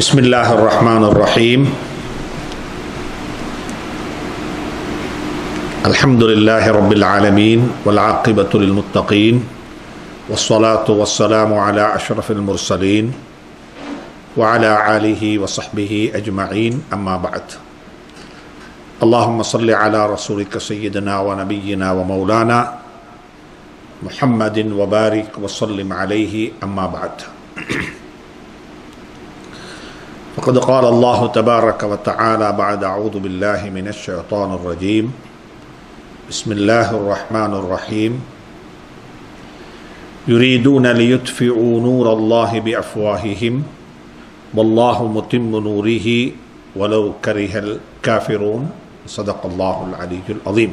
بسم الله الرحمن الرحيم الحمد لله رب العالمين والعاقبة للمتقين والصلاة والسلام على أشرف المرسلين وعلى آله وصحبه أجمعين أما بعد اللهم صل على رسولك سيدنا ونبينا ومولانا محمد وبارك وسلم عليه أما بعد فقد قال الله تبارك وتعالى بعد أعوذ بالله من الشيطان الرجيم بسم الله الرحمن الرحيم يريدون ليطفئوا نور الله بأفواههم والله متم نوره ولو كره الكافرون صدق الله العلي العظيم.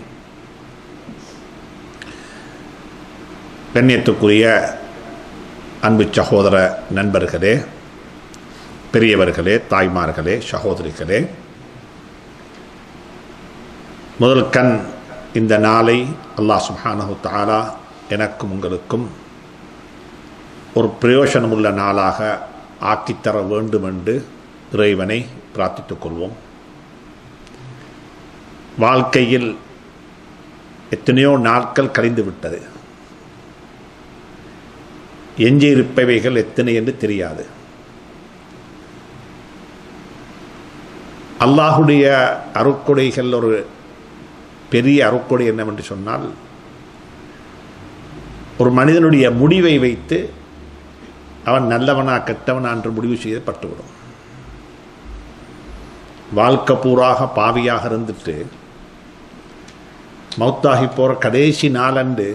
கண்ணியத்துக்குரிய அன்பு சகோதர நண்பர்களே, பெரியவர்களே, தாய்மார்களே, சகோதரிகளே, முதல் கண் இந்த நாளை அல்லாஹ் சுப்ஹானஹு தஆலா எனக்கும் உங்களுக்கும் ஒரு பிரயோஜனமுள்ள நாளாக ஆக்கித்தர வேண்டும் என்று இறைவனை பிரார்த்தித்துக் கொள்வோம். வாழ்க்கையில் எத்தனையோ நாட்கள் கழிந்து விட்டது. எஞ்சியிருப்பவைகள் எத்தனை என்று தெரியாது. அல்லாஹுடைய அருட்கொடைகள் ஒரு பெரிய அருட்கொடை என்னவென்று சொன்னால், ஒரு மனிதனுடைய முடிவை வைத்து அவன் நல்லவனா கெட்டவனா என்று முடிவு செய்யப்பட்டுவிடும். வாழ்க்கை பூராக பாவியாக இருந்துட்டு மௌத்தாகி போகிற கடைசி நாளன்று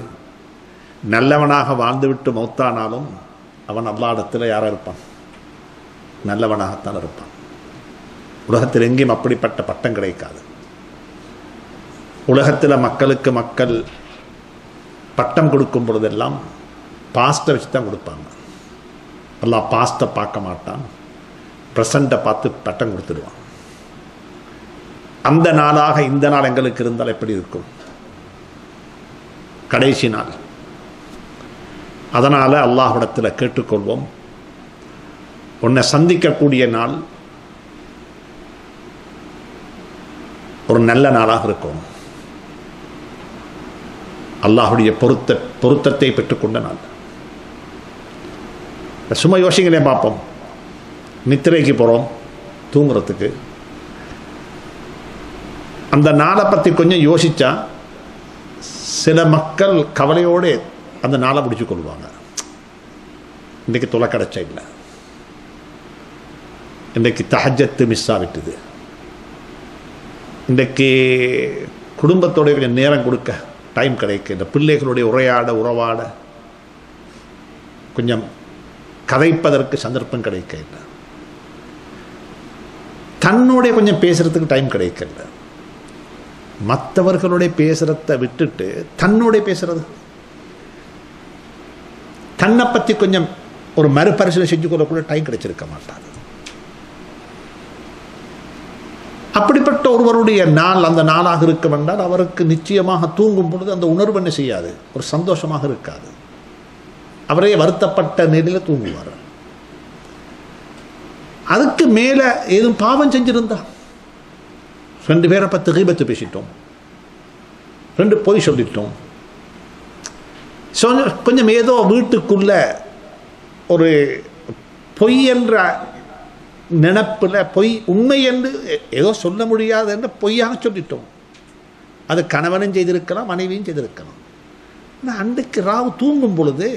நல்லவனாக வாழ்ந்துவிட்டு மௌத்தானாலும் அவன் அல்லாஹ்விடத்தில் யாராக இருப்பான்? நல்லவனாகத்தான் இருப்பான். உலகத்தில் எங்கேயும் அப்படிப்பட்ட பட்டம் கிடைக்காது. உலகத்தில் மக்களுக்கு மக்கள் பட்டம் கொடுக்கும் பொழுதெல்லாம் பாஸ்ட்டை வச்சு தான் கொடுப்பாங்க. அல்லாஹ் பாஸ்ட்டை பார்க்க மாட்டான், ப்ரெசண்ட்டை பார்த்து பட்டம் கொடுத்துடுவான். அந்த நாளாக இந்த நாள் எங்களுக்கு இருந்தால் எப்படி இருக்கும்? கடைசி நாள். அதனால் அல்லாஹ்விடத்தில் கேட்டுக்கொள்வோம், உன்னை சந்திக்கக்கூடிய நாள் ஒரு நல்ல நாளாக இருக்கும். அல்லாஹுடைய பொருத்தத்தை பெற்றுக்கொண்ட நாள். சும்மா யோசிங்களே பார்ப்போம். நித்திரைக்கு போகிறோம், தூங்குறதுக்கு. அந்த நாளை பற்றி கொஞ்சம் யோசித்தா சில மக்கள் கவலையோடு அந்த நாளை பிடிச்சு கொள்வாங்க. இன்றைக்கு தொலை கிடைச்சா இல்லை, இன்றைக்கு தஹஜ்ஜத்து மிஸ் ஆகிட்டுது, இன்றைக்கு குடும்பத்தோடைய கொஞ்சம் நேரம் கொடுக்க டைம் கிடைக்க, இந்த பிள்ளைகளுடைய உறவாட கொஞ்சம் கதைப்பதற்கு சந்தர்ப்பம் கிடைக்க இல்லை, தன்னோடைய கொஞ்சம் பேசுறதுக்கு டைம் கிடைக்கல. மற்றவர்களுடைய பேசுறத விட்டுட்டு தன்னோடைய பேசுறது, தன்னை பற்றி கொஞ்சம் ஒரு மறுபரிசீலனை செஞ்சு கொள்ளக்கூட டைம் கிடைச்சிருக்க மாட்டாது. அப்படிப்பட்ட ஒருவருடைய நாள் அந்த நாளாக இருக்க வேண்டால் அவருக்கு நிச்சயமாக தூங்கும் பொழுது அந்த உணர்வு என்ன செய்யாது? ஒரு சந்தோஷமாக இருக்காது. அவரே வருத்தப்பட்ட நிலையில் தூங்குவார். அதுக்கு மேலே ஏதும் பாவம் செஞ்சிருந்தா, 2 பேரை பற்றி கீபத்து பேசிட்டோம், 2 பொய் சொல்லிட்டோம், கொஞ்சம் ஏதோ வீட்டுக்குள்ள ஒரு பொய் என்ற நினப்பில் பொய் உண்மை என்று ஏதோ சொல்ல முடியாது என்று பொய்யாக சொல்லிட்டோம். அது கணவனும் செய்திருக்கலாம், மனைவியும் செய்திருக்கலாம். ஆனால் அன்றைக்கு ராவு தூங்கும் பொழுது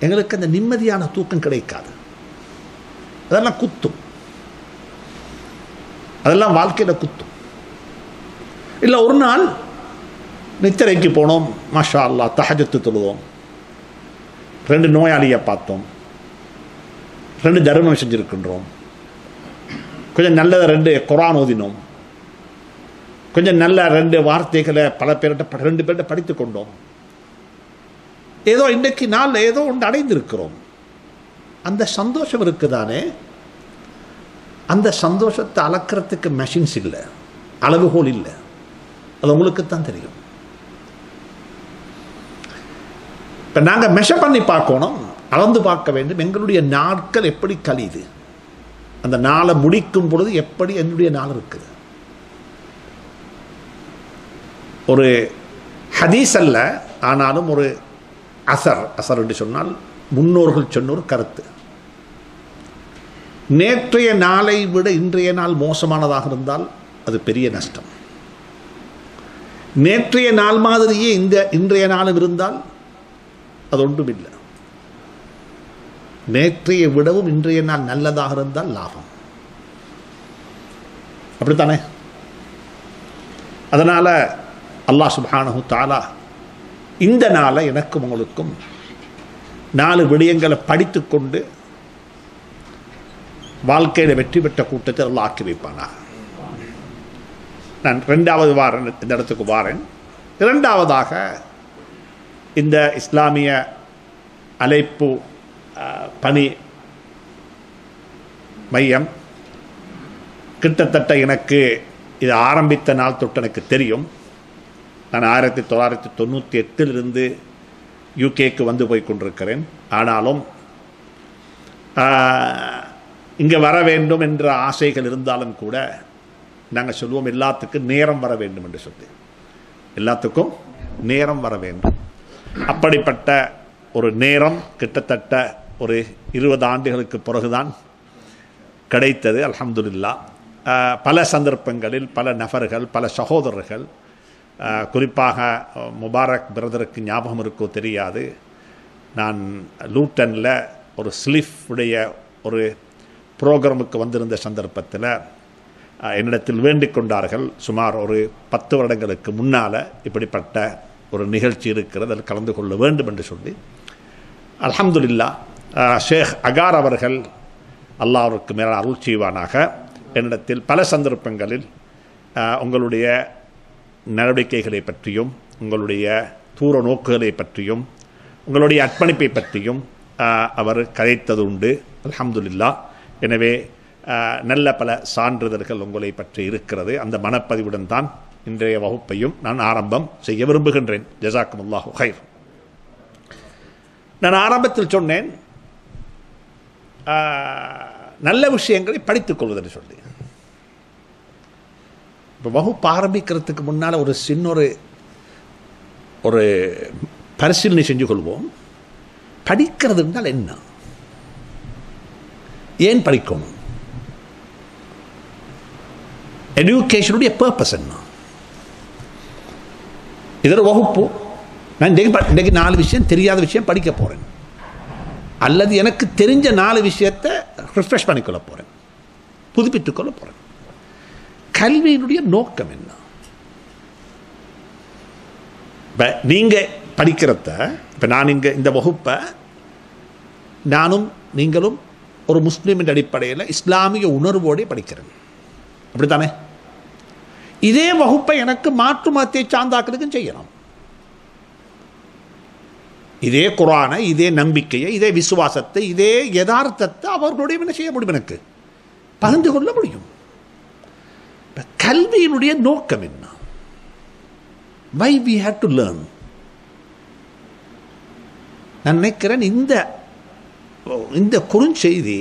எங்களுக்கு அந்த நிம்மதியான தூக்கம் கிடைக்காது. அதெல்லாம் குத்தும், அதெல்லாம் வாழ்க்கையில் குத்தும். இல்லை, ஒரு நாள் நித்திரைக்கு போனோம், மாஷா அல்லாஹ், தஹஜ்ஜத்து தொழுவோம், 2 நோயாளியை பார்த்தோம், 2 தர்மம் செஞ்சுருக்கின்றோம், கொஞ்சம் நல்ல 2 குர்ஆன் ஓதினோம், கொஞ்சம் நல்ல 2 வார்த்தைகளை பல பேர்கிட்ட 2 பேர்கிட்ட படித்து கொண்டோம். ஏதோ இன்றைக்கு நாள் ஏதோ ஒன்று அடைந்திருக்கிறோம். அந்த சந்தோஷம் இருக்குதானே, அந்த சந்தோஷத்தை அளக்கிறதுக்கு மெஷின்ஸ் இல்லை, அளவுகோல் இல்லை. அது உங்களுக்கு தான் தெரியும். இப்போ நாங்கள் மெஷர் பண்ணி பார்க்கணும், அளந்து பார்க்க வேண்டும். எங்களுடைய நாட்கள் எப்படி கழியுது? அந்த நாளை முடிக்கும் பொழுது எப்படி என்னுடைய நாள் இருக்குது. ஒரு ஹதீஸ் அல்ல, ஆனாலும் ஒரு அசர் என்று சொன்னால் முன்னோர்கள் சொன்ன ஒரு கருத்து. நேற்றைய நாளை விட இன்றைய நாள் மோசமானதாக இருந்தால் அது பெரிய நஷ்டம். நேற்றைய நாள் மாதிரியே இன்றைய நாளும் இருந்தால் அது ஒன்றும் இல்லை. நேற்றைய விடவும் இன்றைய நாள் நல்லதாக இருந்தால் லாபம். அப்படித்தானே? அதனால அல்லாஹ் சுப்ஹானஹு தஆலா இந்த நாளை எனக்கும் உங்களுக்கும் 4 விடயங்களை படித்துக்கொண்டு வாழ்க்கையில் வெற்றி பெற்ற கூட்டத்தை அல்லாஹ் ஆக்கி வைப்பானாக. நான் 2வது வாரம் இந்த இடத்துக்கு வாரேன். 2வதாக இந்த இஸ்லாமிய அழைப்பு பணி மையம் கிட்டத்தட்ட எனக்கு இது ஆரம்பித்த நாள் தொட்டு எனக்கு தெரியும். நான் 1998 யூகேக்கு வந்து போய் கொண்டிருக்கிறேன். ஆனாலும் இங்கே வர வேண்டும் என்ற ஆசைகள் இருந்தாலும் கூட நாங்கள் சொல்லுவோம் எல்லாத்துக்கும் நேரம் வர வேண்டும் என்று சொல்லி. எல்லாத்துக்கும் நேரம் வர வேண்டும். அப்படிப்பட்ட ஒரு நேரம் கிட்டத்தட்ட ஒரு 20 ஆண்டுகளுக்கு பிறகுதான் கிடைத்தது. அல்ஹம்துலில்லாஹ். பல சந்தர்ப்பங்களில் பல நபர்கள், பல சகோதரர்கள், குறிப்பாக முபாரக் பிரதருக்கு ஞாபகம் இருக்கோ தெரியாது, நான் லூட்டனில் ஒரு ஸ்லிஃப் உடைய ஒரு ப்ரோக்ராமுக்கு வந்திருந்த சந்தர்ப்பத்தில் என்னிடத்தில் வேண்டிக் கொண்டார்கள். சுமார் ஒரு 10 வருடங்களுக்கு முன்னால் இப்படிப்பட்ட ஒரு நிகழ்ச்சி இருக்கிறது, அதில் கலந்து கொள்ள வேண்டும் என்று சொல்லி. அல்ஹம்துலில்லாஹ் ஷேக் அகார் அவர்கள் அல்லாஹ் அவருக்கு மேலே அருள் செய்வானாக என்னிடத்தில் பல சந்தர்ப்பங்களில் உங்களுடைய நடவடிக்கைகளை பற்றியும் உங்களுடைய தூர நோக்குகளை பற்றியும் உங்களுடைய அர்ப்பணிப்பை பற்றியும் அவர் கதைத்தது உண்டு. அல்ஹம்துலில்லாஹ். எனவே நல்ல பல சான்றிதழ்கள் உங்களை பற்றி இருக்கிறது. அந்த மனப்பதிவுடன் தான் இன்றைய வகுப்பையும் நான் ஆரம்பம் செய்ய விரும்புகின்றேன். ஜஸாக்குமுல்லாஹு கைர். நான் ஆரம்பத்தில் சொன்னேன் நல்ல விஷயங்களை படித்துக் கொள்வதுன்னு சொல்லி. இப்போ வகுப்பு ஆரம்பிக்கிறதுக்கு முன்னால் ஒரு சின்ன ஒரு பரிசீலனை செஞ்சு கொள்வோம். படிக்கிறது என்றால் என்ன? ஏன் படிக்கணும்? எஜுகேஷனுடைய பர்பஸ் என்ன? இதோட வகுப்பு நான் இன்றைக்கு 4 விஷயம், தெரியாத விஷயம் படிக்க போகிறேன், அல்லது எனக்கு தெரிஞ்ச 4 விஷயத்தை ரிஃப்ரெஷ் பண்ணிக்கொள்ள போகிறேன், புதுப்பித்துக் கொள்ள போகிறேன். கல்வியினுடைய நோக்கம் என்ன? இப்போ நீங்கள் படிக்கிறத, இப்போ நான் இங்கே இந்த வகுப்பை நானும் நீங்களும் ஒரு முஸ்லீமின் அடிப்படையில் இஸ்லாமிய உணர்வோடு படிக்கிறேன். அப்படித்தானே? இதே வகுப்பை எனக்கு மாற்று மதத்தை சார்ந்தாக்களுக்கும் செய்யலாம். இதே குர்ஆனை, இதே நம்பிக்கையை, இதே விசுவாசத்தை, இதே யதார்த்தத்தை அவர்களுடைய என்ன செய்ய முடியும்? எனக்கு பகிர்ந்து கொள்ள முடியும். கல்வியினுடைய நோக்கம் என்ன? Why we have to learn? நான் நினைக்கிறேன் இந்த குறுஞ்செய்தி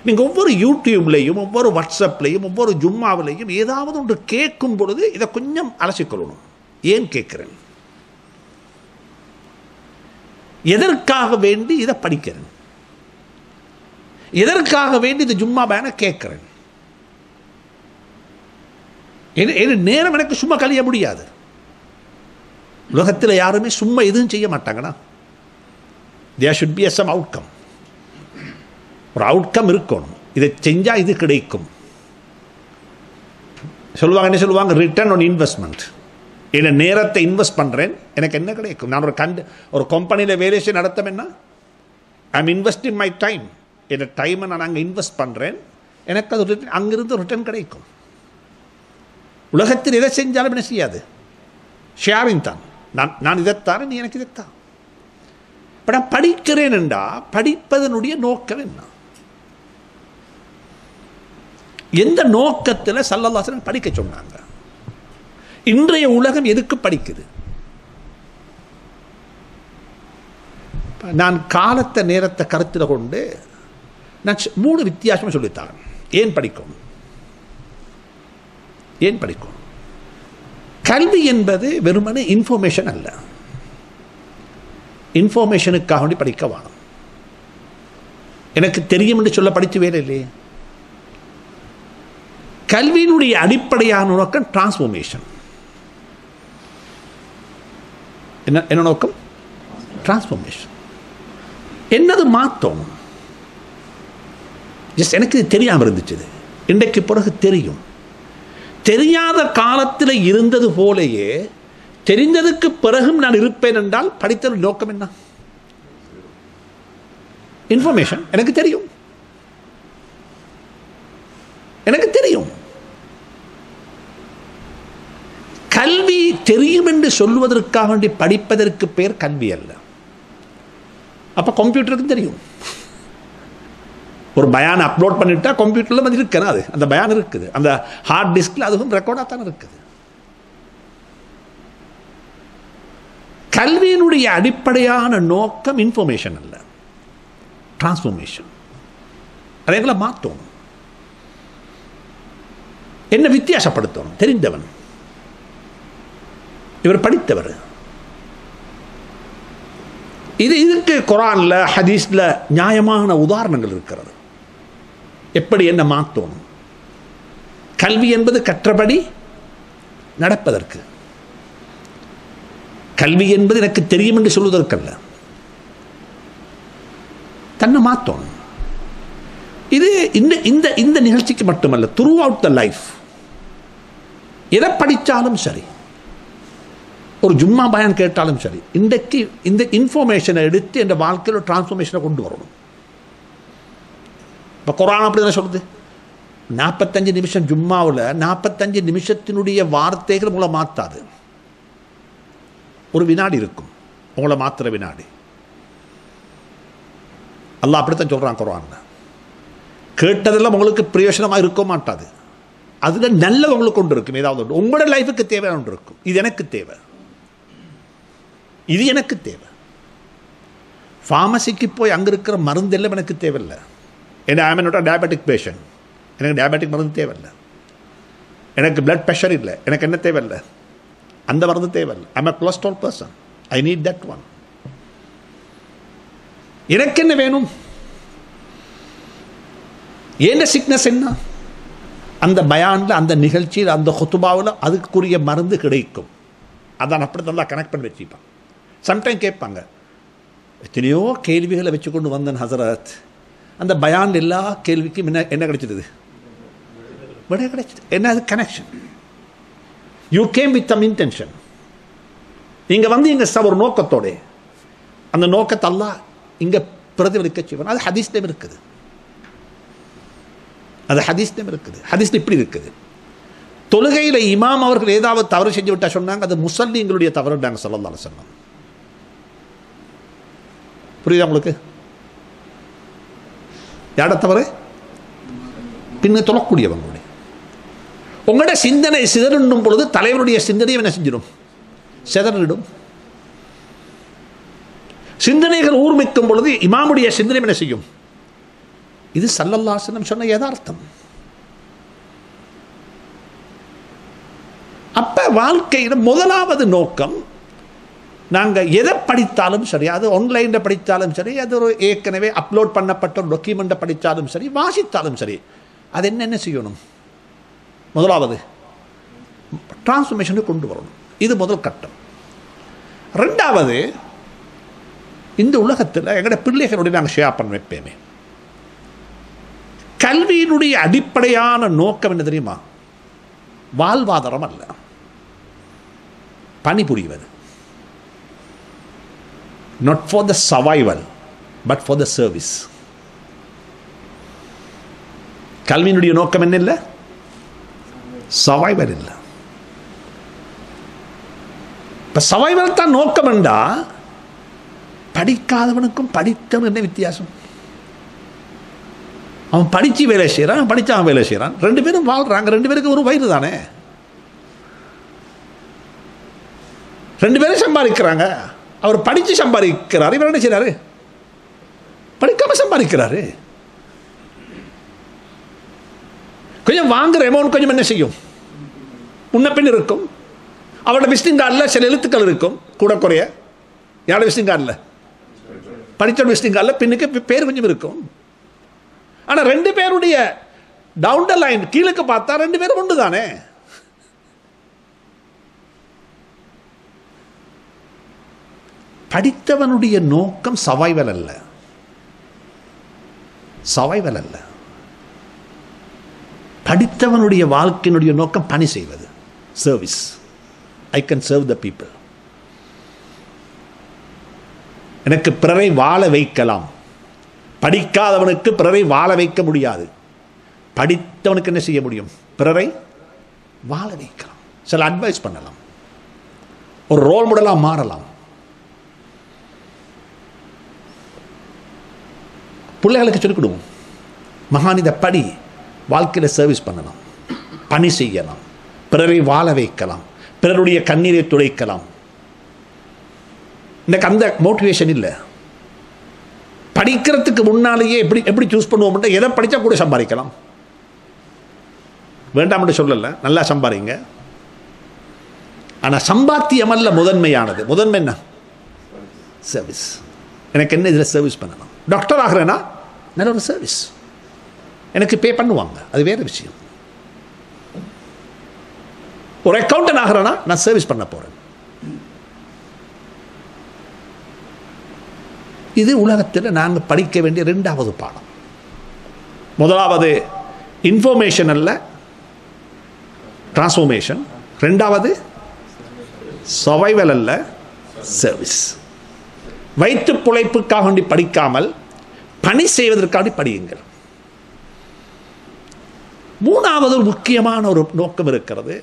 நீங்கள் ஒவ்வொரு யூடியூப்லையும், ஒவ்வொரு வாட்ஸ்அப்லையும், ஒவ்வொரு ஜும்மாவிலையும் ஏதாவது ஒன்று கேட்கும் பொழுது இதை கொஞ்சம் அலசிக்கொள்ளணும். ஏன் கேட்குறேன்? எதற்காக வேண்டி இதை படிக்கிறேன்? எதற்காக வேண்டி இந்த ஜும்மா பயனை கேட்குறேன்? நேரம் எனக்கு சும்மா கழிய முடியாது. உலகத்தில் யாருமே சும்மா எதுவும் செய்ய மாட்டாங்கண்ணா. there should be some outcome. ஒரு அவுட்கம் இருக்கணும். இதை செஞ்சால் இது கிடைக்கும். சொல்லுவாங்க, என்ன சொல்லுவாங்க? Return on investment. என்ன நேரத்தை இன்வெஸ்ட் பண்ணுறேன், எனக்கு என்ன கிடைக்கும்? நான் ஒரு கம்பெனியில் வேலை செய்ய நடத்தமென்னா I am investing my time. என்ன டைமை நான் அங்கே இன்வெஸ்ட் பண்ணுறேன், எனக்கு அது அங்கிருந்து ரிட்டர்ன் கிடைக்கும். உலகத்தில் எதை செஞ்சாலும் என்ன செய்யாது? ஷேரிங் தான். நான் இதைத்தான், நீ எனக்கு இதைத்தான். இப்போ நான் படிக்கிறேன் என்றா படிப்பதனுடைய நோக்கம் என்ன? எந்த நோக்கத்தில் ஸல்லல்லாஹு அலைஹி வஸல்லம் படிக்க சொன்னாங்க? இன்றைய உலகம் எதுக்கு படிக்குது? நான் காலத்தை நேரத்தை கருத்தில் கொண்டு நான் 3 வித்தியாசமாக சொல்லித்தாங்க. ஏன் படிக்கும்? கல்வி என்பது வெறுமனே இன்ஃபர்மேஷன் அல்ல. இன்ஃபர்மேஷனுக்காக வேண்டி படிக்க வேணும். எனக்கு தெரியும் என்று சொல்ல படித்து வேலை இல்லையே. கல்வியினுடைய அடிப்படையான நோக்கம் டிரான்ஸ்ஃபர்மேஷன். என்ன நோக்கம்? டிரான்ஸ்ஃபர்மேஷன். என்னது மாற்றம்? ஜஸ்ட் எனக்கு தெரியாமல் இருந்துச்சு, இன்றைக்கு பிறகு தெரியும். தெரியாத காலத்தில் இருந்தது போலேயே தெரிந்ததுக்கு பிறகும் நான் இருப்பேன் என்றால் படித்த நோக்கம் என்ன? இன்ஃபர்மேஷன். எனக்கு தெரியும். கல்வி தெரியும் என்று சொல்வதற்காக வேண்டி படிப்பதற்கு பேர் கல்வி அல்ல. அப்ப கம்ப்யூட்டருக்கு தெரியும். ஒரு பயான் அப்லோட் பண்ணிட்டா கம்ப்யூட்டர்ல வந்து இருக்கிறது, அது அந்த பயான் இருக்குது, அந்த ஹார்ட் டிஸ்க்ல அதுவும் ரெக்கார்டா தான் இருக்குது. கல்வியினுடைய அடிப்படையான நோக்கம் இன்ஃபர்மேஷன் அல்ல, டிரான்ஸ்ஃபர்மேஷன். அதேங்களை மாற்றணும். என்ன வித்தியாசப்படுத்தணும்? தெரிந்தவன், இவர் படித்தவர். இதுக்கு குர்ஆன்ல ஹதீஸ்ல நியாயமான உதாரணங்கள் இருக்கிறது. எப்படி என்ன மாற்றணும்? கல்வி என்பது கற்றபடி நடப்பதற்கு. கல்வி என்பது எனக்கு தெரியும் என்று சொல்வதற்கல்ல, தன்னை மாற்றணும். இது இந்த நிகழ்ச்சிக்கு மட்டுமல்ல, த்ரூ அவுட் த லைஃப். எதை படித்தாலும் சரி, ஒரு ஜும்மா பயான் கேட்டாலும் சரி, இன்றைக்கு இந்த இன்ஃபர்மேஷனை எடுத்து என்ற வாழ்க்கையில் ஒரு டிரான்ஸ்ஃபர்மேஷனை கொண்டு வரணும். இப்போ குர்ஆன் அப்படி தானே சொல்லுது. 45 நிமிஷம் ஜும்மாவில் 45 நிமிஷத்தினுடைய வார்த்தைகள் உங்களை மாற்றாது. ஒரு வினாடி இருக்கும் உங்களை மாத்திர வினாடி. அல்லாஹ் அப்படித்தான் சொல்கிறான் குர்ஆன்ல. கேட்டதெல்லாம் உங்களுக்கு பிரயோஜனமாக இருக்க மாட்டாது, அதில் நல்லது உங்களுக்கு கொண்டு இருக்கும். ஏதாவது ஒன்று உங்களோட லைஃபுக்கு தேவையான ஒன்று இருக்கும். இது எனக்கு தேவை, இது எனக்கு தேவை. ஃபார்மசிக்கு போய் அங்கே இருக்கிற மருந்து எல்லாம் எனக்கு தேவையில்லை. ஏன்னா ஐ எம் டயபெட்டிக் பேஷண்ட், எனக்கு டயபெட்டிக் மருந்து தேவையில்லை. எனக்கு பிளட் ப்ரெஷர் இல்லை, எனக்கு என்ன தேவையில்லை? அந்த மருந்து தேவையில்லை. I am a cholesterol person, I need that one. எனக்கு என்ன வேணும்? ஏன் சிக்னஸ் என்ன? அந்த பயானில், அந்த நிகழ்ச்சியில், அந்த ஹுத்துபாவில் அதுக்குரிய மருந்து கிடைக்கும். அதான் அப்படி நல்லா கனெக்ட் பண்ணி வச்சுப்பான். சம்டைம் கேட்பாங்க, எத்தனையோ கேள்விகளை வச்சுக்கொண்டு வந்தேன் ஹசரத், அந்த பயான் எல்லா கேள்விக்கும் என்ன கிடைச்சிடுது? விட கிடைச்சிது. என்ன அது? Connection. You came with some intention. இங்கே வந்து இங்கே ஒரு நோக்கத்தோட, அந்த நோக்கத்தை அல்லாஹ் இங்கே பிரதிபலிக்க செய்வான். அது ஹதீஸ்லேயும் இருக்குது. ஹதீஸ்ல இப்படி இருக்குது. தொழுகையில் இமாம் அவர்கள் ஏதாவது தவறு செஞ்சு விட்டா சொன்னாங்க, அது முஸல்லிங்களுடைய தவறுட்டாங்க ஸல்லல்லாஹு அலைஹி வஸல்லம். புரியுதா உங்களுக்கு? யாட தவறு? பின்ன தொழக்கூடியவங்களுடைய. உங்களோட சிந்தனை சிதறிடும் பொழுது தலைவருடைய சிந்தனையை என்ன செஞ்சிடும்? சிதறிடும். சிந்தனைகள் ஊர்மிக்கும் பொழுது இமாமுடைய சிந்தனை என்ன செய்யும்? இது ஸல்லல்லாஹு அலைஹி வஸல்லம் சொன்ன யதார்த்தம். அப்ப வாழ்க்கையில் முதலாவது நோக்கம், நாங்கள் எதை படித்தாலும் சரி, அது ஆன்லைனில் படித்தாலும் சரி, அது ஒரு ஏற்கனவே அப்லோட் பண்ணப்பட்ட ஒரு டாக்குமெண்ட்டை படித்தாலும் சரி, வாசித்தாலும் சரி, அது என்ன செய்யணும்? முதலாவது டிரான்ஸ்ஃபர்மேஷனுக்கு கொண்டு வரணும். இது முதல் கட்டம். ரெண்டாவது, இந்த உலகத்தில் எங்களோட பிள்ளைகளுடைய நாங்கள் ஷேர் பண்ண வைப்பேமே. கல்வியினுடைய அடிப்படையான நோக்கம் என்ன தெரியுமா? வாழ்வாதாரம் அல்ல, பணிபுரிவது. Not for the survival, but for the service. கல்வியினுடைய நோக்கம் என்ன? இல்லை, சர்வைவல் இல்லை. இப்போ சர்வைவல் தான் நோக்கம் என்றா, படிக்காதவனுக்கும் படித்தவன் என்ன வித்தியாசம்? அவன் படித்து வேலை செய்கிறான், படித்து அவன் வேலை செய்கிறான், ரெண்டு பேரும் வாழ்கிறாங்க, ரெண்டு பேருக்கு ஒரு வயிறு தானே, ரெண்டு பேரும் சம்பாதிக்கிறாங்க. அவர் படித்து சம்பாதிக்கிறார், இவர் என்ன செய்கிறாரு? படிக்காமல் சம்பாதிக்கிறாரு. கொஞ்சம் வாங்குற அமௌண்ட் கொஞ்சம் என்ன செய்யும், முன்ன பின் இருக்கும். அவரோட விசிட்டிங் கார்டில் சில எழுத்துக்கள் இருக்கும் கூட குறைய. யாரோட விசிட்டிங் கார்டில், படித்த விசிட்டிங் கார்டில் பின்னுக்கு பேர் கொஞ்சம் இருக்கும். ஆனால் 2 பேருடைய டவுன் த லைன் கீழுக்கு பார்த்தா 2 பேரும் ஒன்று தானே. படித்தவனுடைய நோக்கம் சர்வைவல் அல்ல, சர்வைவல் அல்ல. படித்தவனுடைய வாழ்க்கையினுடைய நோக்கம் பணி செய்வது, service. I can serve the people. எனக்கு பிறரை வாழ வைக்கலாம். படிக்காதவனுக்கு பிறரை வாழ வைக்க முடியாது. படித்தவனுக்கு என்ன செய்ய முடியும், பிறரை வாழ வைக்கலாம். சில அட்வைஸ் பண்ணலாம், ஒரு ரோல் மாடலாக மாறலாம். பிள்ளைகளுக்கு சொல்லிக் கொடுவோம், மகானித படி, வாழ்க்கையில் சர்வீஸ் பண்ணலாம், பணி செய்யலாம், பிறரை வாழ வைக்கலாம், பிறருடைய கண்ணீரை துடைக்கலாம். எனக்கு அந்த மோட்டிவேஷன் இல்லை. படிக்கிறதுக்கு முன்னாலேயே எப்படி சூஸ் பண்ணுவோம், எதை படித்தா கூட சம்பாதிக்கலாம். வேண்டாம் சொல்லல, நல்லா சம்பாதிங்க. ஆனால் சம்பாத்தியம் அல்ல முதன்மையானது. முதன்மை என்ன, சர்வீஸ். எனக்கு என்ன இதில் சர்வீஸ் பண்ணலாம். டாக்டர் ஆகிறேன்னா நல்ல ஒரு சர்வீஸ், எனக்கு பே பண்ணுவாங்க, அது வேறு விஷயம். ஒரு அக்கௌண்டன்ட் ஆகிறேன்னா நான் சர்வீஸ் பண்ண போகிறேன். இது உலகத்தில் நாங்கள் படிக்க வேண்டிய 2வது பாடம். முதலாவது இன்ஃபர்மேஷன் அல்ல, டிரான்ஸ்ஃபர்மேஷன். 2வது சர்வைவல் அல்ல, சர்வீஸ். வயிற்று பிழைப்புக்காக வேண்டி படிக்காமல் பணி செய்வதற்காக படியுங்கள். 3வது ஒரு முக்கியமான ஒரு நோக்கம் இருக்கிறது.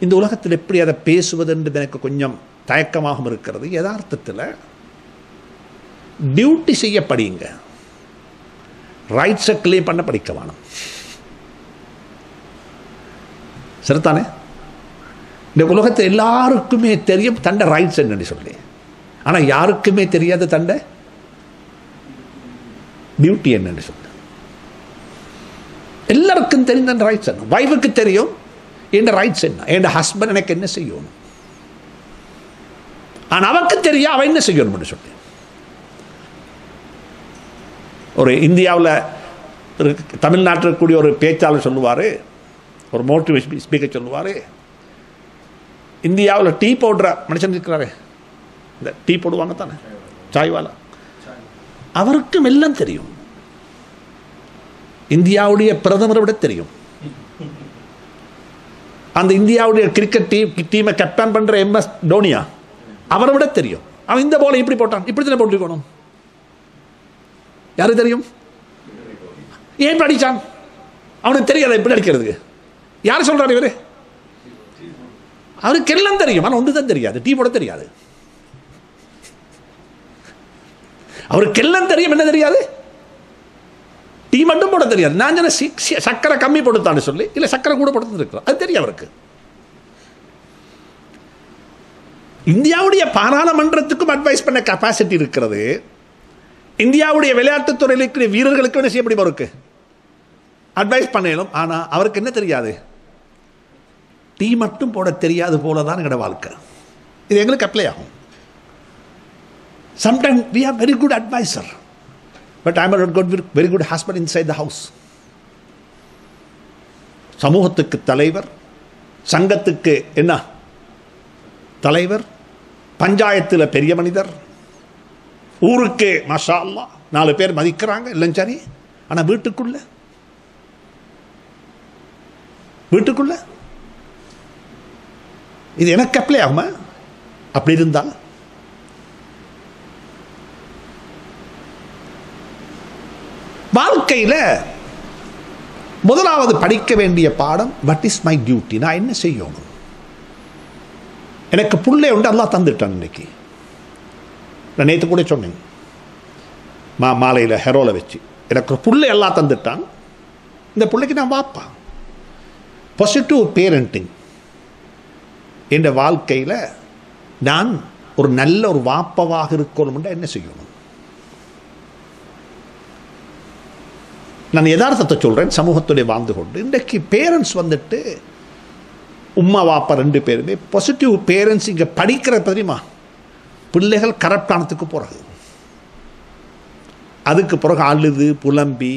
இந்த உலகத்தில் எப்படி அதை பேசுவது என்று எனக்கு கொஞ்சம் தயக்கமாகவும் இருக்கிறது. யதார்த்தத்தில் டியூட்டி செய்ய படியுங்க, ரைட்ஸை கிளைம் பண்ண படிக்க வேணும். சரித்தானே? இந்த உலகத்தில் எல்லாருக்குமே தெரியும் தண்டை ரைட்ஸ் என்னன்னு சொல்லி, ஆனால் யாருக்குமே தெரியாது தண்டை டியூட்டி என்னன்னு சொல்லி. எல்லாருக்கும் தெரியும் தன் ரைட்ஸ் என்ன. வைஃபுக்கு தெரியும் என் ரைட்ஸ் என்ன, என் ஹஸ்பண்ட் எனக்கு என்ன செய்யணும். ஆனால் அவருக்கு தெரியா அவன் என்ன செய்யணும்னு சொல்லி. ஒரு இந்தியாவில் தமிழ்நாட்டில் இருக்கக்கூடிய ஒரு பேச்சாளர் சொல்லுவார், ஒரு மோட்டிவேஷன் ஸ்பீக்கர் சொல்லுவார், இந்தியாவில் டீ போடுற மனுஷன் இருக்கிறாரு, இந்த டீ போடுவாங்க தானே சாய்வாலா, அவருக்கும் எல்லாம் தெரியும். இந்தியாவுடைய பிரதமரை விட தெரியும். அந்த இந்தியாவுடைய கிரிக்கெட் டீமை கேப்டன் பண்ற MS டோனியா, அவரை விட தெரியும். அவன் இந்த போல இப்படி போட்டான், இப்படி தானே போட்டுக்கணும். யாருக்கு தெரியும்? ஏன் படிச்சான் அவனுக்கு தெரியாது எப்படி அடிக்கிறதுக்கு. யார் சொல்றாரு இவரு? அவருக்கு எல்லாம் தெரியும், ஆனால் ஒன்று தான் தெரியாது, டீ போட தெரியாது. அவருக்கு எல்லாம் தெரியும், என்ன தெரியாது? டீ மட்டும் போட தெரியாது. நான் சொன்ன சக்கரை கம்மி போட்டுத்தான்னு சொல்லி, இல்லை சக்கரை கூட போட்டு இருக்கிறோம், அது தெரியும் அவருக்கு. இந்தியாவுடைய பாராளுமன்றத்துக்கும் அட்வைஸ் பண்ண கெப்பாசிட்டி இருக்கிறது. இந்தியாவுடைய விளையாட்டுத்துறையில் இருக்கிற வீரர்களுக்கு என்ன செய்ய முடியும், அவருக்கு அட்வைஸ் பண்ணணும். ஆனால் அவருக்கு என்ன தெரியாது? டீ மட்டும் போட தெரியாது போலதான் எங்களோட வாழ்க்கை. இது எங்களுக்கு அப்ளை ஆகும். Sometimes we are very good advisor, but I am not very good husband inside the house. சமூகத்துக்கு தலைவர், சங்கத்துக்கு என்ன தலைவர், பஞ்சாயத்தில் பெரிய மனிதர், ஊருக்கு மாஷா அல்லாஹ் 4 பேர் மதிக்கிறாங்க, இல்லைன்னு சரி. ஆனால் வீட்டுக்குள்ள இது எனக்கு அப்ளை ஆகுமா? அப்படி இருந்தால் வாழ்க்கையில் முதலாவது படிக்க வேண்டிய பாடம், வாட் இஸ் மை டியூட்டி, நான் என்ன செய்யணும். எனக்கு புள்ளை உண்டு, அல்லாஹ் தந்துட்டான். இன்னைக்கு நான் நேற்று கூட சொன்னேன், மாலையில் ஹெரோவில் வச்சு எனக்கு புள்ளை எல்லாம் தந்துட்டான். இந்த பிள்ளைக்கு நான் வாப்பா. Positive parenting. என்ற வாழ்க்கையில் நான் ஒரு நல்ல ஒரு வாப்பவாக இருக்கணும்னா என்ன செய்யணும்? நான் யதார்த்தத்தை சொல்கிறேன், சமூகத்துடைய வாழ்ந்து கொண்டு இன்றைக்கு பேரண்ட்ஸ் வந்துட்டு உம்மா வாப்பா 2 பேருமே பாசிட்டிவ் பேரண்ட்ஸ் இங்கே படிக்கிற தெரியுமா, பிள்ளைகள் கரப்டானத்துக்கு போகிறது, அதுக்கு பிறகு அழுது புலம்பி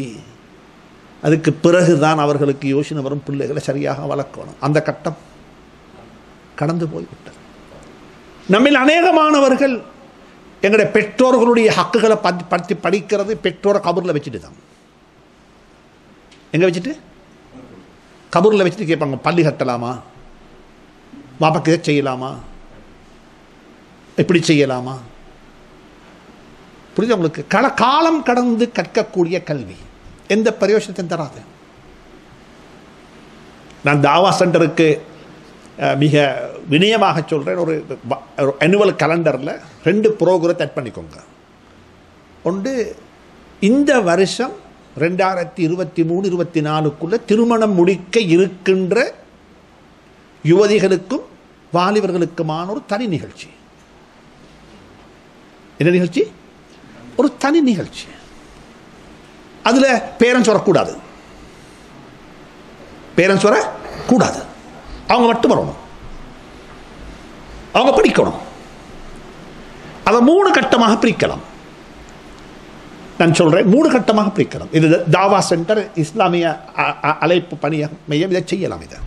அதுக்கு பிறகுதான் அவர்களுக்கு யோசனை வரும் பிள்ளைகளை சரியாக வளர்க்கணும். அந்த கட்டம் கடந்து போய்விட்டது. நம்மில் அநேகமானவர்கள் எங்களுடைய பெற்றோர்களுடைய ஹக்குகளை பற்றி படிக்கிறது பெற்றோரை கபூரில் வச்சுட்டு தான். எங்கே வச்சுட்டு? கபூரில் வச்சுட்டு கேட்பாங்க, பள்ளி கட்டலாமா, பாப்பாக்கு இதை செய்யலாமா, எப்படி செய்யலாமா? புரியுது உங்களுக்கு? காலம் கடந்து கற்கக்கூடிய கல்வி எந்த பிரயோஜனத்தையும் தராது. நான் தாவா சென்டருக்கு மிக வினயமாக சொல்கிறேன், ஒரு ஆனுவல் கலண்டரில் 2 ப்ரோக்ராம் ஆட் பண்ணிக்கோங்க. ஒன்று, இந்த வருஷம் 2023-24க்குள்ள திருமணம் முடிக்க இருக்கின்ற யுவதிகளுக்கும் வாலிபர்களுக்குமான ஒரு தனி நிகழ்ச்சி. என்ன நிகழ்ச்சி? ஒரு தனி நிகழ்ச்சி. அதில் பேரண்ட்ஸ் வரக்கூடாது, பேரண்ட்ஸ் வரக்கூடாது, அவங்க மட்டும் வரணும், அவங்க படிக்கணும். அதை 3 கட்டமாக பிரிக்கலாம். நான் சொல்கிறேன், 3 கட்டமாக பிரிக்கலாம். இது தாவா சென்டர் இஸ்லாமிய அழைப்பு பணிய மையம் இதை செய்யலாம். இதை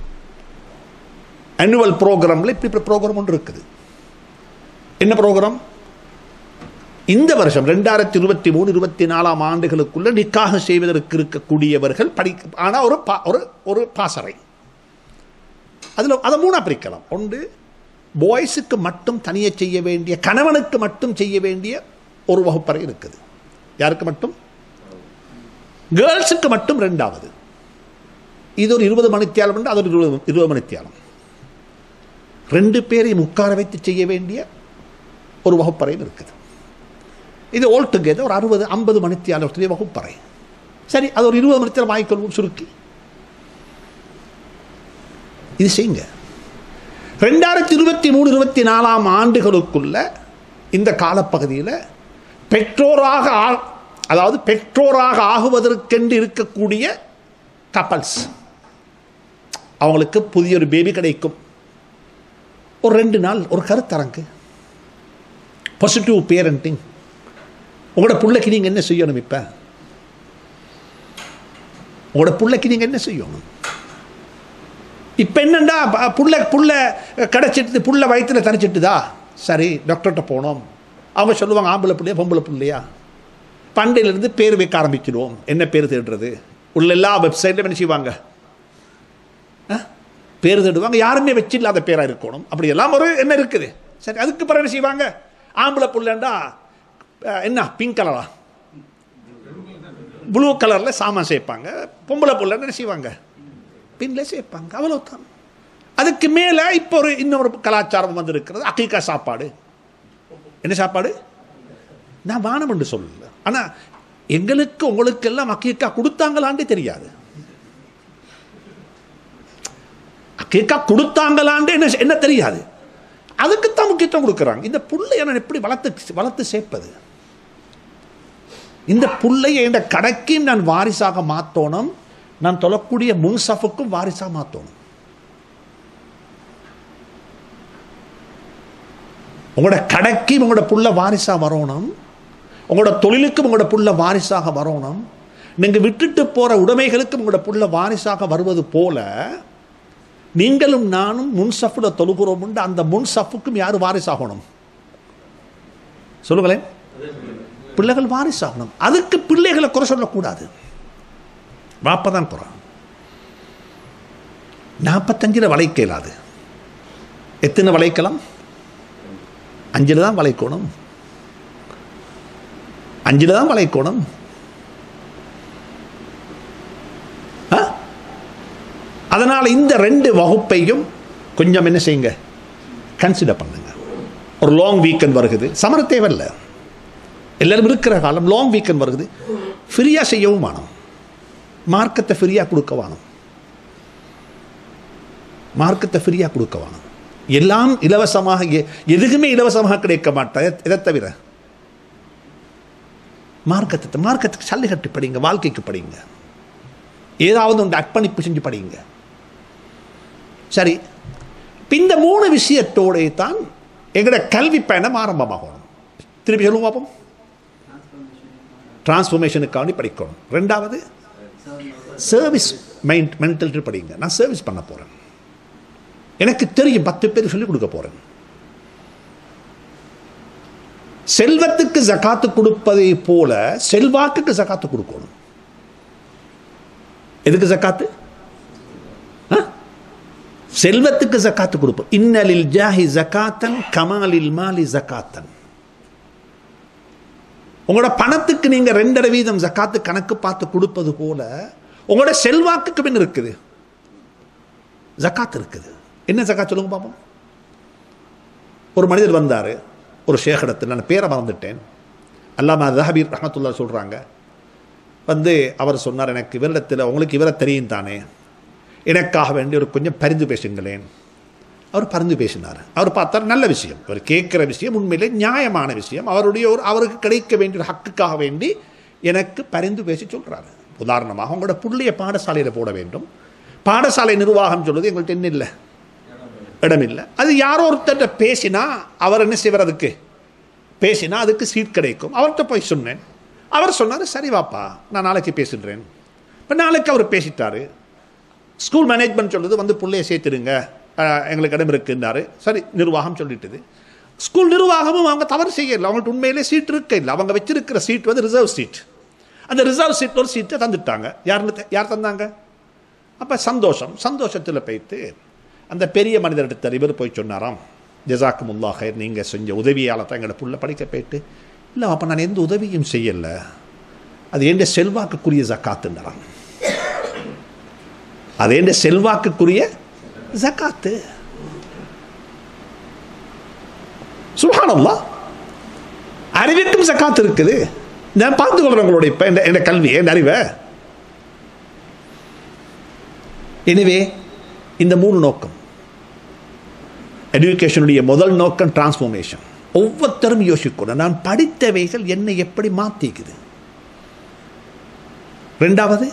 ஆனுவல் ப்ரோக்ராமில் இப்படி ப்ரோக்ராம் ஒன்று இருக்குது. என்ன ப்ரோக்ராம்? இந்த வருஷம் 2023-24 ஆண்டுகளுக்குள்ள நிக்காக செய்வதற்கு இருக்கக்கூடியவர்கள் ஆனால் ஒரு பாசறை. அதில் அதை 3 பிரிக்கலாம். ஒன்று, பாய்ஸுக்கு மட்டும் தனியே செய்ய வேண்டிய, கணவனுக்கு மட்டும் செய்ய வேண்டிய ஒரு வகுப்பறை இருக்குது. யாருக்கு மட்டும்? கேர்ள்ஸுக்கு மட்டும் 2வது. இது ஒரு 20 மணித்தியாலம் உண்டு, அது ஒரு 20 மணித்தியாலம். 2 பேரையும் உட்கார வைத்து செய்ய வேண்டிய ஒரு வகுப்பறையில் இருக்குது. இது ஆல் டுகெதர் ஒரு 60-50 மணித்தியாலத்துடைய வகுப்பறை. சரி, அது ஒரு 20 மணித்தியாலம் வாங்கிக்கொள்வோம் சுருக்கி. இது செய்யுங்க. 2023-24 ஆண்டுகளுக்குள்ள இந்த காலப்பகுதியில் பெற்றோராக ஆகுவதற்கென்று இருக்கக்கூடிய கப்பல்ஸ், அவங்களுக்கு புதிய ஒரு பேபி கிடைக்கும். ஒரு 2 நாள் ஒரு கருத்தரங்கு, பாசிட்டிவ் பேரண்டிங். உங்களோட பிள்ளைக்கு நீங்கள் என்ன செய்யணும்? இப்போ உங்களோட பிள்ளைக்கு நீங்கள் என்ன செய்யணும்? இப்போ என்னண்டா, புள்ள கிடச்சிட்டு, புள்ள வயிற்றில் தனிச்சிட்டுதா, சரி டாக்டர்கிட்ட போனோம். அவங்க சொல்லுவாங்க, ஆம்பளை பிள்ளையா பொம்பளை பிள்ளையா? பண்டையிலிருந்து பேர் வைக்க ஆரம்பிச்சிடுவோம். என்ன பேர் தேடுறது? உள்ள எல்லா வெப்சைட்லையும் என்ன செய்வாங்க? பேர் தேடுவாங்க. யாருமே வச்சில்லாத பேராக இருக்கணும். அப்படி எல்லாம் ஒரு என்ன இருக்குது. சரி, அதுக்கு பிறகு என்ன செய்வாங்க? ஆம்பளை பிள்ளைண்டா என்ன, பிங்க் கலரா ப்ளூ கலரில் சாமான் சேர்ப்பாங்க. பொம்பளை பிள்ளைன்னு என்ன செய்வாங்க? பின்ல சேர்ப்பாங்க. அவ்வளோதான். அதுக்கு மேலே இப்போ இன்னொரு கலாச்சாரம் வந்து இருக்கிறது, அக்கீக்கா சாப்பாடு. என்ன சாப்பாடு? நான் வானம் என்று சொல்லல, ஆனால் எங்களுக்கு உங்களுக்கு எல்லாம் அக்கீக்கா கொடுத்தாங்களாண்டே தெரியாது. அக்கீக்கா கொடுத்தாங்களாண்டே என்ன தெரியாது. அதுக்குத்தான் முக்கியத்துவம் கொடுக்குறாங்க. இந்த புள்ளையை நான் எப்படி வளர்த்து சேர்ப்பது? இந்த புள்ளையை இந்த கடைக்கும் நான் வாரிசாக மாற்றணும், நான் தொழக்கூடிய முன்சஃபுக்கும் வாரிசாக மாற்றணும். உங்களோட கடைக்கும் உங்களோட புள்ள வாரிசாக வரணும், உங்களோட தொழிலுக்கும் உங்களோட புள்ள வாரிசாக வரணும். நீங்கள் விட்டுட்டு போகிற உடைமைகளுக்கும் உங்களோட புள்ள வாரிசாக வருவது போல நீங்களும் நானும் முன்சஃபில் தொழுகிறோம். அந்த முன்சஃபுக்கும் யார் வாரிசாகணும்? சொல்லுங்களேன். பிள்ளைகள் வாரிசாகணும். அதுக்கு பிள்ளைகளை குறை சொல்லக்கூடாது. வாப்பதான் குறை. 45 வளைக்க இயலாது. எத்தனை வளைக்கலாம்? 5 தான் வளைக்கணும். 5 தான் வளைக்கணும். அதனால் இந்த 2 வகுப்பையும் கொஞ்சம் என்ன செய்யுங்க, கன்சிடர் பண்ணுங்க. ஒரு லாங் வீக்கெண்ட் வருகுது, சமர தேவையில்லை, எல்லாரும் இருக்கிற காலம். லாங் வீக்கெண்ட் வருகுது, ஃப்ரீயாக செய்யவும் வேணும். மார்க்கத்தை ஃப்ரீயாக கொடுக்க வேணும். மார்க்கத்தை ஃப்ரீயாக கொடுக்க வேணும். எல்லாம் இலவசமாக, எதுக்குமே இலவசமாக கிடைக்க மாட்டேன். இதை தவிர மார்க்கத்துக்கு சல்லி கட்டி படிங்க, வாழ்க்கைக்கு படிங்க. ஏதாவது ஒன்று அர்ப்பணிப்பு செஞ்சு படிங்க. சரி, இந்த 3 விஷயத்தோடே தான் எங்களோட கல்வி பயணம் ஆரம்பமாகணும். திருப்பி சொல்லுங்க பார்ப்போம். டிரான்ஸ்ஃபர்மேஷனுக்காண்டி படிக்கணும். 2வது சர்வீஸ் மென்டாலிட்டி படிங்க. நான் சர்வீஸ் பண்ண போகிறேன், எனக்கு தெரியும், 10 பேர் சொல்லிக் கொடுக்க போகிறேன். செல்வத்துக்கு ஜகாத்து கொடுப்பதை போல செல்வாக்குக்கு ஜகாத்து கொடுக்கணும். எதுக்கு ஜகாத்து? செல்வத்துக்கு ஜகாத்து கொடுப்போம். இன்னலில் ஜாஹி ஜகாத்தன் கமாலில் மாலி ஜகாத்தன். உங்களோட பணத்துக்கு நீங்க 2.5% ஜகாத்து கணக்கு பார்த்து கொடுப்பது போல உங்களோட செல்வாக்குக்கு பின் இருக்குது ஜகாத் இருக்குது. என்ன ஜகாத் சொல்லுங்க பாப்போம். ஒரு மனிதர் வந்தாரு ஒரு ஷேഖிடத்தில், நான் பேரை மறந்துட்டேன், அல்லாமா ஸஹபி ரஹ்மத்துல்லாஹி சொல்றாங்க. வந்து அவர் சொன்னார், எனக்கு இவரிடத்தில், உங்களுக்கு இவரை தெரியும் தானே, எனக்காக வேண்டி ஒரு கொஞ்சம் பரிந்து பேசுங்களேன். அவர் பரிந்து பேசினார். அவர் பார்த்தார் நல்ல விஷயம், அவர் கேட்குற விஷயம் உண்மையிலே நியாயமான விஷயம், அவருக்கு கிடைக்க வேண்டிய ஹக்குக்காக வேண்டி எனக்கு பரிந்து பேசி சொல்கிறார். உதாரணமாக உங்களோட புள்ளைய பாடசாலையில் போட வேண்டும், பாடசாலை நிர்வாகம் சொல்லுது எங்கள்கிட்ட என்ன இல்லை, இடமில்லை. அது யாரோ ஒருத்தர் பேசினா அவர் என்ன செய்வார், அதுக்கு பேசினா அதுக்கு சீட் கிடைக்கும். அவர்கிட்ட போய் சொன்னேன், அவர் சொன்னார் சரி வாப்பா நான் நாளைக்கு பேசுகிறேன். இப்போ நாளைக்கு அவர் பேசிட்டாரு. ஸ்கூல் மேனேஜ்மெண்ட் சொல்லுது வந்து பிள்ளையை சேர்த்துடுங்க, எங்களுக்கு இடம் இருக்குன்னாரு. சரி, நிர்வாகம் சொல்லிட்டுது. ஸ்கூல் நிர்வாகமும் அவங்க தவறு செய்யலை, அவங்கள்ட்ட உண்மையிலே சீட் இருக்க இல்லை. அவங்க வச்சிருக்கிற சீட் வந்து ரிசர்வ் சீட். அந்த ரிசர்வ் சீட்டில் ஒரு சீட்டை தந்துட்டாங்க. யார் தந்தாங்க? அப்போ சந்தோஷத்தில் போயிட்டு அந்த பெரிய மனிதர்கிட்ட இவர் போய் சொன்னாராம், ஜஸாக்குமுல்லாஹ் ஹைர், நீங்கள் செஞ்ச உதவியால் தான் எங்களோட புள்ள படிக்க போயிட்டு. இல்லை அப்போ நான் எந்த உதவியும் செய்யலை, அது எந்த செல்வாக்குக்குரிய ஜக்காத்துன்றான். அது எந்த செல்வாக்குக்குரிய ஜக்காத்து. சுப்ஹானல்லாஹ், அறிவுக்கும் ஜக்காத்து இருக்குது. நான் பார்த்து கொள்றேன் உங்களுடைய இப்போ என் கல்வி, என் அறிவை. எனவே இந்த 3 நோக்கம், எஜுகேஷனுடைய முதல் நோக்கம் டிரான்ஸ்ஃபர்மேஷன். ஒவ்வொருத்தரும் யோசிக்கணும், நான் படித்தவைகள் என்னை எப்படி மாற்றிக்குது. 2வது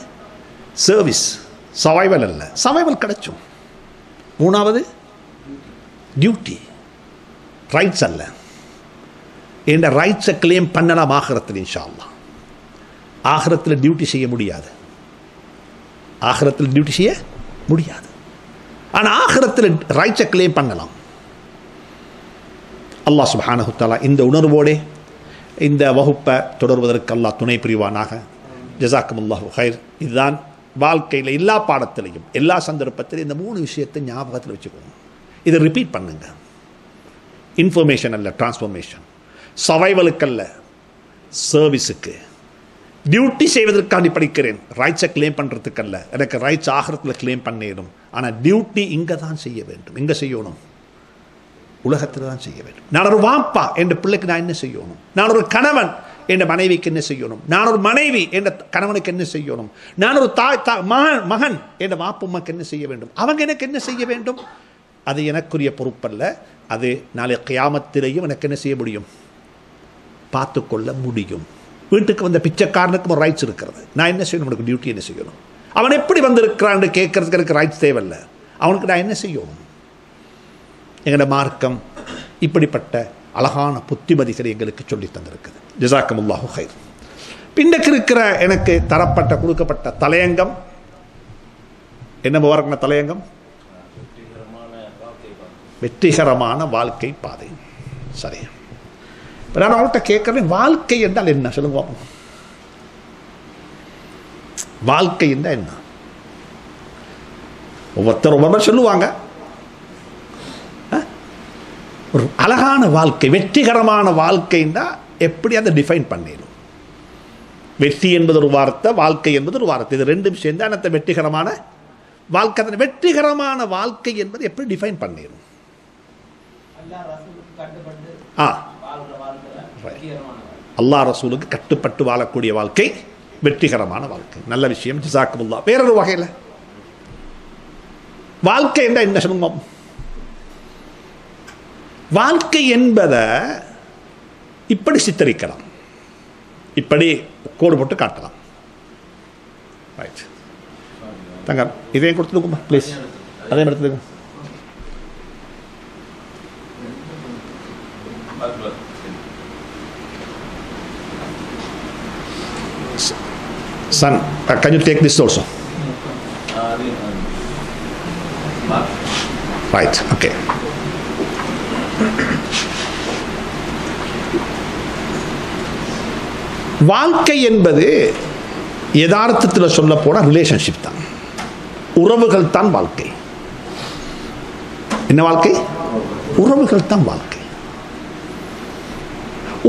சர்வீஸ், சர்வைவல் அல்ல, சர்வைவல் கிடைச்சும். 3வது டியூட்டி, ரைட்ஸ் அல்ல. என்ற ரைட்ஸை கிளைம் பண்ணலாம் ஆகிரத்தில் இன்ஷா அல்லாஹ். ஆகிரத்தில் டியூட்டி செய்ய முடியாது, ஆகிரத்தில் டியூட்டி செய்ய முடியாது. ஆனால் ஆகிரத்தில் ரைட்ஸை கிளைம் பண்ணலாம். அல்லாஹ் சுப்ஹானஹு தஆலா இந்த உணர்வோடு இந்த வகுப்பை தொடர்வதற்கு அல்லாஹ் துணை புரிவானாக. ஜஸாக்குமுல்லாஹு ஹைர். இதுதான் வாழ்க்கையில் எல்லா பாடத்திலையும் எல்லா சந்தர்ப்பத்திலும் இந்த 3 விஷயத்தை ஞாபகத்தில் வச்சுக்கணும். இதை ரிப்பீட் பண்ணுங்க. இன்ஃபர்மேஷன் அல்ல டிரான்ஸ்ஃபர்மேஷன், சர்வைவலுக்கல்ல சர்வீஸுக்கு, டியூட்டி செய்வதற்காண்டி படிக்கிறேன், ரைட்ஸை கிளைம் பண்ணுறதுக்கல்ல. எனக்கு ரைட்ஸ் ஆகிரத்தில் கிளைம் பண்ணிடும், ஆனால் டியூட்டி இங்கே தான் செய்ய வேண்டும். எங்கே செய்யணும்? உலகத்தில் தான் செய்ய வேண்டும். நான் ஒரு வாப்பா என்ற பிள்ளைக்கு நான் என்ன செய்யணும்? நான் ஒரு கணவன் என்ற மனைவிக்கு என்ன செய்யணும்? நான் ஒரு மனைவி என்ற கணவனுக்கு என்ன செய்யணும்? நான் ஒரு மகன் என்ற வாப்புமாக்கு என்ன செய்ய வேண்டும்? அவங்க எனக்கு என்ன செய்ய வேண்டும்? அது எனக்குரிய பொறுப்பல்ல. அது நாளை கியாமத்திலேயும் எனக்கு என்ன செய்ய முடியும்? பார்த்து கொள்ள முடியும். வீட்டுக்கு வந்த பிச்சைக்காரனுக்கும் ஒரு ரைட்ஸ் இருக்கிறது. நான் என்ன செய்யணும்? உனக்கு டியூட்டி என்ன செய்யணும்? அவன் எப்படி வந்திருக்கிறான்னு கேட்கறதுக்கு எனக்கு ரைட்ஸ் தேவையில்லை. அவனுக்கு நான் என்ன செய்யணும்? எங்களோட மார்க்கம் இப்படிப்பட்ட அழகான புத்திமதிகளை எங்களுக்கு சொல்லி தந்திருக்குது. ஜஸாக்குமுல்லாஹு ஹைர். பின்னுக்கு இருக்கிற எனக்கு தரப்பட்ட கொடுக்கப்பட்ட தலையங்கம் என்ன முபாரக்கான தலையங்கம்? வெற்றிகரமான வாழ்க்கை பாதை. சரி, இப்போ நான் அவங்கள்ட்ட கேட்குறேன், வாழ்க்கை என்றால் என்ன சொல்லுங்க. வாழ்க்கை என்றால் என்ன? ஒவ்வொருத்தர் சொல்லுவாங்க. ஒரு அழகான வாழ்க்கை, வெற்றிகரமான வாழ்க்கைன்னா எப்படி அதை டிஃபைன் பண்ணிடும்? வெற்றி என்பது ஒரு வார்த்தை, வாழ்க்கை என்பது ஒரு வார்த்தை. இது 2 சேர்ந்து அந்த வெற்றிகரமான வாழ்க்கை. வெற்றிகரமான வாழ்க்கை என்பது எப்படி டிஃபைன் பண்ணிடும்? அல்லாஹ் ரசூலுக்கு கட்டுப்பட்டு வாழக்கூடிய வாழ்க்கை வெற்றிகரமான வாழ்க்கை. நல்ல விஷயம். ஜஸாக்குமுல்லாஹ். வேறொரு வகையில் வாழ்க்கை என்றால் என்ன சொல்லுங்க? வாழ்க்கை என்பதை இப்படி சித்தரிக்கலாம், இப்படி கோடு போட்டு காட்டலாம். ரைட். தங்க இதையும் கொடுத்துருக்குமா ப்ளீஸ், அதே எடுத்துருங்க. Son, can you take this also? Right, okay. வாழ்க்கை என்பது யதார்த்தத்தில் சொல்ல போன ரிலேஷன்ஷிப் தான், உறவுகள் தான் வாழ்க்கை. என்ன வாழ்க்கை? உறவுகள் தான் வாழ்க்கை.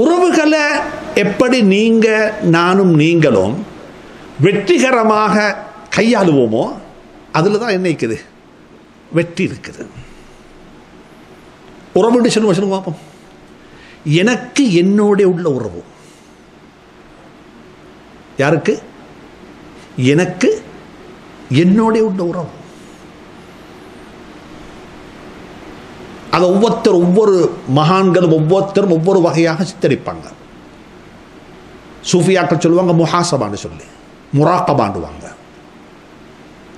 உறவுகளை எப்படி நீங்க நானும் நீங்களும் வெற்றிகரமாக கையாளுவோமோ அதில் தான் என்ன இருக்குது? வெற்றி இருக்குது. உறவு சொல்லுவோம் பார்ப்போம். எனக்கு என்னோட உள்ள உறவு. யாருக்கு? எனக்கு என்னோட உள்ள உறவு. அதை ஒவ்வொரு மகான்களும் ஒவ்வொருத்தரும் ஒவ்வொரு வகையாக சித்தரிப்பாங்க. சூஃபியாக்கள் சொல்லுவாங்க முஹாசபான்னு சொல்லி, முராக்கபாண்டுவாங்க.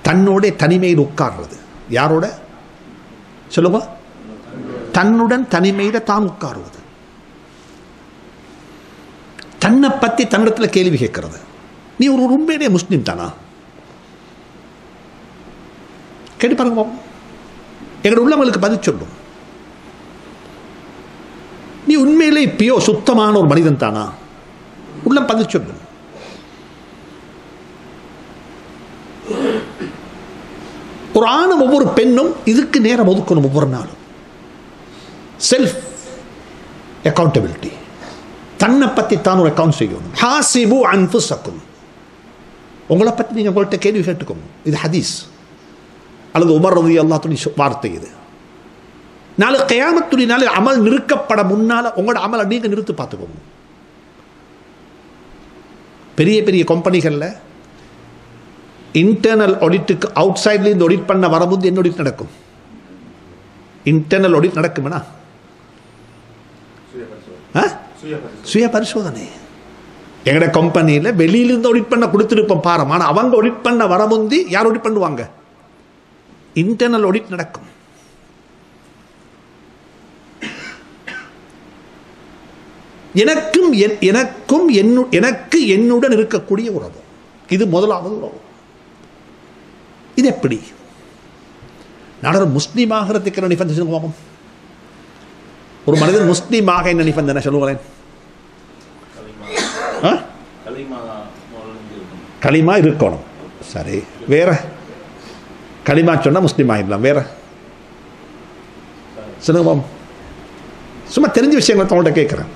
தன்னோட தனிமையில் உட்கார்றது. யாரோட சொல்லுங்க? தன்னுடன் தனிமையில் தான் உட்காருவது. தன்னை பற்றி தன்னிடத்தில் கேள்வி கேட்கறது. நீ ஒரு உண்மையிலே முஸ்லீம் தானா? கேட்டு பாருங்க. எங்களோட உள்ளவங்களுக்கு பதில் சொல்லும். நீ உண்மையிலே இப்பயோ சுத்தமான ஒரு மனிதன் தானா? உள்ளம் பதில் சொல்லும். ஒரு ஆணும் ஒவ்வொரு பெண்ணும் இதுக்கு நேரம் ஒதுக்கணும். ஒவ்வொரு நாளும் செல்ஃப் அக்கௌண்டபிலிட்டி. தன்னை பற்றி தான் ஒரு அக்கௌண்ட் செய்யணும். ஹாசிபு அன்ஃபுஸக்கும். உங்களை பற்றி நீங்கள் உங்கள்கிட்ட கேள்வி கேட்டுக்கோங்க. இது ஹதீஸ் அல்லது உமர் ரலியல்லாஹு அன்ஹு வார்த்தை. இது நாளை கியாமத்துடைய நாளில் அமல் நிறுக்கப்பட முன்னால் உங்களோட அமலை நீங்கள் நிறுத்து பார்த்துக்கோங்க. பெரிய பெரிய கம்பெனிகளில் இன்டர்னல் ஆடிட்டுக்கு அவுட் சைட்லேருந்து ஆடிட் பண்ண வரும்போது என்ன ஆடிட் நடக்கும்? இன்டர்னல் ஆடிட் நடக்குமா? சுய பரிசோதனை. எங்கட கம்பெனியில் வெளியிலிருந்து ஆடிட் பண்ண கொடுத்துருப்போம் பாரம். ஆனால் அவங்க ஆடிட் பண்ண வரமுந்தி யார் ஆடிட் பண்ணுவாங்க? இன்டர்னல் ஆடிட் நடக்கும். எனக்கு என்னுடன் இருக்கக்கூடிய உறவு. இது முதலாவது உறவு. இது எப்படி? நான் முஸ்லீம் ஆகிறதுக்கு என்ன நிபந்தனை சொல்லுவோம்? ஒரு மனிதன் முஸ்லீமாக என்ன நிபந்தனை சொல்லுங்களேன்? களிமா இருக்கணும். சரி, வேற? களிமா சொன்னா முஸ்லீம் ஆகிடலாம். வேற சொல்லுங்க. சும்மா தெரிஞ்ச விஷயங்களை தோண்ட கேட்கிறேன்.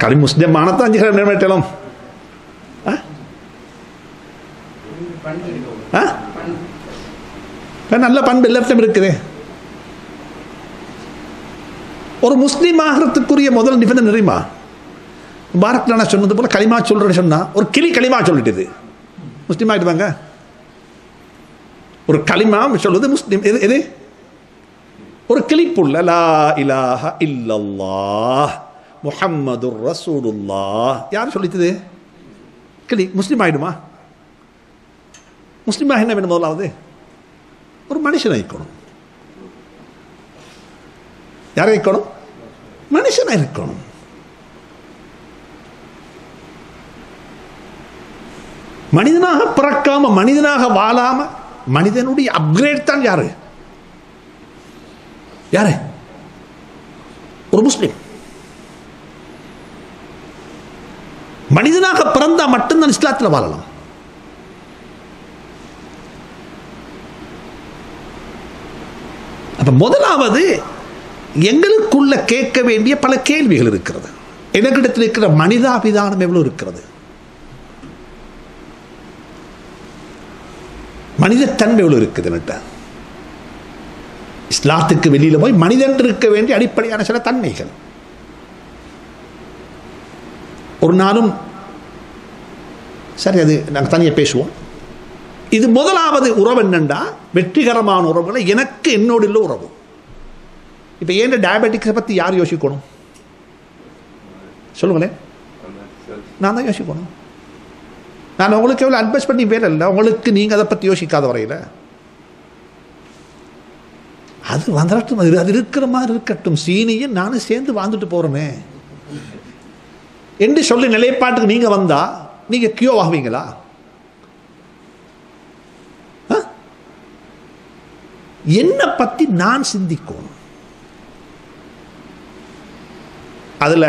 களி முஸ்லீம் ஆனதான் 5 கிராம் நிறைவேற்றலாம். நல்ல பண்பு எல்லாத்தையும் இருக்குது. ஒரு முஸ்லீம் ஆகிறதுக்குரிய முதல் நிபந்தனை தெரியுமா? பாரத்ல நான் சொன்னது போல களிமா சொல்றேன்னு சொன்னா ஒரு கிளி களிமா சொல்லிட்டு முஸ்லீம் ஆகிடுவாங்க. ஒரு களிமா சொல்றது முஸ்லீம். எது? ஒரு கிளிப்புள்ள லா இலாஹ இல்லல்லாஹ் முஹம்மதுர் ரசூலுல்லாஹ் யார் சொல்லித்தது? கிளி. முஸ்லீம் ஆகிடுமா? முஸ்லீமாக என்ன வேணும்? முதலாவது ஒரு மனுஷன் ஆயிக்கணும். யாரை இருக்கணும்? மனுஷனாக இருக்கணும். மனிதனாக பிறக்காம மனிதனாக வாழாம மனிதனுடைய அப்கிரேட் தான் யாரு? யாரு? ஒரு முஸ்லிம். மனிதனாக பிறந்தா மட்டும்தான் இஸ்லாத்தில் வாழலாம். அப்ப முதலாவது எங்களுக்குள்ள கேட்க வேண்டிய பல கேள்விகள் இருக்கிறது. எங்களிடத்தில் இருக்கிற மனிதாபிதானம் எவ்வளவு இருக்கிறது? மனிதத்தன்மை எவ்வளவு இருக்குது? இஸ்லாத்துக்கு வெளியில போய் மனிதன் இருக்க வேண்டிய அடிப்படையான சில தன்மைகள். ஒரு நாளும் சரி, அது நாங்கள் தனியாக பேசுவோம். இது முதலாவது உறவு என்னண்டா, வெற்றிகரமான உறவுகளை எனக்கு என்னோடு இல்லை உறவு. இப்போ ஏன் டயபெட்டிக்ஸை பற்றி யார் யோசிக்கணும்? சொல்லுங்களேன். நான் தான் யோசிக்கணும். நான் உங்களுக்கு எவ்வளோ அட்வைஸ் பண்ணி வேலை இல்லை, உங்களுக்கு நீங்கள் அதை பற்றி யோசிக்காத வரையில் அது வந்துடட்டும், அது இருக்கிற மாதிரி இருக்கட்டும், சீனியும் நானும் சேர்ந்து வாழ்ந்துட்டு போகிறோமே என்று சொல்லி நிலைப்பாட்டுக்கு நீங்கள் வந்தால் நீங்கள் கியோ ஆகுவீங்களா? என்னை பற்றி நான் சிந்திக்கும். அதில்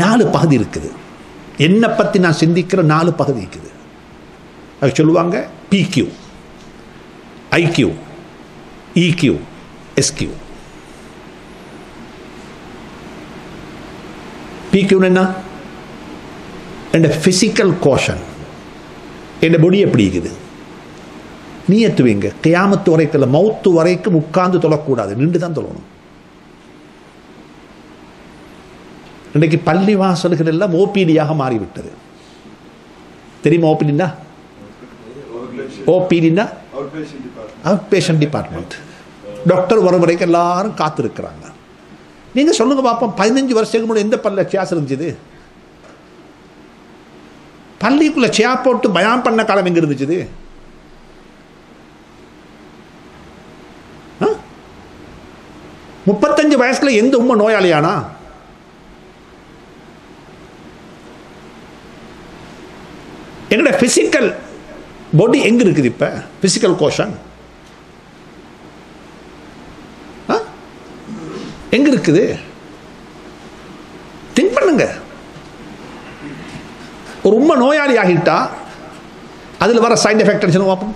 4 பகுதி இருக்குது. என்னை பற்றி நான் சிந்திக்கிற 4 பகுதி இருக்குது. அது சொல்லுவாங்க பிக்யூ, ஐக்யூ, இக்யூ, எஸ்கியூ. பிக்யூன்னு என்ன? என் ஃபிசிக்கல் கோஷன், என் பொடி எப்படி இருக்குது, நீயத்து வைங்க. கியாமத்து வரைக்கும், மௌத்து வரைக்கும் உட்கார்ந்து தொழக்கூடாது, நின்று தான் தொழணும். இன்றைக்கு பள்ளி வாசல்கள் எல்லாம் ஓபிடியாக மாறிவிட்டது. தெரியுமா ஓபிடினா? ஓபிடினா அவுட் பேஷண்ட் டிபார்ட்மெண்ட். டாக்டர் வரும் வரைக்கும் எல்லாரும் காத்திருக்கிறாங்க. நீங்க சொல்லுங்க பாப்போம், 15 வருஷத்துக்கு முன்னாடி எந்த பல்ல சேஸ் இருந்துச்சு? பள்ளிக்குள்ள சேயா போட்டு பயான் பண்ண காலம் எங்க இருந்துச்சு? 35 வயசுல எந்த உண்மை நோயாளியானா? எங்கட பிசிக்கல் பாடி எங்க இருக்குது? இப்ப பிசிக்கல் கோஷன் எங்க இருக்குது? திங்க் பண்ணுங்க. ஒரு உண்மை நோயாளி ஆகிட்டா அதுல வர சைடு எஃபெக்ட் பார்ப்போம்.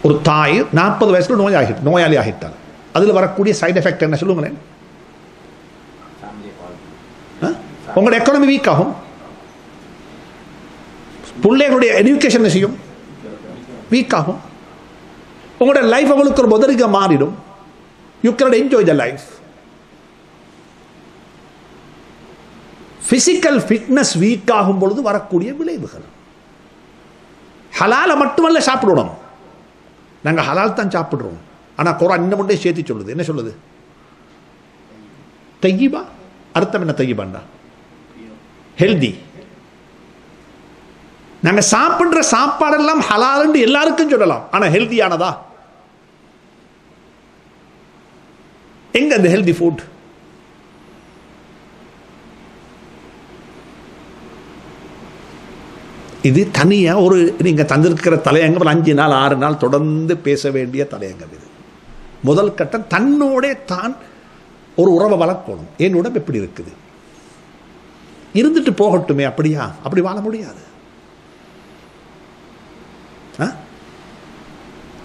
ஒரு தாய் 40 வயசுல நோயாளி ஆகிட்டார், அதில் வரக்கூடிய சைடு எஃபெக்ட் என்ன சொல்லுங்களேன்? உங்களோட எக்கானமி வீக் ஆகும், பிள்ளைகளுடைய எஜுகேஷன் செய்யும் வீக் ஆகும், உங்களோட லைஃப் அவங்களுக்கு ஒரு முதலிக மாறிடும். You can enjoy the life. Physical fitness week ஆகும் பொழுது வரக்கூடிய விளைவுகள். ஹலால மட்டுமல்ல சாப்பிடணும், நாங்கள் ஹலால் தான் சாப்பிட்றோம். ஆனால் குரான் இன்னும் மட்டும் சேர்த்து சொல்லுது. என்ன சொல்லுது? தையிபா. அர்த்தம் என்ன தையிபாண்டா? ஹெல்தி. நாங்கள் சாப்பிட்ற சாப்பாடெல்லாம் ஹலால் எல்லாருக்கும் சொல்லலாம், ஆனால் ஹெல்தியானதா? எங்க அந்த ஹெல்தி ஃபுட்? இது தனியாக ஒரு நீங்கள் தந்திருக்கிற தலையங்கம் 5 நாள் 6 நாள் தொடர்ந்து பேச வேண்டிய தலையங்கம். இது முதல் கட்டம். தன்னோட தான் ஒரு உறவை வளர்க்கணும். என் உடம்பு எப்படி இருக்குது, இருந்துட்டு போகட்டுமே. அப்படியா? அப்படி வாழ முடியாது.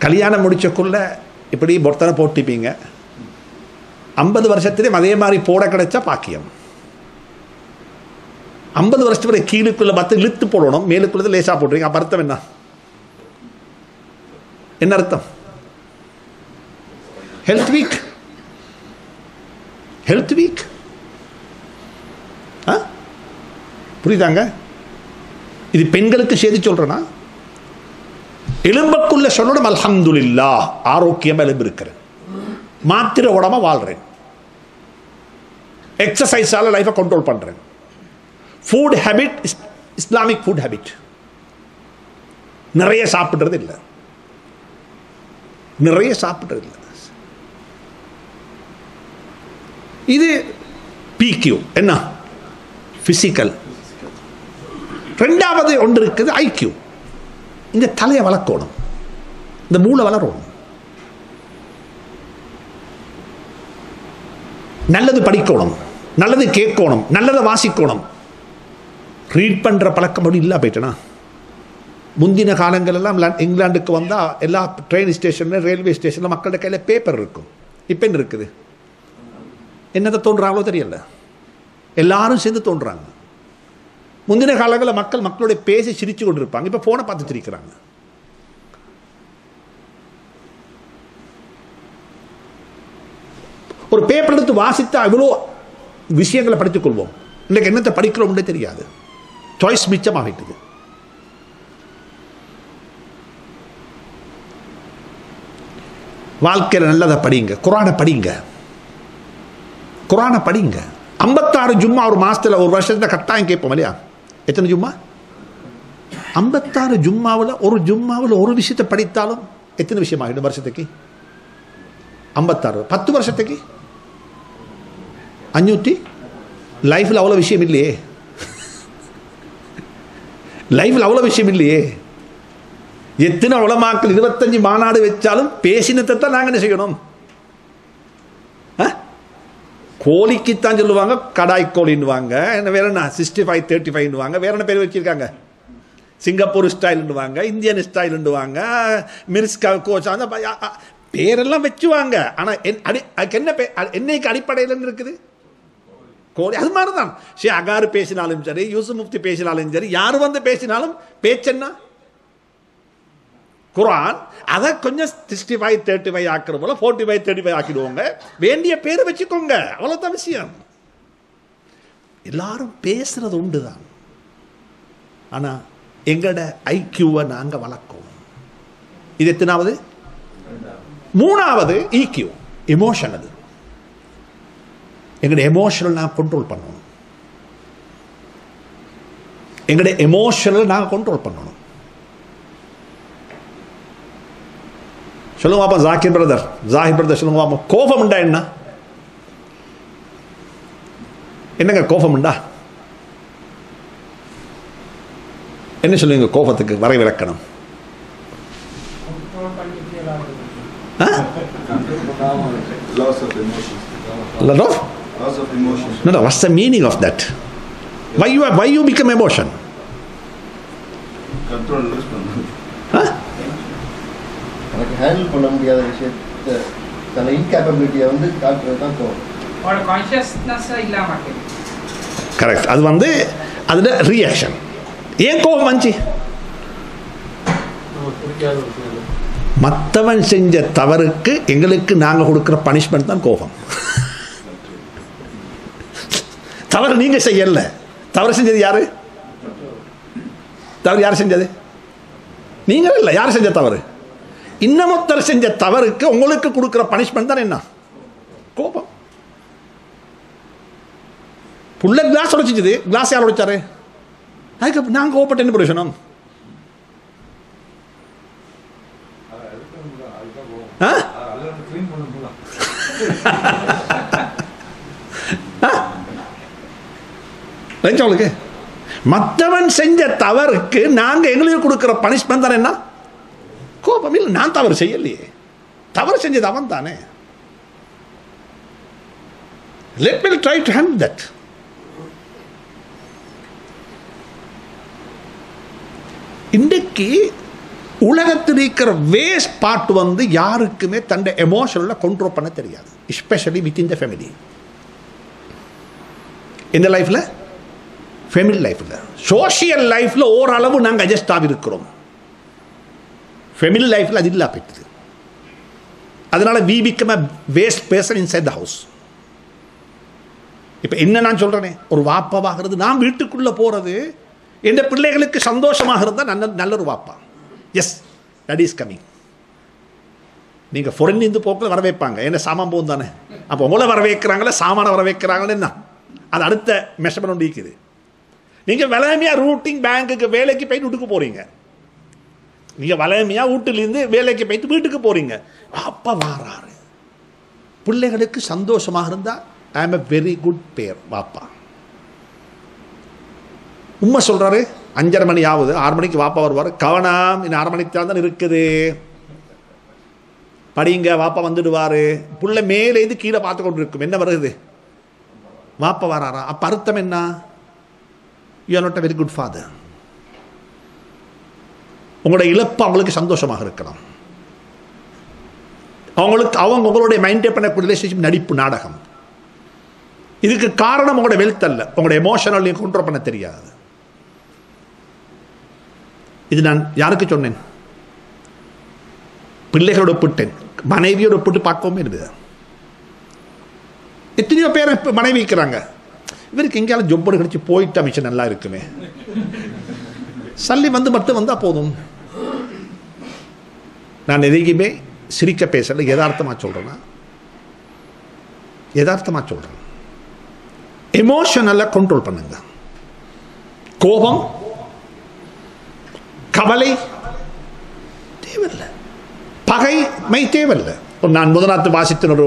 கல்யாணம் முடிச்சக்குள்ள இப்படி பொருத்தனை போட்டிப்பீங்க, 50 வருஷத்துலேயும் அதே மாதிரி போட கிடைச்சா பாக்கியம். 50 வருஷத்துக்கு வரை கீழுக்குள்ள பத்து இழுத்து போடணும், மேலுக்குள்ளது லேசா போட்டுறீங்க. அப்ப அர்த்தம் என்ன? என்ன அர்த்தம்? Health week. ஹெல்த் வீக் புரியுதாங்க? இது பெண்களுக்கு செய்தி சொல்றேன்னா, எலும்புக்குள்ள சொல்லணும் அல்ஹம்துலில்லாஹ், ஆரோக்கியமா எலும்பு இருக்கிறேன், மாத்திர உடம்பா வாழ்றேன், எக்ஸசைஸால லைஃபை கண்ட்ரோல் பண்றேன். Food habit, Islamic food habit, நிறைய சாப்பிடுறது இல்லை, நிறைய சாப்பிடுறது இல்லை. இது பிக்யூ. என்ன? பிசிக்கல். ரெண்டாவது ஒன்று இருக்குது ஐக்யூ. இந்த தலையை வளர்க்கணும், இந்த மூளை வளரணும், நல்லது படிக்கணும், நல்லது கேட்கணும், நல்லதை வாசிக்கணும். ரீட் பண்ற பழக்கம் அப்படி இல்லை போயிட்டேனா. முந்தின காலங்கள் எல்லாம் இங்கிலாந்துக்கு வந்தா எல்லா ட்ரெயின் ஸ்டேஷன்ல, ரயில்வே ஸ்டேஷன்ல மக்களோட கையில பேப்பர் இருக்கும். இப்ப என்ன இருக்குது? என்னதை தோன்றாங்களோ தெரியல, எல்லாரும் சேர்ந்து தோன்றாங்க. முந்தின காலங்களில் மக்களோட பேசி சிரிச்சு கொண்டு இருப்பாங்க, இப்ப போனை பார்த்து சிரிக்கிறாங்க. ஒரு பேப்பர் எடுத்து வாசித்தா இவ்வளோ விஷயங்களை படித்துக் கொள்வோம். இன்னைக்கு என்னத்தை படிக்கிறோம்னே தெரியாது. சாய்ஸ் மிச்சமாகிட்டது. வாழ்க்கையில் நல்லதை படிங்க, குரானை படிங்க, குரானை படிங்க. 56 ஜும்மா ஒரு மாசத்துல, ஒரு வருஷத்துல கட்டாயம் கேட்போம் இல்லையா? எத்தனை ஜும்மா? 56 ஜும்மாவில் ஒரு விஷயத்தை படித்தாலும் எத்தனை விஷயம் ஆகிடும் வருஷத்துக்கு? 56. 10 வருஷத்துக்கு 500. லைஃப்ல அவ்வளோ விஷயம் இல்லையே. லைஃப்ல அவ்வளோ விஷயம் இல்லையே. எத்தனை உலமாக்கள் 25 மாநாடு வச்சாலும் பேசினத்தை தான் நாங்கள் என்ன செய்யணும்? கோழிக்குத்தான் சொல்லுவாங்க கடாய் கோழின்னுவாங்க, வேற என்ன 65 35 வேற என்ன பேர் வச்சிருக்காங்க? சிங்கப்பூர் ஸ்டைலுவாங்க, இந்தியன் ஸ்டைலுவாங்க, மிர்ஸ்கா கோச், அந்த பேரெல்லாம் வச்சுவாங்க. ஆனால் என்ன என்னைக்கு அடிப்படையில் இருக்குது? கோழி. அது மாதிரி தான் ஷே அகாரு பேசினாலும் சரி, யூசுப் முஃப்தி பேசினாலும் சரி, யார் வந்து பேசினாலும் பேச்சென்னா குர்ஆன். அதை கொஞ்சம் 65 35 ஆக்குற போல 45 35 ஆக்கிடுவோங்க. வேண்டிய பேரை வச்சுக்கோங்க, அவ்வளோதான் விஷயம். எல்லாரும் பேசுறது உண்டு தான், ஆனால் எங்களோட ஐக்கியூவை நாங்கள் வளர்க்கணும். இது எத்தனாவது? 3வது ஈக்யூ, எமோஷன். அது எங்களுடைய எமோஷனல் நான் கண்ட்ரோல் பண்ணணும். எங்களுடைய எமோஷனல் நாங்கள் கண்ட்ரோல் பண்ணணும். சொல்லுங்க பாப்பா, ஜாகிர் பிரதர் சொல்லுங்க பாப்பா, கோபம் உண்டா? என்னங்க கோபம் உண்டா? என்ன சொல்லுங்க கோபத்துக்கு வரைவிலக்கணம்? No, what's the meaning of that? Why you become emotion? Control lose பண்ணு. எனக்கு ஹேண்டில் பண்ண முடியாத விஷயத்தை தன்னை இன்கேப்பபிலிட்டியை வந்து காட்டுறது தான் கோபம். ஒரு கான்ஷியஸ்னஸ் இல்லாம இருக்கு. கரெக்ட். அது வந்து அதோட ரியாக்ஷன். ஏன் கோபம் வந்துச்சு? மற்றவன் செஞ்ச தவறுக்கு எங்களுக்கு நாங்கள் கொடுக்குற பனிஷ்மெண்ட் தான் கோபம். தவறு நீங்க செய்யல, தவறு செஞ்சது யாரு? தவறு யார் செஞ்சது? நீங்க இல்லை. யார் செஞ்ச தவறு? இன்னமொத்தர் செஞ்ச தவறுக்கு உங்களுக்கு கொடுக்குற பனிஷ்மெண்ட் தான் என்ன? கோபம். புள்ள கிளாஸ் உடைச்சிச்சு, கிளாஸ் யார் உடைச்சாரு? அதுக்கு நாங்கள் கோபப்பட்ட என்ன பிரயோஜனம்? உங்களுக்கு மற்றவன் செஞ்ச தவறுக்கு நாங்க எங்களுக்கு கொடுக்கிற பனிஷ்மெண்ட் தானே என்ன? கோபம். இல்லை, நான் தவறு செய்யலையே, தவறு செஞ்சது அவன் தானே. Let me try to handle that. இன்றைக்கு உலகத்தில் இருக்கிற வேஸ்ட் பார்ட் வந்து யாருக்குமே தன்னை எமோஷனல கண்ட்ரோல் பண்ண தெரியாது, especially with in the family. இந்த லைஃப்ல, ஃபேமிலி லைஃப்ல, சோஷியல் லைஃப்ல ஓரளவு நாங்கள் அட்ஜஸ்ட் ஆகிருக்கிறோம். ஃபேமிலி லைஃப்ல அது இல்லை போயிடுது. அதனால we become a waste person inside the house. இப்போ என்ன நான் சொல்றேனே, ஒரு வாப்பாவாகிறது, நான் வீட்டுக்குள்ள போறது என் பிள்ளைகளுக்கு சந்தோஷமாக இருந்தால் நல்ல ஒரு வாப்பா. Yes, that is coming. நீங்கள் ஃபொரின் இருந்து போக்கில் வர வைப்பாங்க, என்ன சாமான் போகும் தானே. அப்போ உங்களை வர வைக்கிறாங்களே, சாமானை வர வைக்கிறாங்களே, என்ன அது அடுத்த மெஷர்மெண்ட் ஒன்று இருக்குது. நீங்கள் வளமையாக ரூட்டிங் பேங்குக்கு வேலைக்கு போயிட்டு வீட்டுக்கு போகிறீங்க. நீங்கள் வளமையாக வீட்டிலேருந்து வேலைக்கு போயிட்டு வீட்டுக்கு போகிறீங்க. அப்பா வாராரு, பிள்ளைகளுக்கு சந்தோஷமாக இருந்தால் ஐ ஆம் எ வெரி குட் பேர் வாப்பா. உண்மை சொல்கிறாரு, 5:30 மணி ஆகுது, 6 மணிக்கு வாப்பா வருவார். கவனம், இன்னும் 1/2 மணிக்கு தான் இருக்குது, படிங்க, வாப்பா வந்துடுவார். புள்ள மேலே இது கீழே பார்த்து கொண்டு இருக்கும், என்ன வருது? வாப்பா வராரா? அப்போ அர்த்தம் என்ன? You are not a very good father. உங்களோட இழப்பு அவங்களுக்கு சந்தோஷமாக இருக்கலாம். அவங்க உங்களுடைய மைண்டே பண்ணக்கூடிய ரிலேஷன்ஷிப் நடிப்பு நாடகம். இதுக்கு காரணம் உங்களோட வெல்த் அல்ல, உங்களோட எமோஷனல் நீங்க கண்ட்ரோல் பண்ண தெரியாது. இது நான் யாருக்கு சொன்னேன்? பிள்ளைகளோட ஒப்பிட்டேன், மனைவியோட ஒப்பிட்டு பார்க்கவும் இருக்குது. எத்தனையோ பேர் மனைவி இருக்கிறாங்க, இவருக்கு எங்கேயாலும் ஜொப்போடு கிடைச்சி போயிட்டு மிச்சம் நல்லா இருக்குமே, சல்லி வந்து மட்டும் வந்தால் போதும். நான் எதையுமே சிரிக்க பேசல, யதார்த்தமாக சொல்கிறேன்னா யதார்த்தமாக சொல்கிறேன். எமோஷனலை கண்ட்ரோல் பண்ணுங்க. கோபம், கவலை தேவையில்லை, பகைமை தேவையில்லை. நான் முதலாத்து வாசித்த ஒரு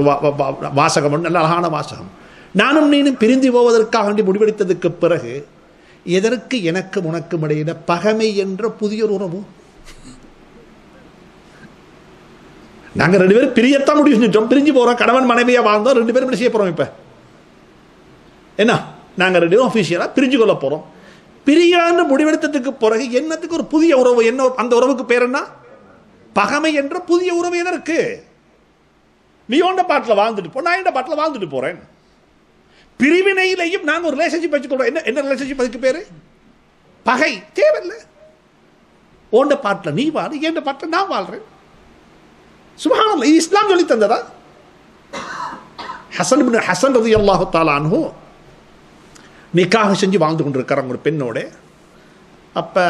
வாசகம், நல்ல அழகான வாசகம். நானும் நீனும் பிரிந்து போவதற்காக வேண்டி முடிவெடுத்ததுக்கு பிறகு எதற்கு எனக்கு உனக்கும் இடையில பகைமை என்ற புதிய ஒரு உறவு? நாங்க 2 பேரும் பிரியத்தான் முடிவு செஞ்சோம், பிரிஞ்சு போறோம், கணவன் மனைவியா வாழ்ந்தோம், 2 பேரும் செய்ய போறோம். இப்ப என்ன, நாங்க 2 பேரும் ஆபீஷியலா பிரிஞ்சு கொள்ள போறோம். பிரியான்னு முடிவெடுத்ததுக்கு பிறகு என்னத்துக்கு ஒரு புதிய உறவு? என்ன அந்த உறவுக்கு பேர் என்ன? பகைமை என்ற புதிய உறவு எதற்கு? நீ உண்ட பாட்டில் வாழ்ந்துட்டு போ, நான் என் பாட்டில் வாழ்ந்துட்டு போறேன். பிரிவினையிலையும் நாங்கள் ஒரு ரிலேஷன்ஷிப் வச்சுக்கொள்றோம். என்ன ரிலேஷன்ஷிப்? அதுக்கு பேரு பகை. தேவையில்லை. உண்ட பாட்டில் நீ வாழ, என் பாட்டில் நான் வாழ்றேன். சுப்ஹானல்லாஹ், இது இஸ்லாம் சொல்லி தந்ததா? ஹசன் ரலியல்லாஹு தஆலா அன்ஹு நிக்காஹ் செஞ்சு வாழ்ந்து கொண்டிருக்கிறாங்க ஒரு பெண்ணோட. அப்ப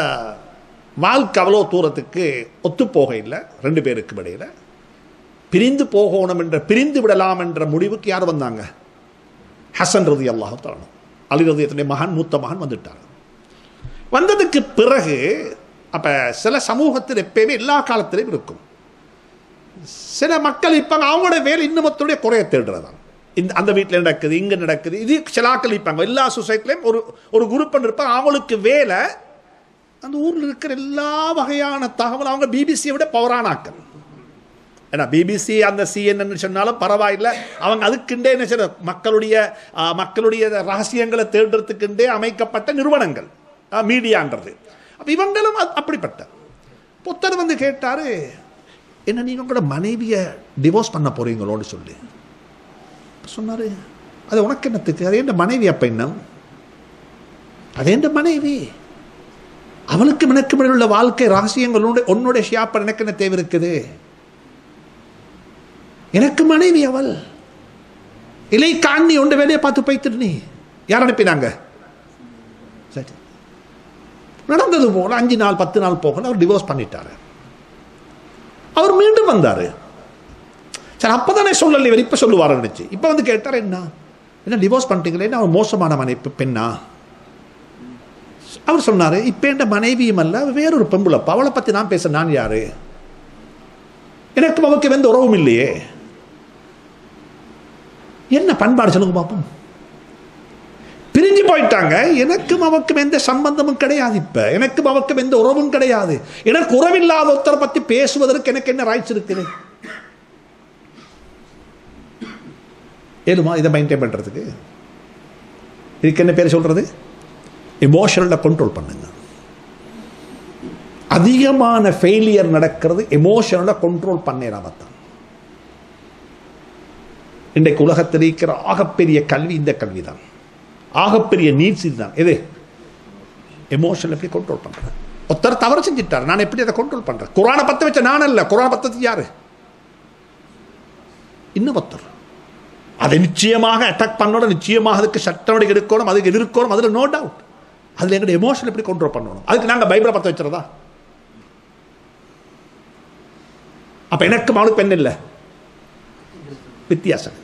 வாழ்க்கை அவ்வளோ தூரத்துக்கு ஒத்து போக இல்லை 2 பேருக்கு இடையில. பிரிந்து போகணும் என்ற, பிரிந்து விடலாம் என்ற முடிவுக்கு யார் வந்தாங்க? ஹசன் ரலியல்லாஹு தஆலா, அலி ரலியல்லாஹு மகன், மூத்த மகன் வந்துட்டார். வந்ததுக்கு பிறகு அப்ப சில சமூகத்தில் எப்பயுமே எல்லா காலத்திலும் இருக்கும், சில மக்கள் இருப்பாங்க, அவங்களோட வேலை இன்னமத்துடைய குறைய தேடுறதான். அந்த வீட்டில் நடக்குது, இங்கே நடக்குது, இது சில ஆக்கள் இருப்பாங்க. எல்லா சொசைட்டிலையும் ஒரு குரூப் இருப்பாங்க, அவங்களுக்கு வேலை அந்த ஊரில் இருக்கிற எல்லா வகையான தகவல். அவங்க பிபிசியை விட பவரான ஆக்கள். ஏன்னா பிபிசி அந்த CNN சொன்னாலும் பரவாயில்லை, அவங்க அதுக்குண்டே என்ன செய்ய, மக்களுடைய ரகசியங்களை தேடுறதுக்குண்டே அமைக்கப்பட்ட நிறுவனங்கள், மீடியான்றது. அப்போ இவங்களும் அப்படிப்பட்ட. புத்தர் வந்து கேட்டாரு, என்ன நீங்கள் உங்களோட மனைவியை டிவோர்ஸ் பண்ண போறீங்களோன்னு சொல்லி சொன்னாரு. அது உனக்கு என்னத்துக்கு? அது என் மனைவி. அப்ப என்ன? அது என் மனைவி. அவளுக்கு எனக்கு உள்ள வாழ்க்கை ரகசியங்களோட உன்னோட ஷேர் பண்ண எனக்கு என்ன தேவை இருக்குது? எனக்கு மனைவி அவள். இலை காணி உண்ட வேலையை பார்த்து போய்த்துட்டு நீ யார் அனுப்பினாங்க? சரி, நடந்தது போல 5 நாள் 10 நாள் போகல, அவர் டிவோர்ஸ் பண்ணிட்டாரு. அவர் மீண்டும் வந்தாரு. சரி, அப்பதானே சொல்லல, இவர் இப்ப சொல்லுவார் நினைச்சு. இப்ப வந்து கேட்டார், என்ன டிவோர்ஸ் பண்ணிட்டீங்களே, அவர் மோசமான மனைவி பெண்ணா? அவர் சொன்னாரு, இப்ப என் மனைவியும் அல்ல, வேறொரு பெம்புளப்பா, அவளை பத்தி நான் பேச நான் யாரு? எனக்கு அவருக்கு எந்த உறவும் இல்லையே. என்ன பண்பாடு சொல்லுங்க பாப்போம். பிரிஞ்சு போயிட்டாங்க, எனக்கும் அவருக்கும் எந்த சம்பந்தமும் கிடையாது. இப்ப எனக்கும் அவருக்கும் எந்த உறவும் கிடையாது. எனக்கு உறவில்லாத ஒருத்தரை பத்தி பேசுவதற்கு எனக்கு என்ன ரைட்ஸ் இருக்குது? ஏழுமா இதை மெயின்டைன் பண்றதுக்கு? இதுக்கு என்ன பேர் சொல்றது? எமோஷனலை கண்ட்ரோல் பண்ணுங்க. அதிகமான ஃபெயிலியர் நடக்கிறது எமோஷனலை கண்ட்ரோல் பண்ணேனாமத்தான். இன்றைக்கு உலகத்தில் இருக்கிற ஆகப்பெரிய கல்வி இந்த கல்விதான். ஆகப்பெரிய நீட்ஸ் இதுதான். எது? எமோஷனல் எப்படி கண்ட்ரோல் பண்றேன்? ஒருத்தர் தவறு செஞ்சிட்டார், நான் எப்படி அதை கண்ட்ரோல் பண்றேன்? குர்ஆனை பத்த வச்ச நான் அல்ல, குர்ஆனை பத்தது யாரு? இன்னும் ஒருத்தர். அதை நிச்சயமாக அட்டாக் பண்ணோட, நிச்சயமாக அதுக்கு சட்டம் எடுக்கணும், அதுக்கு எதிர்க்கணும், அதில் நோ டவுட். அதில் எங்களுடைய எமோஷன் எப்படி கண்ட்ரோல் பண்ணணும்? அதுக்கு நாங்கள் பைபிளை பற்ற வச்சுறதா? அப்ப எனக்கு அவனுக்கு பெண் இல்லை, வித்தியாசம்.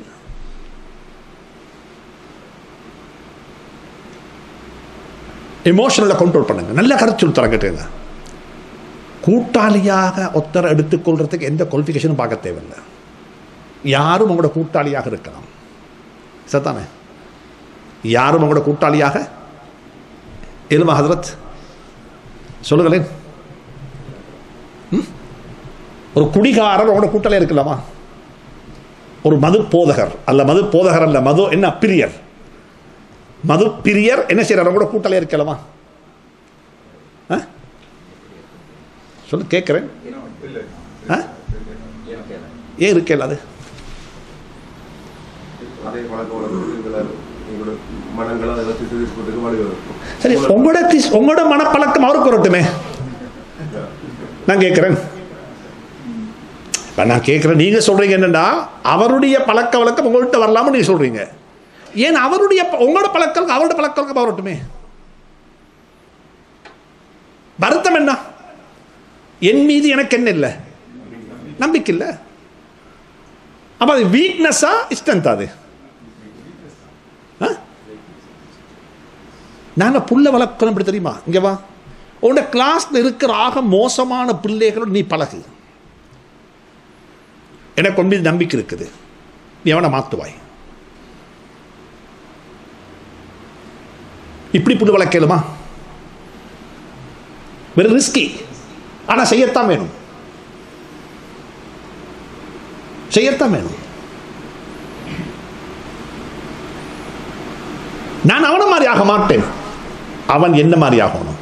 எமோஷனலை கண்ட்ரோல் பண்ணுங்க. நல்ல கருத்து சொல்லுறாங்க. கேட்டுங்க, கூட்டாளியாக ஒத்தரை எடுத்துக்கொள்றதுக்கு எந்த குவாலிஃபிகேஷனும் பார்க்க தேவையில்லை. யாரும் உங்களோட கூட்டாளியாக இருக்கலாம், சரிதானே? யாரும் உங்களோட கூட்டாளியாக இல்லமா? ஹதரத் சொல்லுங்களேன். ஒரு குடிகாரர் உங்களோட கூட்டாளியாக இருக்கலாமா? ஒரு மது போதகர் அல்ல, மது போதகர் அல்ல, மது என்ன பிரியர், மது பிரியர் என்ன செய்யறாரு? உங்களோட கூட்டாளியாக இருக்கலாமா? சொல்லு, கேட்கிறேன். ஏன் இருக்கல? அது சரி, உங்களோட மனப்பழக்கம் அவருக்கு வரட்டுமே. நான் கேட்கிறேன், நான் கேட்கிறேன், நீங்க சொல்றீங்க என்னன்னா அவருடைய பழக்க வழக்கம் உங்கள்கிட்ட வரலாம நீங்க சொல்றீங்க. ஏன் அவருடைய உங்களோட பழக்கம் அவரோட பழக்க வழக்கம் வரட்டுமே? வருத்தம் என்ன? என் மீது எனக்கு என்ன இல்லை, நம்பிக்கை இல்லை. அப்ப அது வீக்னஸா ஸ்ட்ரென்த்? அது நாங்கள் புள்ள வளர்க்கணும் அப்படி தெரியுமா? இங்கே வா, உன்னோட கிளாஸில் இருக்கிற ஆக மோசமான பிள்ளைகளோடு நீ பழகு. எனக்கு ஒன்று நம்பிக்கை இருக்குது, நீ அவனை மாற்றுவாய். இப்படி புள்ள வளர்க்கலுமா? வெறும் ரிஸ்கி, ஆனால் செய்யத்தான் வேணும், செய்யத்தான் வேணும். நான் அவனை மாதிரி ஆக மாட்டேன், அவன் என்ன மாதிரி ஆகணும்.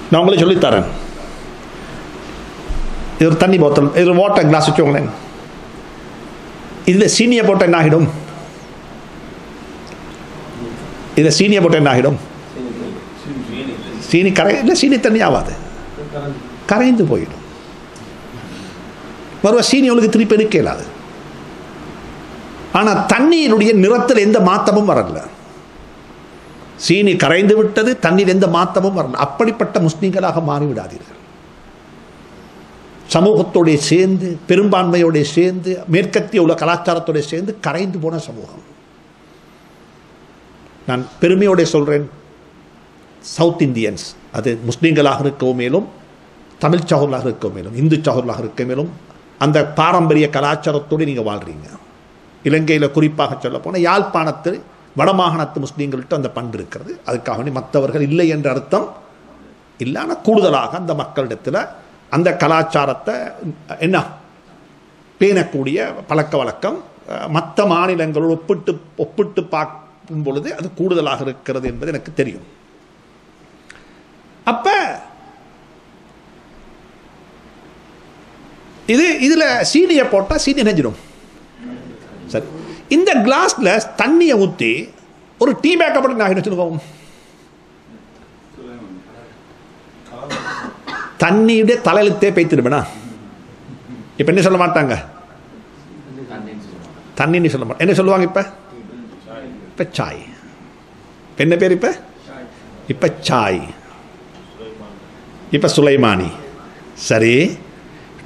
நான் உங்களை சொல்லித்தரேன். இது ஒரு தண்ணி போத்தல், இது ஒரு வாட்டர் கிளாஸ் வச்சுக்கோங்களேன். இதில் சீனியை போட்ட என்ன ஆகிடும்? இதில் சீனியை போட்ட என்ன ஆகிடும்? சீனி இல்லை, சீனி தண்ணி ஆகாது, கரைந்து போயிடும். மறுவ சீனி அவளுக்கு திருப்பி எடுக்க இயலாது. ஆனால் தண்ணீருடைய நிறத்தில் எந்த மாற்றமும் வரல. சீனி கரைந்து விட்டது, தண்ணீர் எந்த மாற்றமும் வரல. அப்படிப்பட்ட முஸ்லிம்களாக மாறிவிடாதீர்கள். சமூகத்தோட சேர்ந்து, பெரும்பான்மையோட சேர்ந்து, மேற்கத்திய உள்ள கலாச்சாரத்தோட சேர்ந்து கரைந்து போன சமூகம். நான் பெருமையோட சொல்றேன், சவுத் இந்தியன்ஸ், அது முஸ்லீம்களாக இருக்கவும் மேலும், தமிழ் சகோதரர்களாக இருக்கவும் மேலும், இந்து சகோதரர்களாக இருக்க மேலும், அந்த பாரம்பரிய கலாச்சாரத்தோடு நீங்கள் வாழ்றீங்க. இலங்கையில் குறிப்பாக சொல்ல போனால் யாழ்ப்பாணத்தில் வடமாகாணத்து முஸ்லீம்கள்ட்ட அந்த பண்பு இருக்கிறது. அதுக்காக மற்றவர்கள் இல்லை என்ற அர்த்தம் இல்லை. ஆனால் கூடுதலாக அந்த மக்களிடத்தில் அந்த கலாச்சாரத்தை என்ன பேணக்கூடிய பழக்க வழக்கம் மற்ற மாநிலங்களோடு ஒப்பிட்டு பார்க்கும் பொழுது அது கூடுதலாக இருக்கிறது என்பது எனக்கு தெரியும். அப்ப இதுல சீனியை போட்டா சீனி நெஞ்சிடும். சரி, இந்த கிளாஸ்ல தண்ணியை ஊற்றி ஒரு டீ பேக்கை போட்டு நான் வச்சுருக்கோம். தண்ணியுடைய தலையெழுத்தே பேய்த்திருப்பேனா? இப்ப என்ன சொல்ல மாட்டாங்க, தண்ணி சொல்ல மாட்டாங்க. என்ன சொல்லுவாங்க இப்ப? இப்ப சாய். என்ன பேர் இப்ப? இப்ப சாய், இப்ப சுலைமானி. சரி,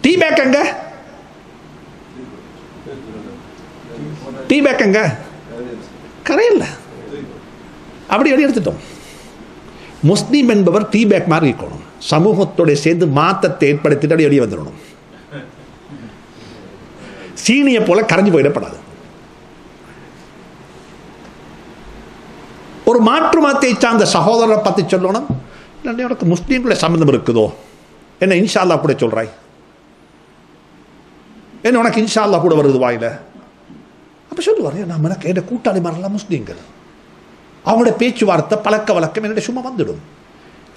டீ பேக் எங்க? டீ பேக் எங்க? கரையில்ல, அப்படி வெளியே எடுத்துட்டோம். முஸ்லீம் என்பவர் டீ பேக் மாதிரி இருக்கணும், சமூகத்தோட சேர்ந்து மாற்றத்தை ஏற்படுத்திட்டு அப்படி வெளியே வந்துடணும். சீனியை போல கரைஞ்சு போயிடப்படாது. ஒரு மாற்று மதத்தை சார்ந்த சகோதரரை பற்றி சொல்லணும், உனக்கு முஸ்லீம்கள சம்பந்தம் இருக்குதோ என்ன இன்ஷா அல்லாஹ் கூட சொல்றாய், என்ன உனக்கு இன்ஷா அல்லாஹ் கூட வருது வாயில, அப்ப சொல்லுவார். நம்ம என் கூட்டாளி மாதிரிலாம் முஸ்லீம்கள், அவங்களோட பேச்சுவார்த்தை பழக்க வழக்கம் என்னோட சும்மா வந்துடும்.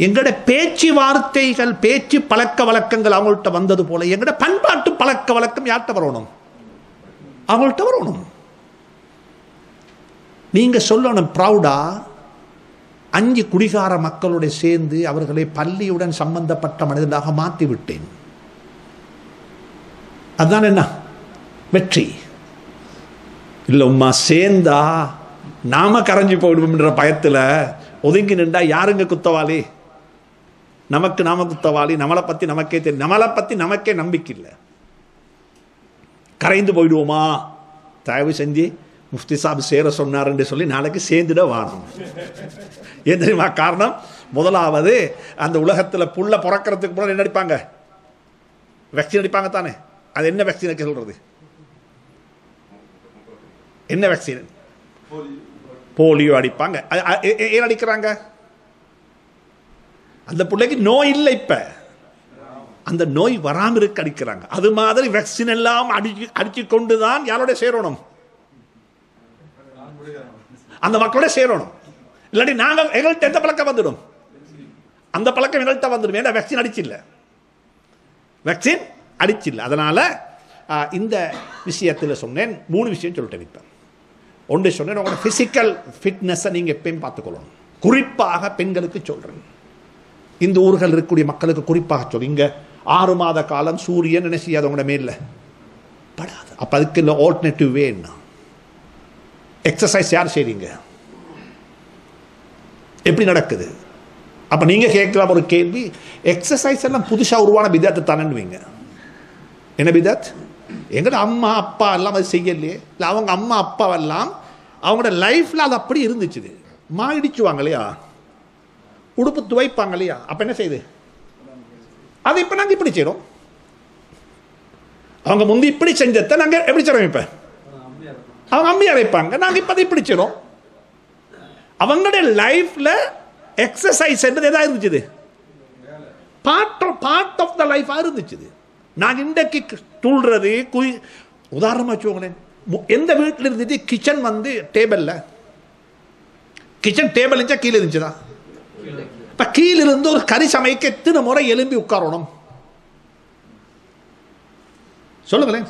எங்களோட பேச்சுவார்த்தைகள் பேச்சு பழக்க வழக்கங்கள் அவங்கள்ட்ட வந்தது போல எங்களோட பண்பாட்டு பழக்க வழக்கம் யார்கிட்ட வரணும்? அவங்கள்ட்ட வரணும். நீங்க சொல்லணும் ப்ரௌடா, 5 குடிகார மக்களோட சேர்ந்து அவர்களை பள்ளியுடன் சம்பந்தப்பட்ட மனிதனாக மாற்றி விட்டேன். அதுதான் என்ன வெற்றி. இல்லை உம்மா சேர்ந்தா நாம கரைஞ்சி போயிடுவோம்ன்ற பயத்தில் ஒதுங்கி நின்றா யாருங்க குத்தவாளி? நமக்கு நாம குத்தவாளி. நம்மளை பற்றி நமக்கே தெரியும், நம்மளை பற்றி நமக்கே நம்பிக்கை இல்லை. கரைந்து போயிடுவோமா? தயவு செஞ்சு முஃப்தி சாப் சேர சொன்னார்ன்னு சொல்லி நாளைக்கு சேர்ந்துட வாணும். ஏன் தெரியுமா காரணம்? முதலாவது அந்த உலகத்தில் புள்ள பிறக்கிறதுக்கு முன்னாடி என்ன அடிப்பாங்க? வேக்சின் அடிப்பாங்க தானே. அது என்ன வேக்சின் சொல்றது? என்ன வேக்சின்? போலியோ அடிப்பாங்க. ஏன் அடிக்கிறாங்க? அந்த பிள்ளைக்கு நோய் இல்லை, இப்ப அந்த நோய் வராம இருக்க அடிக்கிறாங்க. அது மாதிரி வேக்சின் எல்லாம் அடிச்சு கொண்டுதான் யாரோட சேரணும்? அந்த மக்களோட சேரணும். இல்லாட்டி நாங்க எங்கள்கிட்ட எந்த பழக்கம் வந்துடும்? அந்த பழக்கம் எங்கள்கிட்ட வந்துடும். ஏன்னா வேக்சின் அடிச்சில்ல, வேக்சின் அடிச்சில்ல. அதனால இந்த விஷயத்தில் சொன்னேன், 3 விஷயம் சொல்லிட்டேன். இப்போ ஒன்று சொன்னேன், உங்களோட பிசிக்கல் ஃபிட்னஸை நீங்கள் எப்பயும் பார்த்துக்கொள்ளணும். குறிப்பாக பெண்களுக்கு சொல்கிறேன், இந்த ஊர்கள் இருக்கக்கூடிய மக்களுக்கு குறிப்பாக சொல்லுங்க. 6 மாத காலம் சூரியன் என்ன செய்யாது உங்களோட மேல படாது. அப்போ அதுக்கு இல்லை ஆல்டர்னேட்டிவ் வே என்ன? எக்ஸசைஸ் யார் செய்றீங்க? எப்படி நடக்குது? அப்போ நீங்கள் கேட்கலாம் ஒரு கேள்வி, எக்ஸசைஸ் எல்லாம் புதுசாக உருவான பிதாத்தை தானேன்னுவீங்க. என்ன பிதாத்? எங்கட அம்மா அப்பா எல்லாம் அது செய்யலையே. இல்லை அவங்க அம்மா அப்பாவெல்லாம் அவங்களோட லைஃப்பில் அது அப்படி இருந்துச்சு. மா இடிச்சுவாங்க இல்லையா, உடுப்பு துவைப்பாங்க இல்லையா, அப்ப என்ன செய்யுது அது இப்ப நாங்க இப்படி செய்யறோம். அவங்க முந்தி இப்படி செஞ்சதை நாங்க எப்படி செய்றோம், இப்ப அவங்க அம்மி அரைப்பாங்க, நாங்க இப்ப அதை இப்படி செய்றோம். அவங்களுடைய லைஃப்ல எக்ஸசைஸ் என்றது எதா இருந்துச்சு, பார்ட் ஆஃப் த லைஃபா இருந்துச்சு. நாங்க இன்றைக்கு தூள்றது உதாரணமா வச்சுக்கோங்களேன், எந்த வீட்டில் இருந்துச்சு கிச்சன் வந்து டேபிள்ல, கிச்சன் டேபிள் இருந்துச்சா கீழே இருந்துச்சுதான். இப்ப கீழே இருந்து ஒரு கறி சமைக்க எத்தனை முறை எலும்பி உட்காரணும் சொல்லுங்களேன்,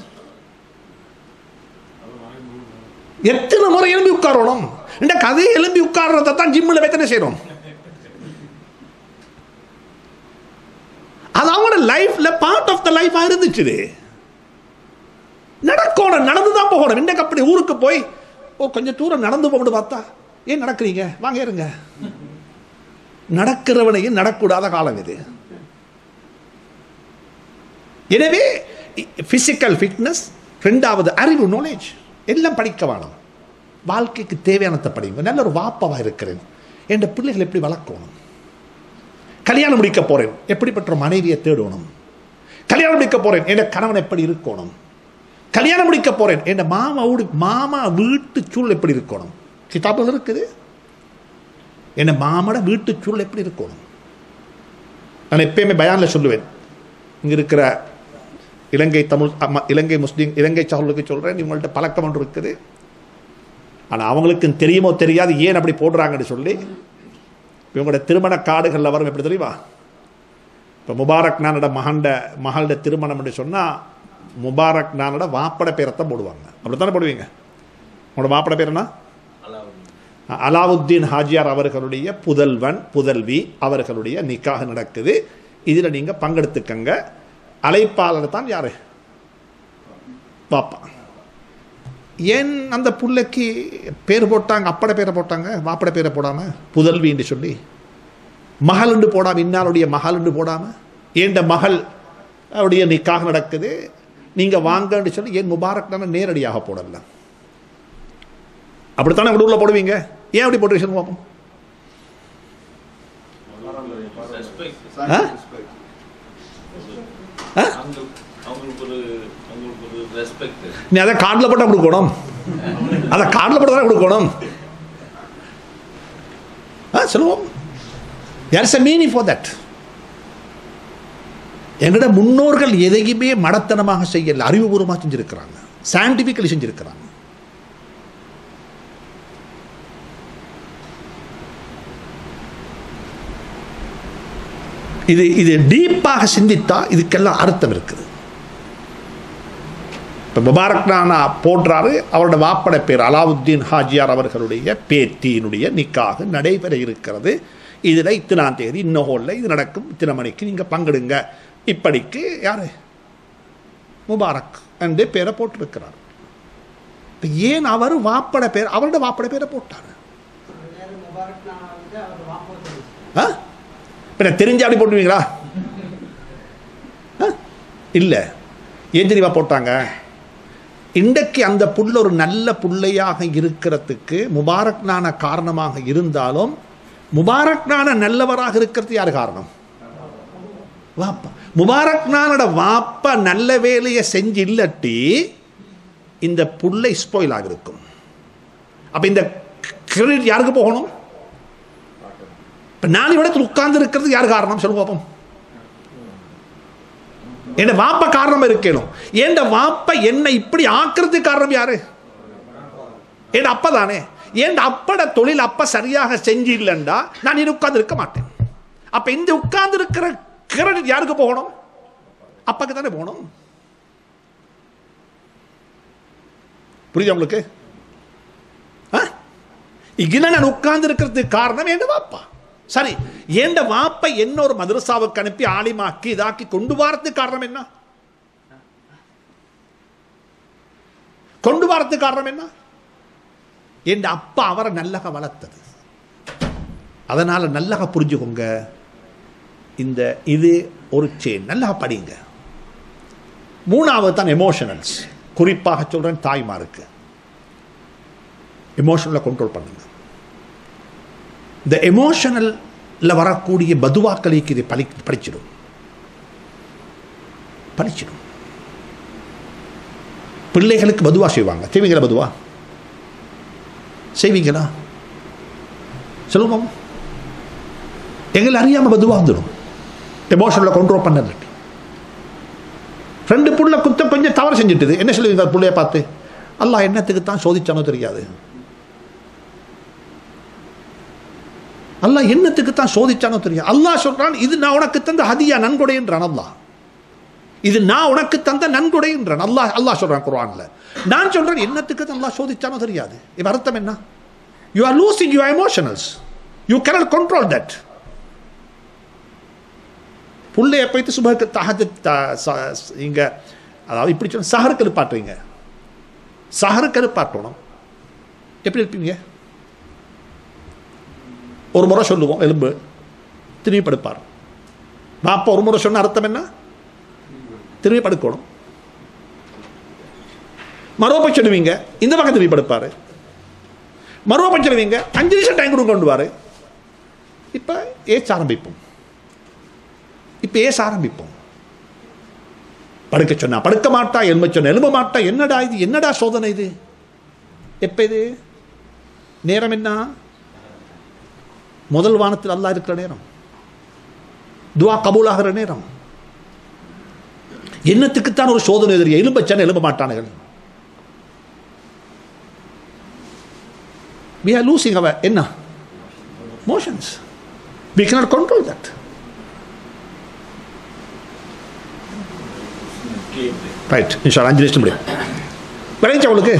எத்தனை முறை எலும்பி உட்காரணும். இந்த கதை எலும்பி உட்கார்றதை தான் ஜிம்மில் வைத்தனை செய்யறோம். அது அவங்களோட லைஃப்ல பார்ட் ஆஃப் த லைஃபா இருந்துச்சு. நடக்கணும், நடந்துதான் போகணும். இன்றைக்கு அப்படி ஊருக்கு போய் கொஞ்சம் தூரம் நடந்து போகணும் பார்த்தா, ஏன் நடக்கிறீங்க வாங்க இருங்க, நடக்கிறவனையும் நடக்கூடாத காலம் இது. எனவே பிசிக்கல் ஃபிட்னஸ், ரெண்டாவது அறிவு, நாலேஜ் எல்லாம் படிக்க வேணும். வாழ்க்கைக்கு தேவையானதை படிங்க. நல்ல ஒரு வாப்பாவா இருக்கிறேன், என் பிள்ளைகள் எப்படி வளர்க்கணும், கல்யாணம் முடிக்க போறேன் எப்படிப்பட்ட மனைவியை தேடணும், கல்யாணம் முடிக்க போறேன் என் கணவன் எப்படி இருக்கணும், கல்யாணம் முடிக்க போறேன் என் மாமா வீட்டு சூழல் எப்படி இருக்கணும். கிதாபில் இருக்குது என் மாமோட வீட்டு சூழல் எப்படி இருக்கணும். நான் எப்பயுமே பயான்ல சொல்லுவேன், இங்க இருக்கிற இலங்கை தமிழ் இலங்கை முஸ்லீம் இலங்கை சகோதரர்களுக்கு சொல்றேன், இவங்கள்ட்ட பழக்கம் ஒன்று இருக்குது, ஆனா அவங்களுக்கு தெரியுமோ தெரியாது ஏன் அப்படி போடுறாங்கன்னு சொல்லி. இவங்களோட திருமண கார்டுகளில் வரும் எப்படி தெரியுமா, இப்போ முபாரக் நானோட மகளோட திருமணம் என்று சொன்னால் முபாரக் நானோட வாப்பட பேரத்தான் போடுவாங்க. அப்படித்தானே போடுவீங்க. உங்களோட வாப்பட பேர் என்ன? அலாவுத்தீன் ஹாஜியார் அவர்களுடைய புதல்வன் புதல்வி அவர்களுடைய நிக்காக நடக்குது. இதில் நீங்கள் பங்கெடுத்துக்கங்க. அழைப்பாளர் தான் யாரு? வாப்பா. ஏன் அந்த புள்ளைக்கு பேர் போட்டாங்க, அப்பட பேரை போட்டாங்க, வாப்பட பேரை போடாம புதல்வின்னு சொல்லி, மகளுண்டு போடாம, இன்னாருடைய மகளுண்டு போடாம, ஏண்ட மகள் அவருடைய நிக்காக நடக்குது நீங்க வாங்கன்னு சொல்லி ஏன் முபாரக் நான நேரடியாக போடல? அப்படித்தானே உள்ள போடுவீங்க. ஏன் அப்படி போட்டு பார்ப்போம்? நீ அதை கார்டில் போட்டா கொடுக்கணும், அதை கார்டில் போட்டு தான் கொடுக்கணும். சொல்லுவோம். There's a meaning for that. எங்கட முன்னோர்கள் எதையுமே மடத்தனமாக செய்யல, அறிவுபூர்வமாக செஞ்சிருக்கிறாங்க, சயின்டிபிக்கலி செஞ்சிருக்கிறாங்க. இது டீப்பாக சிந்தித்தா இதுக்கெல்லாம் அர்த்தம் இருக்குது. இப்போ முபாரக் நானா போடுறாரு, அவரோட வாப்பட பேர் அலாவுத்தீன் ஹாஜியார் அவர்களுடைய பேத்தியினுடைய நிக்காக நடைபெற இருக்கிறது. இதில் இத்தனாம் தேதி இன்னஹோல்ல இது நடக்கும், இத்தனை மணிக்கு நீங்கள் பங்கெடுங்க. இப்படிக்கு யாரு? முபாரக் என்று பேரை போட்டிருக்கிறார். ஏன் அவர் வாப்பட பேர், அவரோட வாப்பட பேரை போட்டார்? தெரிஞ்சு அப்படி போட்டுவீங்களா? இல்ல. ஏன் தெரியுமா போட்டாங்க? இன்றைக்கு அந்த புள்ள ஒரு நல்ல புள்ளையாக இருக்கிறதுக்கு முபாரக் நான காரணமாக இருந்தாலும், முபாரக் நான நல்லவராக இருக்கிறது யாரு காரணம்? வாப்பா. முபாரக் நானோட வாப்பா நல்ல வேலையை செஞ்சு இல்லட்டி இந்த புள்ளை ஸ்பாயில் ஆகிருக்கும். அப்ப இந்த கிரெடிட் யாருக்கு போகணும்? நான் இவ்விடத்தில் உட்கார்ந்து இருக்கிறது யார் காரணம் சொல்லுங்க பாப்போம். என் வாப்ப காரணம் இருக்கணும். என் வாப்ப என்னை இப்படி ஆக்குறதுக்கு காரணம் யாரு? என் அப்பா தானே. என் அப்பட தொழில் அப்ப சரியாக செஞ்சு இல்லைண்டா நான் இனி உட்கார்ந்து இருக்க மாட்டேன். அப்ப இந்த உட்கார்ந்து இருக்கிற கிரெடிட் யாருக்கு போகணும்? அப்பாக்கு தானே போகணும். புரியுது உங்களுக்கு? இங்க நான் உட்கார்ந்து இருக்கிறதுக்கு காரணம் என் வாப்பா. சரி, என் வாப்பை என்ன ஒரு மதரசாவுக்கு அனுப்பி ஆலிமாக்கி இதாக்கி கொண்டு வரதுக்கு காரணம் என்ன? கொண்டு வரதுக்கு காரணம் என்ன? என் அப்பா அவரை நல்லக வளர்த்தது. அதனால நல்லக புரிஞ்சுக்கோங்க. இந்த இது ஒரு செயின், நல்லக படிங்க. மூணாவது தான் எமோஷனல்ஸ். குறிப்பாக சொல்றேன், தாய்மாருக்கு எமோஷனலை கண்ட்ரோல் பண்ணுங்க. இந்த எமோஷனல்ல வரக்கூடிய பதுவாக்களுக்கு இதை படிச்சிடும். பிள்ளைகளுக்கு பதுவா செய்வீங்களா? பதுவா செய்வீங்களா? சொல்லுவோம். எங்களை அறியாம பதுவா வந்துடும். எமோஷனலை கண்ட்ரோல் பண்ணது. 2 புள்ள குத்தம் கொஞ்சம் தவறு செஞ்சுட்டுது. என்ன சொல்லுவீங்க பிள்ளைய பார்த்து? அல்லாஹ் என்னத்துக்கு தான் சோதிச்சானோ தெரியாது. அல்லாஹ் என்னத்துக்கு தான் சோதிச்சானோ தெரியாது. அல்லாஹ் சொல்றான், இது நான் உனக்கு தந்த ஹதியா, நன்கொடை என்றான். அல்லாஹ் இது நான் உனக்கு தந்த நன்கொடை என்றான். அல்லாஹ் சொல்றான் குர்ஆன்ல. நான் சொல்றேன் என்னத்துக்கு தான் அல்லாஹ் சோதிச்சானோ தெரியாது. இது அர்த்தம் என்ன? You are losing your emotions. You cannot control that. புள்ளைய போய்த்து சுபஹ்க்கு தஹஜ்ஜுத் இங்க அதாவது இப்படி சொன்ன சஹருக்கு எழுப்பாட்டுறீங்க. சஹருக்கு எழுப்பாட்டணும். எப்படி எழுப்பீங்க? ஒரு முறை சொல்லுவோம் எலும்பு, திரும்பி படுப்பார். பாப்பா ஒரு முறை சொன்ன அர்த்தம் என்ன? திரும்பி படுக்கணும். மறுபடி சொல்லுவீங்க இந்த பக்கம் திரும்பி படுப்பாரு. மறுபடி சொல்லுவீங்க 5 நிமிஷம் டைம் கொண்டு வாரு. இப்ப ஏச்ச ஆரம்பிப்போம். படுக்க சொன்னா படுக்க மாட்டா, எலும்ப சொன்ன எலும்ப மாட்டா. என்னடா இது? என்னடா சோதனை இது? எப்ப இது? நேரம் என்ன? முதல் வானத்தில் அல்லாஹ் இருக்கிற நேரம், துஆ கபூலாகிற நேரம். என்னத்துக்குத்தான் ஒரு சோதனை எதிரி? எலும்ப சொன்ன எலும்ப மாட்டானுகள். We are losing our emotions. We cannot control that. Right, இன்ஷால்லா 5 நிமிஷம் முடியும். விளைஞ்ச அவளுக்கு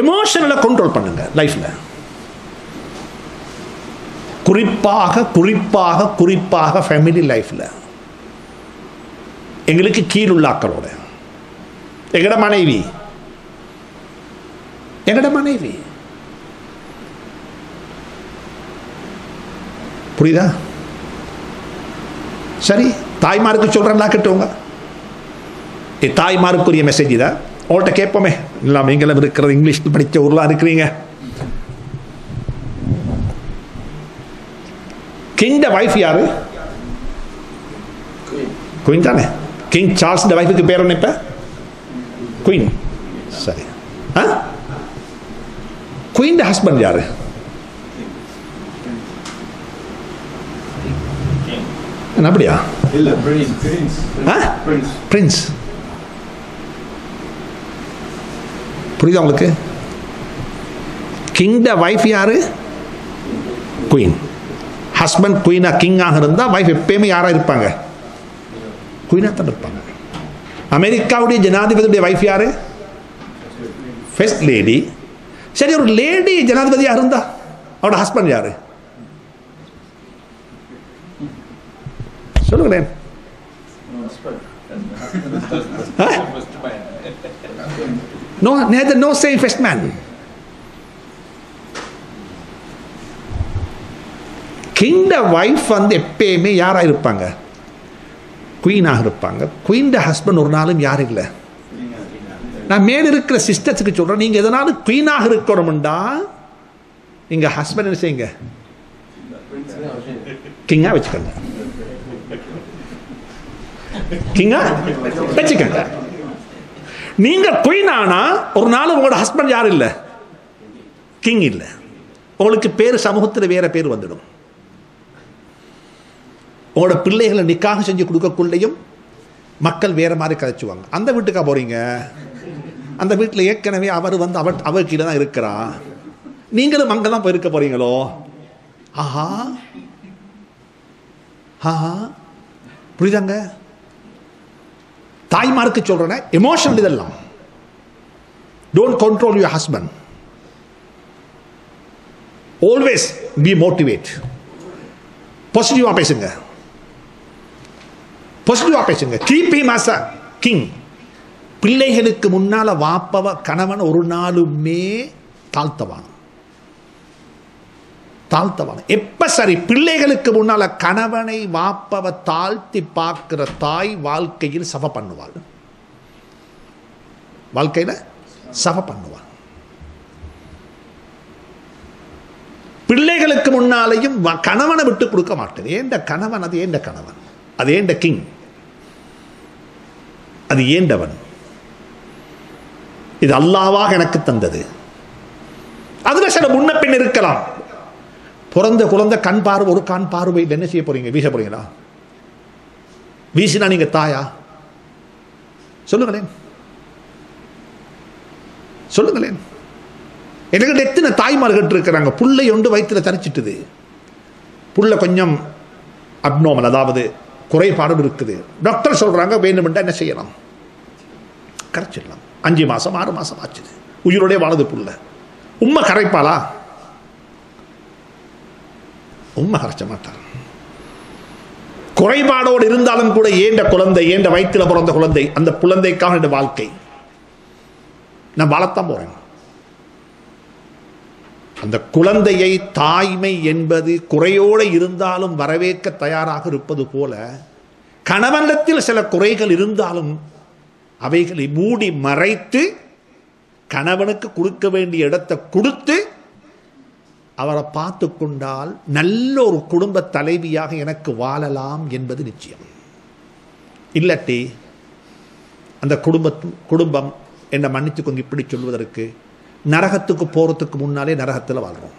எமோஷனலை கண்ட்ரோல் பண்ணுங்க லைஃப்ல. குறிப்பாக ஃபேமிலி லைஃப்ல எங்களுக்கு கீழுள்ளாக்களோட எங்கட மனைவி புரியுதா? சரி, தாய்மாருக்கு சொல்றேன் கேட்டவங்க. தாய்மாருக்குரிய மெசேஜ் தான். அவங்கள்ட்ட கேட்போமே, இல்லாம நீங்களும் இருக்கிறது இங்கிலீஷ் படிச்ச ஊர்லாம் இருக்கிறீங்க. கிங் த வைஃப் யாரு? குயின் தானே. கிங் சார்ல்ஸ் த வைஃபுக்கு பேர் என்ன? இப்ப குயின். சரி, குயின் த ஹஸ்பண்ட் யாரு? அப்படியா? இல்ல, பிரின்ஸ். புரியுதா உங்களுக்கு? கிங் த வைஃப் யாரு? குயின். ஹஸ்பண்ட் குயினா கிங்காக இருந்தா வைஃப் எப்பயுமே யாரா இருப்பாங்க? குயினா தான் இருப்பாங்க. அமெரிக்காவுடைய ஜனாதிபதியுடைய வைஃப் யாரு? First lady. சரி, ஒரு லேடி ஜனாதிபதியா இருந்தா அவரோட ஹஸ்பண்ட் யாரு? சொல்லுங்களேன். No say first man. King த வைஃப் வந்து எப்பயுமே யாரா இருப்பாங்க? குயினாக இருப்பாங்க. குயின் த ஹஸ்பண்ட் ஒரு நாளும் யாரும் இல்லை. நான் மேல இருக்கிற சிஸ்டர்ஸுக்கு சொல்றேன், நீங்க எதனாலும் குயினாக இருக்கணும்டா நீங்க ஹஸ்பண்ட் என்ன செய்யுங்க? கிங்கா வச்சுக்கோங்க. நீங்க குயினானா ஒரு நாள் உங்களோட ஹஸ்பண்ட் யாரும் இல்லை, கிங் இல்லை. உங்களுக்கு பேரு சமூகத்தில் வேற பேர் வந்துடும். உங்களோட பிள்ளைகளை நிக்காக செஞ்சு கொடுக்கக்குள்ளையும் மக்கள் வேற மாதிரி கதைச்சுவாங்க. அந்த வீட்டுக்கா போறீங்க? அந்த வீட்டில் ஏற்கனவே அவர் வந்து அவர் கீழே தான் இருக்கிறா, நீங்களும் அங்கே தான் போயிருக்க போறீங்களோ? ஆஹா, புரியுதாங்க? தாய்மாருக்கு சொல்றேன், எமோஷனல் இதெல்லாம். Don't control your husband. Always be motivate. பாசிட்டிவா பேசுங்க, பாசிட்டிவா பேசுங்க. Keep him as a king. பிள்ளைகளுக்கு முன்னால வாப்பவ கணவன் ஒரு நாளுமே தாழ்த்தவான். எப்ப சரி பிள்ளைகளுக்கு முன்னால கணவனை வாப்பவ தாழ்த்தி பார்க்கிற தாய் வாழ்க்கையில் சப பண்ணுவாள். பிள்ளைகள் பிள்ளைகளுக்கு முன்னாலேயும் கணவனை விட்டு கொடுக்க மாட்டேன். ஏண்ட கணவன் அது ஏண்ட கணவன், அது ஏண்ட கிங், அது ஏண்டவன், இது அல்லாஹ்வாக எனக்கு தந்தது. அதுல சில முன்ன பின் இருக்கலாம். பிறந்த குழந்தை கண் பார்வை ஒரு கண் பார்வையில் என்ன செய்ய போறீங்க? வீச போறீங்களா? வீசினா நீங்க தாயா? சொல்லுங்களேன், சொல்லுங்களேன். எனக்கு எத்தனை தாய்மார்கள் இருக்கிறாங்க, புள்ளை ஒன்று வயிற்றுல தரிச்சிட்டுது, புள்ள கொஞ்சம் அப்நார்மல், அதாவது குறைபாடு இருக்குது. டாக்டர் சொல்றாங்க வேணுமெண்டா என்ன செய்யலாம்? கரைச்சிடலாம். 5 மாசம் 6 மாசம் ஆச்சுது, உயிரோடே வாழுது புள்ள. உம்மை கரைப்பாளா? உம்மை கரைச்ச மாட்டார். குறைபாடோடு இருந்தாலும் கூட ஏண்ட குழந்தை, ஏண்ட வயிற்றுல பிறந்த குழந்தை, அந்த குழந்தைக்காக என் வாழ்க்கை நான் வாழத்தான் போறேன். அந்த குழந்தையை தாய்மை என்பது குறையோடு இருந்தாலும் வரவேற்க தயாராக இருப்பது போல, கணவனிடத்தில் சில குறைகள் இருந்தாலும் அவைகளை மூடி மறைத்து கணவனுக்கு கொடுக்க வேண்டிய இடத்தை கொடுத்து அவரை பார்த்து கொண்டால் நல்ல ஒரு குடும்ப தலைவியாக எனக்கு வாழலாம் என்பது நிச்சயம். இல்லாட்டி அந்த குடும்பம் என்ன மன்னித்துக்கொண்டு இப்படி சொல்வதற்கு, நரகத்துக்கு போறதுக்கு முன்னாலே நரகத்தில் வாழ்றோம்.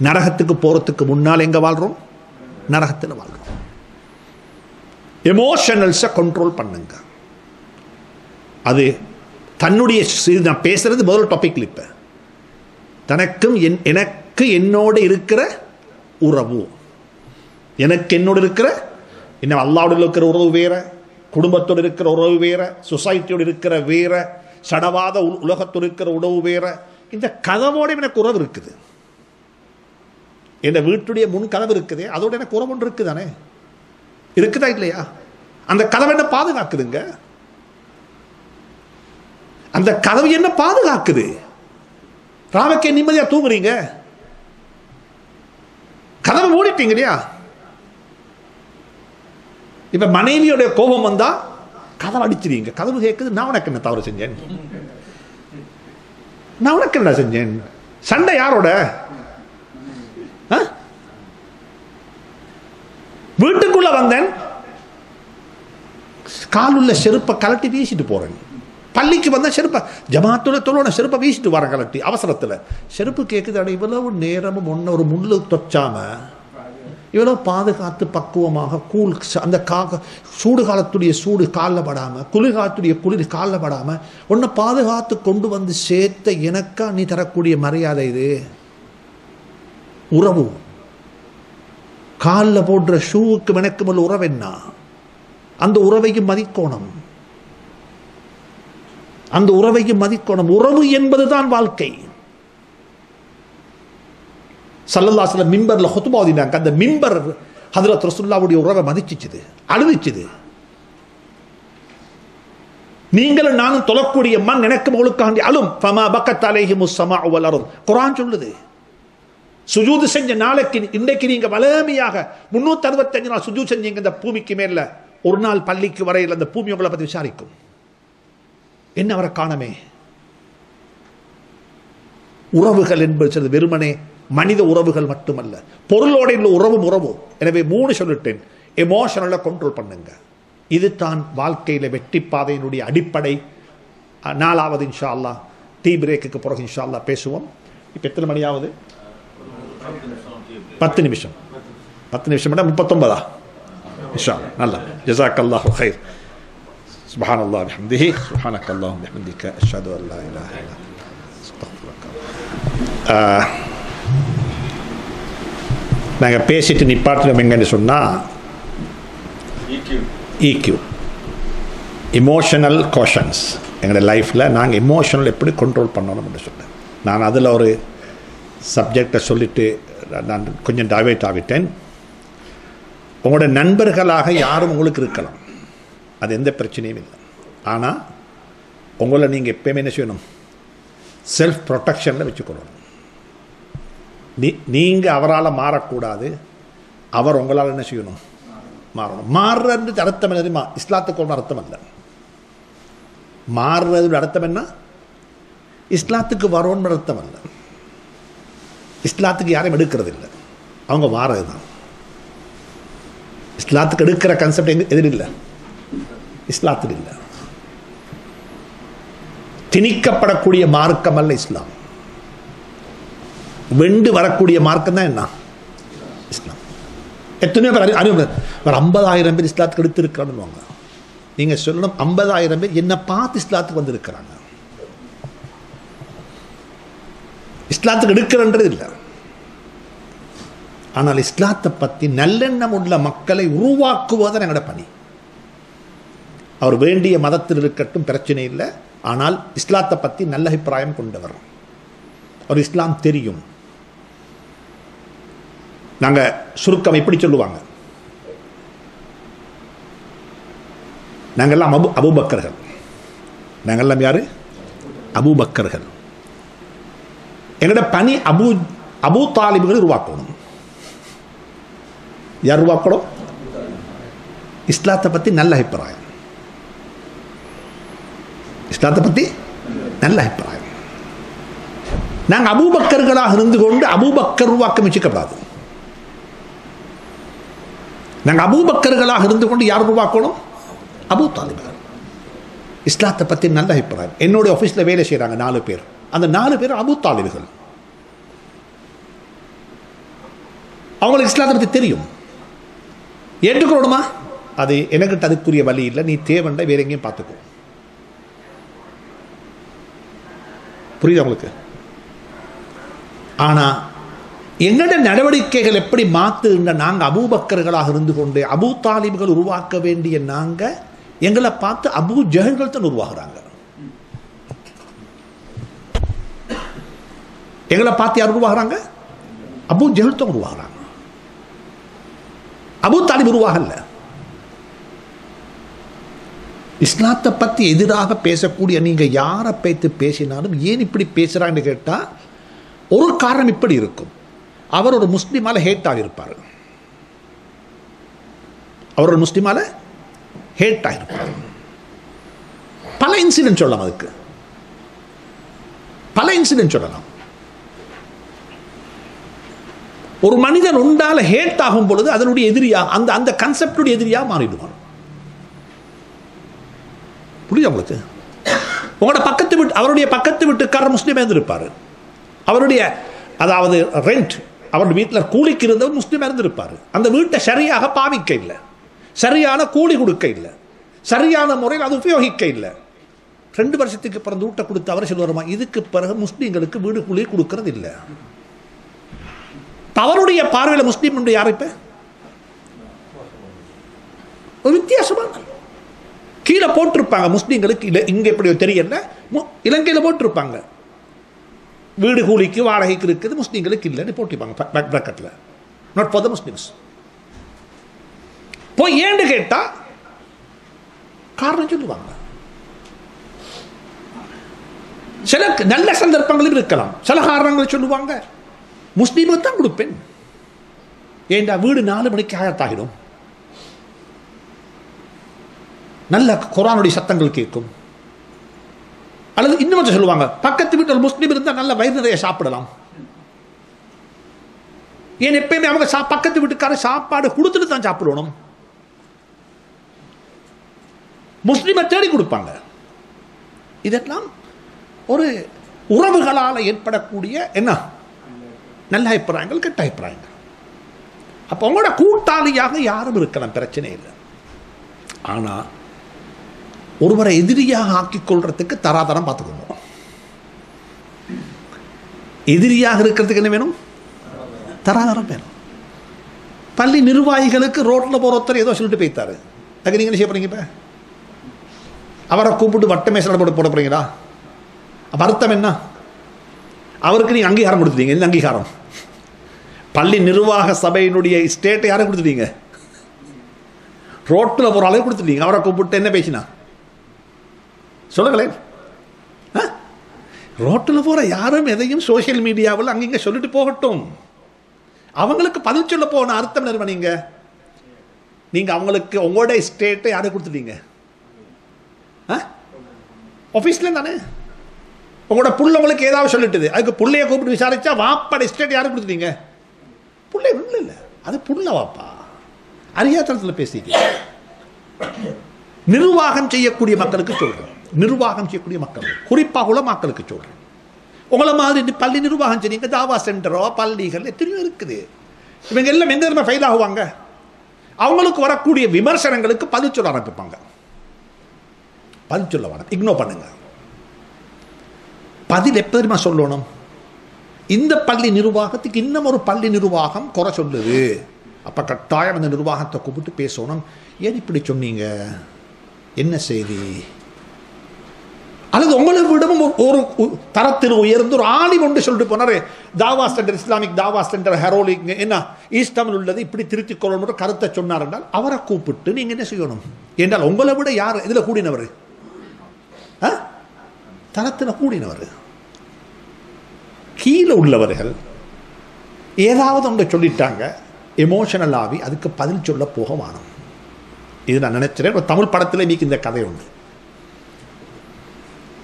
நரகத்துக்கு போறதுக்கு முன்னால் எங்க வாழ்றோம்? நரகத்தில் வாழ்றோம். எமோஷனல்ஸை கண்ட்ரோல் பண்ணுங்க. அது தன்னுடைய, நான் பேசுறது முதல் டாபிக்ல, இப்ப தனக்கும் எனக்கு என்னோடு இருக்கிற உறவு, எனக்கு என்னோடு இருக்கிற என்ன, அல்லாஹ்வோடு இருக்கிற உறவு வேற, குடும்பத்தோடு இருக்கிற உறவு வேற, சொசைட்டியோடு இருக்கிற வேற, சடவாத உலகத்தோடு இருக்கிற உறவு வேற. இந்த கதவோட எனக்கு உறவு இருக்குது, என் வீட்டுடைய முன் கதவு இருக்குது, அதோட எனக்கு உறவு ஒன்று இருக்குதானே, இருக்குதா இல்லையா? அந்த கதவை என்ன பாதுகாக்குதுங்க? அந்த கதவு என்ன பாதுகாக்குது? ராமக்கே நிம்மதியா தூங்குறீங்க, கதவை மூடிட்டீங்க இல்லையா? இப்ப மனைவியோட கோபம் வந்தா கதவை அடிச்சிருங்க, கதவு கேட்குது, நான் உனக்கு என்ன தவறு செஞ்சேன், நான் உனக்கு என்ன செஞ்சேன், சண்டை யாரோட? வீட்டுக்குள்ள வந்தேன், காலுள்ள செருப்பை கலட்டி வீசிட்டு போறேன். பள்ளிக்கு வந்த செருப்பை ஜமாத்துல தொழோட செருப்பை வீசிட்டு வரேன் கலட்டி அவசரத்தில். செருப்பு கேட்குது, இவ்வளவு நேரமும் ஒரு முள்ளு தொச்சாம இவ்வளவு பாதுகாத்து பக்குவமாக அந்த சூடு காலத்துடைய சூடு காலில் படாம, குளிர்காலத்துடைய குளிர் காலில் படாம உன்னை பாதுகாத்து கொண்டு வந்து சேர்த்த எனக்கா நீ தரக்கூடிய மரியாதை இது? உறவு. காலில் போடுற ஷூவுக்கு எனக்கு உள்ள உறவு என்ன? அந்த உறவையும் மதிக்கோணம், அந்த உறவையும் மதிக்கோணம். உறவு என்பதுதான் வாழ்க்கை. ஸல்லல்லாஹு அலைஹி வஸல்லம் மிம்பர்ல ஹுத்பா ஓதினாங்க. அந்த மிம்பர் ஹஜ்ரத் ரசூலுல்லாஹ்வுடைய உறவை மதிச்சிச்சுது, அழுதிச்சுது. நீங்களும் நானும் தொழக்கூடிய மண் எனக்கு மகளுக்காண்டி அழும். ஃபமா பக்கத் அலைஹிமுஸ் ஸமாஉ வல் அர்த். குர்ஆன் சொல்லுது. சுஜூது செஞ்ச நாளைக்கு, இன்றைக்கு நீங்க வலிமையாக 365 நாள் சுஜூது செஞ்சீங்க இந்த பூமிக்கு மேல, ஒரு நாள் பள்ளிக்கு வரையில் அந்த பூமி உங்களை பற்றி விசாரிக்கும். என்ன அவரை காணமே? உறவுகள் என்பது வெறுமனே மனித உறவுகள் மட்டுமல்ல, பொருளோட உள்ள உறவும் உறவு. எனவே 3 சொல்லிட்டேன். எமோஷனலை கண்ட்ரோல் பண்ணுங்க. இது தான் வாழ்க்கையில வெற்றி பாதையினுடைய அடிப்படை. 4வது இன்ஷா அல்லாஹ் டீ பிரேக்குக்கு பிறகு இன்ஷா அல்லாஹ் பேசுவோம். இப்போ எத்தனை மணி ஆகுது? 10 நிமிஷம். 10 நிமிஷம் 39 இன்ஷா அல்லாஹ். நல்லா ஜஸாக்கல்லாஹு கைர். சுப்ஹானல்லாஹ் வபிஹம்திஹி சுப்ஹானக்கல்லாஹு வபிஹம்திக அஷ்ஹது அன் லா இலாஹ இல்லா அன்த அஸ்தக்ஃபிருக. நாங்கள் பேசிட்டு நிப்பாட்டணும் எங்கன்னு சொன்னால், EQ, இமோஷனல் கோஷன்ஸ். எங்களுடைய லைஃப்பில் நாங்கள் இமோஷனல் எப்படி கண்ட்ரோல் பண்ணணும்னு சொன்னேன். நான் அதில் ஒரு சப்ஜெக்டை சொல்லிவிட்டு நான் கொஞ்சம் டைவர்ட் ஆகிட்டேன். உங்களோட நண்பர்களாக யாரும் உங்களுக்கு இருக்கலாம், அது எந்த பிரச்சனையும் இல்லை. ஆனால் உங்களை நீங்கள் எப்பயுமே என்ன செய்யணும்? செல்ஃப் ப்ரொடெக்ஷனில் வச்சுக்கணும். நீங்கள் அவரால் மாறக்கூடாது, அவர் உங்களால் என்ன செய்யணும்? மாறணும். மாறுறது அர்த்தம் என்ன தெரியுமா? இஸ்லாத்துக்கு ஒன்று அர்த்தம் அல்ல. மாறுறது அர்த்தம் என்ன? இஸ்லாத்துக்கு வரோன்னு அர்த்தம் அல்ல. இஸ்லாத்துக்கு யாரையும் எடுக்கிறது இல்லை, அவங்க வாரது தான். இஸ்லாத்துக்கு எடுக்கிற கான்செப்ட் எதிர் இல்லை, இஸ்லாத்துக்கு இல்லை. திணிக்கப்படக்கூடிய மார்க்கம் அல்ல இஸ்லாம். வெண்டு வரக்கூடிய மார்க்கம் தான் என்ன இஸ்லாம். எத்தனையோ பேர் 50,000 பேர் இஸ்லாத்துக்கு எடுத்திருக்கிறான்னு நீங்க சொல்லணும். 50,000 பேர் என்ன பார்த்து இஸ்லாத்துக்கு வந்திருக்கிறாங்க. இஸ்லாத்துக்கு எடுக்கிறன்றது இல்லை. ஆனால் இஸ்லாத்தை பற்றி நல்லெண்ணம் உள்ள மக்களை உருவாக்குவதுதான் எங்களோட பணி. அவர் வேண்டிய மதத்தில் இருக்கட்டும், பிரச்சனை இல்லை. ஆனால் இஸ்லாத்தை பற்றி நல்ல அபிப்பிராயம் கொண்டவர், அவர் இஸ்லாம் தெரியும். நாங்க சுருக்கம் இப்படி சொல்லுவாங்க, நாங்கெல்லாம் அபூபக்கர்கள். நாங்கெல்லாம் யாரு? அபூபக்கர்கள். எங்களோட பணி அபூ தாலிபுகளை உருவாக்கணும். யார் உருவாக்கணும்? இஸ்லாத்தை பற்றி நல்ல அபிப்பிராயம், இஸ்லாத்தை பற்றி நல்ல அபிப்பிராயம். நாங்கள் அபூபக்கர்களாக இருந்து கொண்டு அபூபக்கர் உருவாக்க முயற்சிக்கப்படாது. நாங்கள் அபூபக்கர்களாக இருந்து கொண்டு யார் உருவாக்கணும்? அபூ தாலிபர்கள். இஸ்லாத்தை பற்றி நல்ல அபிப்பிராயம். என்னுடைய ஆஃபீஸில் வேலை செய்கிறாங்க 4 பேர். அந்த 4 பேர் அபூ தாலிபர்கள். அவங்களுக்கு இஸ்லாத்தை பற்றி தெரியும். ஏற்றுக்கணுமா? அது எனக்கிட்ட அதுக்குரிய வழி இல்லை, நீ தேவண்ட வேற எங்கேயும் பார்த்துக்கோ. புரியுது உங்களுக்கு? ஆனா எங்களோட நடவடிக்கைகள் எப்படி மாத்துங்க? நாங்க அபூபக்கர்களாக இருந்து கொண்டு அபூ தாலிபுகள் உருவாக்க வேண்டிய நாங்க எங்களை பார்த்து அபூ ஜஹல்கள் தான் உருவாகிறாங்க. எங்களை பார்த்து யார் உருவாகிறாங்க? அபூ ஜஹல் தான் உருவாகிறாங்க. அபூ தாலிப் உருவாகல. இஸ்லாத்தை பற்றி எதிராக பேசக்கூடிய நீங்க யாரை பேத்து பேசினாலும் ஏன் இப்படி பேசுறான்னு கேட்டா ஒரு காரணம் இப்படி இருக்கும். அவர் ஒரு முஸ்லிமால ஹேட் ஆகியிருப்பார். அவர் ஒரு முஸ்லிமால ஹேட் ஆகியிருப்பார். பல இன்சிடென்ட் சொல்லலாம், அதுக்கு பல இன்சிடென்ட் சொல்லலாம். ஒரு மனிதன் உண்டால ஹேட் ஆகும் பொழுது அதனுடைய எதிரியா அந்த கான்செப்டுடைய எதிரியா மாறிடுவான். புரியுது உங்களுக்கு? உங்களோட பக்கத்து வீட்டு அவருடைய பக்கத்து வீட்டுக்காரர் முஸ்லீம் இருந்திருப்பாரு. அவருடைய அதாவது ரெண்ட், அவருடைய வீட்டில் கூலிக்கு இருந்தவர் முஸ்லீம் இருந்திருப்பாரு. அந்த வீட்டை சரியாக பாவிக்க இல்லை, சரியான கூலி கொடுக்க இல்லை, சரியான முறையில் அது உபயோகிக்க இல்லை. 2 வருஷத்துக்கு பிறகு வீட்டை கொடுத்து அவர் சொல்லுவாருமா, இதுக்கு பிறகு முஸ்லீம்களுக்கு வீடு கூலி கொடுக்கறது இல்லை. அவருடைய பார்வையில் முஸ்லீம் யார்? இப்ப ஒரு வித்தியாசமான கீழே போட்டிருப்பாங்க முஸ்லீம்களுக்கு இல்லை, இங்க எப்படி தெரியல, இலங்கையில் போட்டிருப்பாங்க வீடு கூலிக்கு வாடகைக்கு இருக்குது, முஸ்லீம்களுக்கு இல்லைன்னு போட்டிருப்பாங்க பிராக்கெட்ல, நாட் ஃபார் த முஸ்லிம்ஸ். போய் ஏன்னு கேட்டா காரணம் சொல்லுவாங்க. சில நல்ல சந்தர்ப்பங்களும் இருக்கலாம், சில காரணங்கள் சொல்லுவாங்க. முஸ்லீமுக்கு தான் கொடுப்பேன், ஏண்டா வீடு 4 மணிக்கு ஆயத்தாகிடும், நல்ல குர்ஆனுடைய சத்தங்கள் கேட்கும். அல்லது இன்னும் சொல்லுவாங்க, பக்கத்து வீட்டில் முஸ்லீம் இருந்தால் நல்ல வயிறு நிறைய சாப்பிடலாம். ஏன் எப்பயுமே அவங்க பக்கத்து வீட்டுக்கார சாப்பாடு கொடுத்துட்டு தான் சாப்பிடணும். முஸ்லீமை தேடி கொடுப்பாங்க. இதெல்லாம் ஒரு உறவுகளால் ஏற்படக்கூடிய என்ன நல்ல அபிப்பிராயங்கள், கெட்ட அபிப்பிராயங்கள். அப்போ உங்களோட கூட்டாளியாக யாரும் இருக்கலாம், பிரச்சனை இல்லை. ஆனால் ஒருவரை எதிரியாக ஆக்கிக் கொள்றதுக்கு தராதரம் பார்த்துக்கணும். எதிரியாக இருக்கிறதுக்கு என்ன வேணும்? தராதரம் வேணும். பள்ளி நிர்வாகிகளுக்கு ரோட்டில் போகிற ஒருத்தர் ஏதோ சொல்லிட்டு போய்த்தாரு, அதுக்கு நீங்கள் என்ன செய்ய போறீங்க? இப்போ அவரை கூப்பிட்டு வட்ட மேசல போட போறீங்களா? அப்போ அர்த்தம் என்ன? அவருக்கு நீங்கள் அங்கீகாரம் கொடுத்துட்டீங்க. என்ன அங்கீகாரம்? பள்ளி நிர்வாக சபையினுடைய ஸ்டேட்டை யாரை கொடுத்துட்டீங்க? ரோட்டில் போகிற அளவு கொடுத்துட்டீங்க. அவரை கூப்பிட்டு என்ன பேசினா சொல்லுங்களேன். ரோட்டில் போகிற யாரும் எதையும் சோசியல் மீடியாவில் அங்கிங்க சொல்லிட்டு போகட்டும். அவங்களுக்கு பதில் சொல்ல போன அர்த்தம் என்ன? நீங்க அவங்களுக்கு உங்களுடைய ஸ்டேட்டை யாரை கொடுத்துட்டீங்க? ஆஃபீஸ்ல தானே. உங்களோட புள்ள உங்களுக்கு ஏதாவது சொல்லிட்டுது, அதுக்கு புள்ளைய கூப்பிட்டு விசாரிச்சா வாப்பாட எஸ்டேட் யாருக்கு கொடுத்துட்டீங்க? புள்ளை இல்லை இல்லை, அது புள்ள வாப்பா அறியாத்தனத்தில் பேசிக்க. நிர்வாகம் செய்யக்கூடிய மக்களுக்கு சொல்றேன், நிர்வாகம் செய்யக்கூடிய மக்கள் குறிப்பாக உலமாக்களுக்கு சொல்றேன். உங்களை மாதிரி பள்ளி நிர்வாகம் செய்யுங்க, தாவா சென்டரோ பள்ளிகள் எத்தனையோ இருக்குது. இவங்க எல்லாம் எங்க இருந்து ஃபெயில் ஆகுவாங்க? அவங்களுக்கு வரக்கூடிய விமர்சனங்களுக்கு பதில் சொல்ல ஆரம்பிப்பாங்க. பதில் சொல்ல வேணும், இக்னோர் பண்ணுங்க. பதில் எப்ப தெரியுமா சொல்லணும்? இந்த பள்ளி நிர்வாகத்துக்கு இன்னும் ஒரு பள்ளி நிர்வாகம் குறை சொல்லுது, அப்ப கட்டாயம் அந்த நிர்வாகத்தை கூப்பிட்டு பேசணும். ஏன் இப்படி சொன்னீங்க, என்ன செய்தி? அல்லது உங்களை விடவும் ஒரு தரத்தில் உயர்ந்து ஒரு ஆணி கொண்டு சொல்லிட்டு போனாரு, தாவா சென்டர், இஸ்லாமிக் தாவா சென்டர் ஹெரோலிக் என்ன ஈஸ்ட் தமிழ் உள்ளது, இப்படி திருத்திக் கொள்ளணும் கருத்தை சொன்னார் என்றால் அவரை கூப்பிட்டு நீங்க என்ன செய்யணும் என்றால், உங்களை விட யார் இதுல கூடினவர்? தரத்தில் கூடினவர். கீழே உள்ளவர்கள் ஏதாவது ஒன்று சொல்லிட்டாங்க, எமோஷனல் ஆகி அதுக்கு பதில் சொல்ல போக வானம். இது நான் நினைக்கிறேன். ஒரு தமிழ் படத்திலே மீக்கு இந்த கதை உண்டு,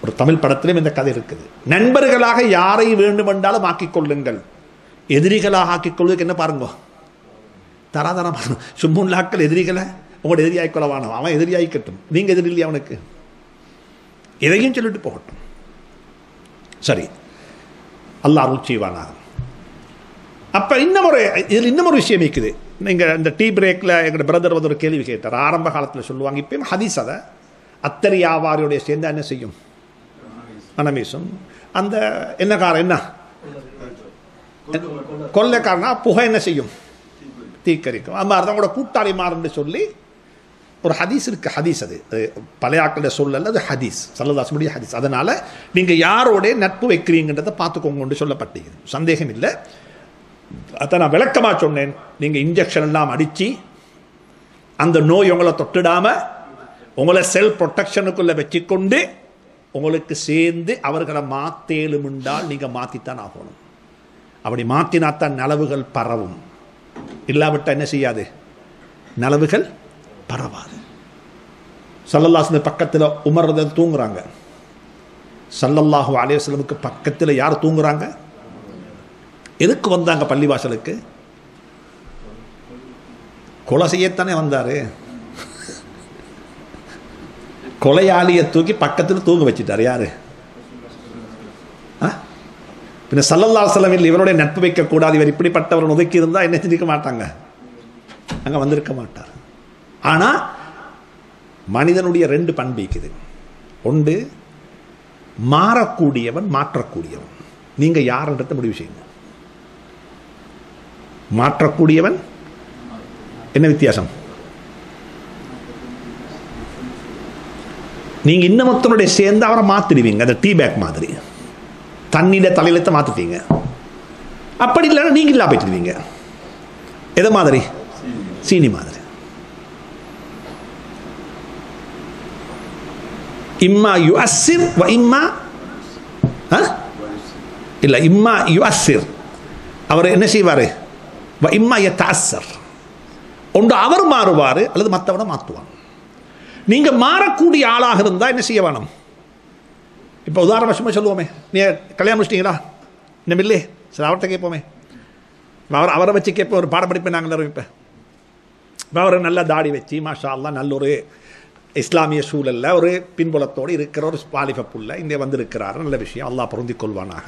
ஒரு தமிழ் படத்திலும் இந்த கதை இருக்குது. நண்பர்களாக யாரை வேண்டுமென்றாலும் ஆக்கிக் கொள்ளுங்கள், எதிரிகளாக ஆக்கிக் கொள்வதற்கு என்ன பாருங்க, தராதரம். சும்முல்லாக்கள் எதிரிகளை உங்களோட எதிரியாய் கொள்ளவானோ, அவன் எதிரியாய்க்கட்டும், நீங்க எதிரி இல்லையா அவனுக்கு, எதையும் சொல்லிட்டு போகட்டும். சரி, அல்லாஹ் அருள் செய்வானாக. அப்ப இன்னும் ஒரு விஷயம் இருக்குது. நீங்க இந்த டீ பிரேக்ல எங்களோட பிரதர் வந்து ஒரு கேள்வி கேட்டார். ஆரம்ப காலத்தில் சொல்லுவாங்க, இப்பயும் ஹதீஸ் அதை அத்தரி வியாபாரியோடைய சேர்ந்து என்ன செய்யும், மனமீசும். அந்த என்னக்காரன் என்ன கொள்ளைக்காரனா புகை என்ன செய்யும், தீக்கரிக்கும். அது மாதிரி தான் கூட கூட்டாளி மாறுன்னு சொல்லி ஒரு ஹதீஸ் இருக்கு. ஹதீஸ் அது பழைய ஆக்களுடைய சொல்லல, அது ஹதீஸ், சல்லல்லாஹு ஹதீஸ். அதனால நீங்க யாரோட நட்பு வைக்கிறீங்கன்றதை பார்த்துக்கோங்க சொல்லப்பட்டீங்க, சந்தேகம் இல்லை. அதை நான் விளக்கமா சொன்னேன். நீங்க இன்ஜெக்ஷன் எல்லாம் அடிச்சு அந்த நோய் உங்களை தொட்டுடாம உங்களை செல்ஃப் ப்ரொடெக்ஷனுக்குள்ள வச்சுக்கொண்டு உங்களுக்கு சேர்ந்து அவர்களை மாத்தேலும் என்றால் நீங்க மாத்தித்தான் ஆகணும். அப்படி மாத்தினாத்தான் நலவுகள் பரவும், இல்லாவிட்டால் என்ன செய்யாது, நலவுகள் பரவாது. ஸல்லல்லாஹு பக்கத்தில் உமர் ரலியல்லாஹு தூங்குறாங்க. ஸல்லல்லாஹு அலைஹி வஸல்லமுக்கு பக்கத்தில் யார் தூங்குறாங்க? எதுக்கு வந்தாங்க பள்ளிவாசலுக்கு? கொலை செய்யத்தானே வந்தாரு. கொலையாளியை தூக்கி பக்கத்தில் தூங்க வச்சுட்டார். யாரு? பின்ன ஸல்லல்லாஹு அலைஹி வஸல்லம் இவருடைய நட்பு வைக்கக்கூடாது, இவர் இப்படிப்பட்டவர் ஒதுக்கி இருந்தால் என்ன செஞ்சிருக்க மாட்டாங்க, அங்கே வந்திருக்க மாட்டார். ஆனால் மனிதனுடைய ரெண்டு பண்பு இருக்குது. ஒன்று மாறக்கூடியவன், மாற்றக்கூடியவன். நீங்கள் யாருன்றத முடிவு செய்யுங்க. மாற்றக்கூடியவன் என்ன வித்தியாசம்? நீங்க இன்னமொத்தனுடைய சேர்ந்து அவரை மாத்திடுவீங்க, அந்த டீ பேக் மாதிரி தண்ணியில தலையிலத்தை மாத்திட்டீங்க. அப்படி இல்லைன்னா நீங்க இல்லா போயிட்டுருவீங்க. எதை மாதிரி? சீனி மாதிரி. இம்மா யுஅஸ்ஸிர் வ இம்மா இல்ல இம்மா யுஅஸ்ஸிர், அவர் என்ன செய்வாரு, வ இம்மா யதஅஸ்ஸர். ஒன்று அவர் மாறுவார் அல்லது மற்றவனை மாற்றுவான். நீங்க மாறக்கூடிய ஆளாக இருந்தால் என்ன செய்ய வேணும்? இப்போ உதாரணமாக சொல்லுவோமே, நீ கல்யாணம் முடிச்சிட்டீங்களா, இன்னும் இல்லை, சரி அவர்கிட்ட கேட்போமே. அவரை வச்சு கேட்போம், ஒரு பாடம் படிப்பேன் நாங்கள் ஆரம்பிப்பேன். இப்போ அவர் நல்ல தாடி வச்சு மாஷா அல்லாஹ் நல்ல ஒரு இஸ்லாமிய சூழலில் ஒரு பின்புலத்தோடு இருக்கிற ஒரு வாலிப புள்ள இங்கே வந்திருக்கிறார், நல்ல விஷயம், அல்லாஹ் பொருந்திக் கொள்வானாக.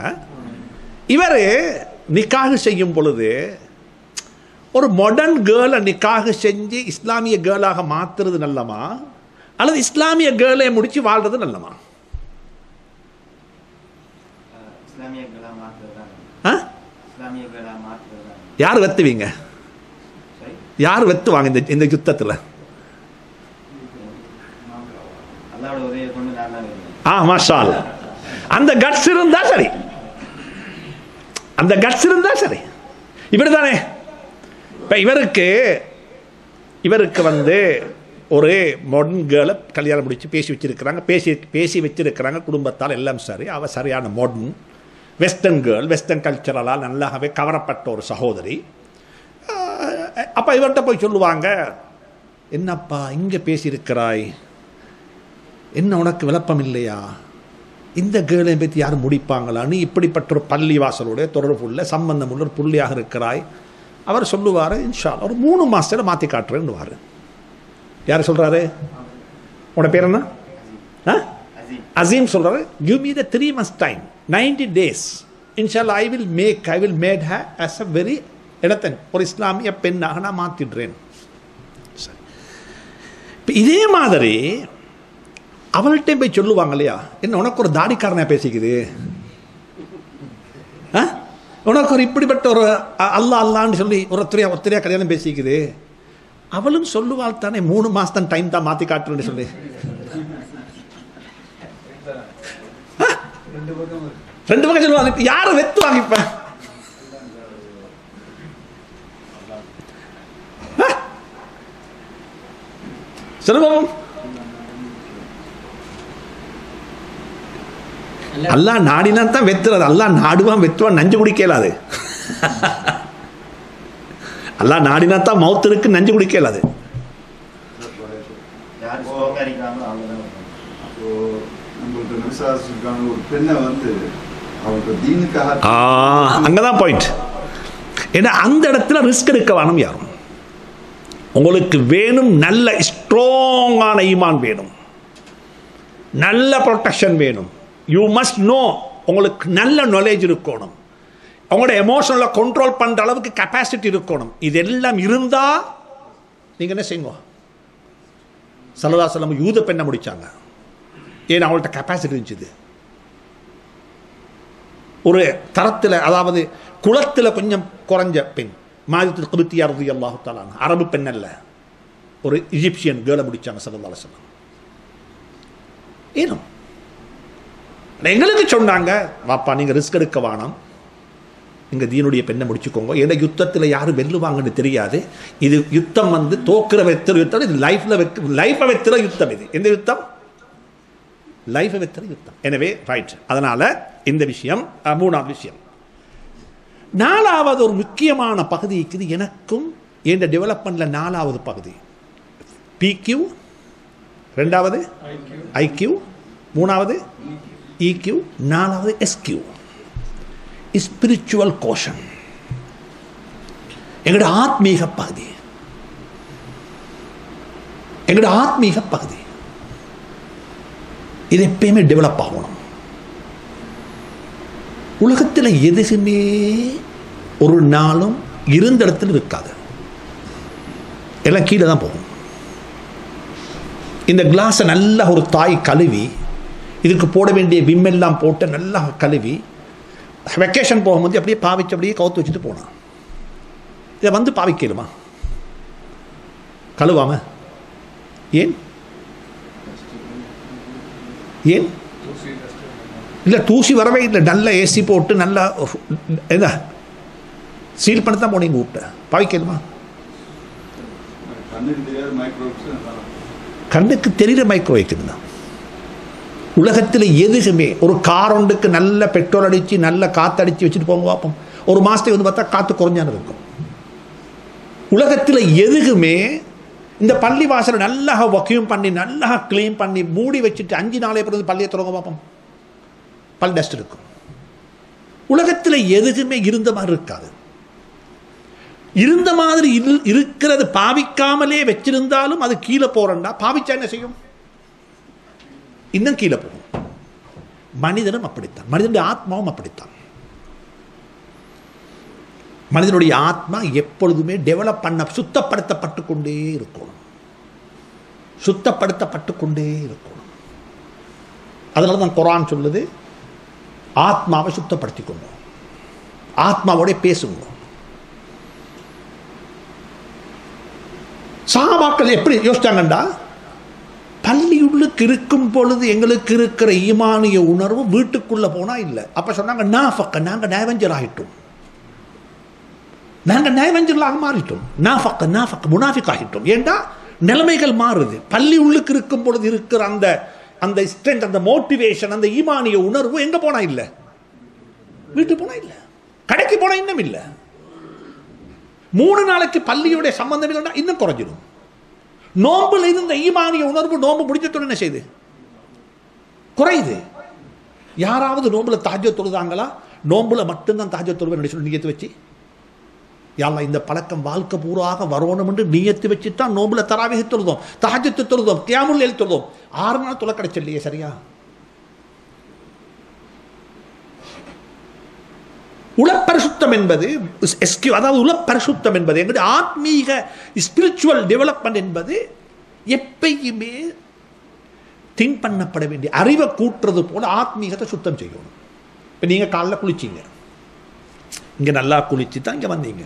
இவர் நிக்காக செய்யும் பொழுது ஒரு மாடர்ன் கேர்ளை நிக்காக செஞ்சு இஸ்லாமிய கேர்ளாக மாற்றுறது நல்லமா, அல்லது இஸ்லாமிய கேர்ளை முடிச்சு வாழ்றது நல்லமா? யார் வெத்துவீங்க? யார் வெத்துவாங்க இந்த யுத்தத்தில்? மாஷா அல்லாஹ். அந்த கட்ஸ் இருந்தா சரி, அந்த கட்ஸ் இருந்தா சரி. இவர் தானே இப்ப இவருக்கு வந்து ஒரு மாடர்ன் கேர்ளை கல்யாணம் முடிச்சு பேசி வச்சிருக்கிறாங்க, பேசி வச்சிருக்கிறாங்க குடும்பத்தால், எல்லாம் சரி. அவ சரியான மாடர்ன் வெஸ்டர்ன் கேர்ள், வெஸ்டர்ன் கல்ச்சரலால் நல்லாவே கவரப்பட்ட ஒரு சகோதரி. அப்ப இவர்கிட்ட போய் சொல்லுவாங்க, என்னப்பா இங்க பேசியிருக்கிறாய், என்ன உனக்கு விளப்பம் இல்லையா, இந்த கேளை பற்றி யாரும் முடிப்பாங்களான்னு இப்படிப்பட்ட ஒரு பள்ளி வாசலுடைய தொடர்புள்ள சம்பந்தம் உள்ள ஒரு புள்ளியாக இருக்கிறாய். அவர் சொல்லுவார், இன்ஷா அல்லாஹ் ஒரு 3 மாதத்தில் மாற்றி காட்டுறேன்னுவார். யார் சொல்கிறாரு? உன்னோட பேர் என்ன? அசீம் சொல்கிறாரு, give me the 3 months time, 90 days. இன்ஷால்லா I will made her as a very இடத்தன் ஒரு இஸ்லாமிய பெண்ணாக நான் மாற்றிடுறேன். சரி, இப்போ இதே மாதிரி அவள்கிட்ட போய் சொல்லுவாங்க இல்லையா, என்ன உனக்கு ஒரு தாடிக்காரனா பேசிக்குது, உனக்கு ஒரு இப்படிப்பட்ட ஒரு அல்லா அல்லான்னு சொல்லி ஒருத்தரையா கல்யாணம் பேசிக்குது. அவளும் சொல்லுவாள் தானே, 3 மாதம் டைம் தான் மாற்றி காட்டுறேன்னு சொல்லி. 2 பக்கம் சொல்லுவாங்க. யாரும் வெத்துவாங்க இப்ப? சொல்லுவோம். அல்லா நாடினா தான் வெத்துறது. அல்லா நாடுவான் வெத்துவான் நஞ்சு குடிக்கலாது. அல்லா நாடினா தான் மௌத்திற்கு நஞ்சு குடிக்கலாது. அங்கதான் பாயிண்ட். ஏன்னா அந்த இடத்துல ரிஸ்க் எடுக்க வேணும் யாரும். உங்களுக்கு வேணும் நல்ல ஸ்ட்ராங்கான ஈமான் வேணும், நல்ல ப்ரொடெக்ஷன் வேணும். யூ மஸ்ட் நோ, உங்களுக்கு நல்ல நாலேஜ் இருக்கணும், அவங்களோட எமோஷனலை கண்ட்ரோல் பண்ற அளவுக்கு கெப்பாசிட்டி இருக்கணும். இதெல்லாம் இருந்தா நீங்க என்ன செய்யுங்க. ஸல்லல்லாஹு அலைஹி வஸல்லம் யூத பெண்ணை முடிச்சாங்க. ஏன்னா அவங்கள்ட்ட கெப்பாசிட்டி இருந்துச்சு. ஒரு தரத்தில், அதாவது குலத்தில் கொஞ்சம் குறைஞ்ச பெண் மாதத்தில் கிபித்தியா ரலியல்லாஹு தஆலா, அரபு பெண் அல்ல, ஒரு இஜிப்சியன் கேர்ளை முடிச்சாங்க ஸல்லல்லாஹு அலைஹி வஸல்லம். ஏனும் எங்களுக்கு சொன்னாங்க, வாப்பா நீங்கள் ரிஸ்க் எடுக்க வேணாம், நீங்கள் தீனுடைய பெண்ணை முடிச்சுக்கோங்க. ஏன்னா யுத்தத்தில் யாரும் வெல்லுவாங்கன்னு தெரியாது. இது யுத்தம் வந்து தோக்குற வெத்துற யுத்தம், இது லைஃப்பை வெத்துற யுத்தம். இது எந்த யுத்தம்? லைஃபை வெத்துற யுத்தம். எனவே ரைட். அதனால் இந்த விஷயம் 3ஆவது விஷயம். 4ஆவது ஒரு முக்கியமான பகுதி இருக்குது எனக்கும் என் டெவலப்மெண்ட்டில். 4ஆவது பகுதி PQ, 2வது IQ, 3வது EQ, 4வது SQ, ஸ்பிரிச்சுவல் கோஷன். எங்களோட ஆத்மீக பகுதி, எங்களோட ஆத்மீக பகுதி இது எப்பயுமே டெவலப் ஆகணும். உலகத்தில் எதுவுமே ஒரு நாளும் இருந்த இடத்துல இருக்காது, எல்லாம் கீழே தான் போகும். இந்த கிளாஸை நல்லா ஒரு தாய் கழுவி, இதுக்கு போட வேண்டிய விம்மெல்லாம் போட்டு நல்லா கழுவி, வெக்கேஷன் போகும்போது அப்படியே பாவிச்சு அப்படியே கவுத்து வச்சுட்டு போனான். இதை வந்து பாவிக்கலுமா கழுவாம? ஏன் ஏன் இல்லை, தூசி வரவே இல்லை. நல்ல ஏசி போட்டு நல்லா என்ன சீல் பண்ணி தான் போனீங்க விட்ட பாவிக்கலுமா? கண்ணுக்கு தெரிகிற மைக்ரோ வைக்குதுண்ணா. உலகத்தில் எதுவுமே ஒரு கார் ஒன்றுக்கு நல்ல பெட்ரோல் அடித்து நல்ல காற்றடிச்சு வச்சுட்டு போங்க பார்ப்போம். ஒரு மாதத்துக்கு வந்து பார்த்தா காற்று குறைஞ்சான இருக்கும். உலகத்தில் எதுவுமே இந்த பள்ளி வாசலை நல்லா வக்கியூம் பண்ணி நல்லா கிளீன் பண்ணி மூடி வச்சுட்டு 5 நாளே பிறகு பள்ளியை தொடங்க பார்ப்போம், பல் டஸ்ட் இருக்கும். உலகத்தில் எதுவுமே இருந்த மாதிரி இருக்காது. இருந்த மாதிரி இருக்கிறது பாவிக்காமலே வச்சிருந்தாலும் அது கீழே போறண்டா, பாவிச்சா என்ன செய்யும்? இன்னும் கீழே போகும். மனிதனும் அப்படித்தான், மனிதனுடைய ஆத்மாவும் அப்படித்தான். மனிதனுடைய ஆத்மா எப்பொழுதுமே டெவலப் பண்ண சுத்தப்படுத்தப்பட்டு கொண்டே இருக்கணும், சுத்தப்படுத்தப்பட்டு கொண்டே இருக்கணும். அதனால தான் குர்ஆன் சொல்லுது, ஆத்மாவை சுத்தப்படுத்திக் கொள்ளும், ஆத்மாவோட பேசுங்க. சஹாபாக்கள் எப்படி யோசிச்சாங்கண்டா, பள்ளியுள்ளுக்கு இருக்கும் பொழுது எங்களுக்கு இருக்கிற ஈமானிய உணர்வு வீட்டுக்குள்ள போனா இல்லை. அப்ப சொன்னாங்க, நாங்க நயவஞ்சர் ஆகிட்டோம், நாங்க நயவஞ்சர்களாக மாறிட்டோம், நாஃபக்க முனாஃபிக் ஆகிட்டோம். ஏண்டா நிலைமைகள் மாறுது. பள்ளி உள்ளுக்கு இருக்கும் பொழுது இருக்கிற அந்த அந்த ஸ்ட்ரென்த், அந்த மோட்டிவேஷன், அந்த ஈமானிய உணர்வு எங்க போனா இல்லை, வீட்டுக்கு போனா இல்லை, கடைக்கு போனா இன்னும் இல்லை. 3 நாளைக்கு பள்ளியோட சம்பந்தம் இல்லைன்னா இன்னும் குறைஞ்சிடும். நோம்புல இருந்த ஈமானிய உணர்வு நோம்பு முடிஞ்சத்தோடு என்ன செய்யுது? குறையுது. யாராவது நோம்புல தஹஜ்ஜுத் தொழுதாங்களா? நோம்புல மட்டும்தான் தஹஜ்ஜுத் தொழுவேன் சொல்லி நியத்து வச்சு, யா அல்லாஹ் இந்த பழக்கம் வாழ்க்கை பூராக வரணும் என்று நியத்து வச்சுதான் நோம்புல தராவீஹ் தொழுதோம், தஹஜ்ஜுத் தொழுதோம், கியாமுல் லைல் தொழுதோம். 6 நாள் தொலை கிடைச்சல்லையே. சரியா? உளப்பரிசுத்தம் என்பது அதாவது உளப்பரிசுத்தம் என்பது எங்களுடைய ஆத்மீக ஸ்பிரிச்சுவல் டெவலப்மெண்ட் என்பது எப்பயுமே திங்க் பண்ணப்பட வேண்டிய, அறிவை கூட்டுறது போல ஆத்மீகத்தை சுத்தம் செய்யணும். இப்போ நீங்கள் காலைல குளிச்சிங்க, இங்கே நல்லா குளிச்சு தான் இங்கே வந்தீங்க,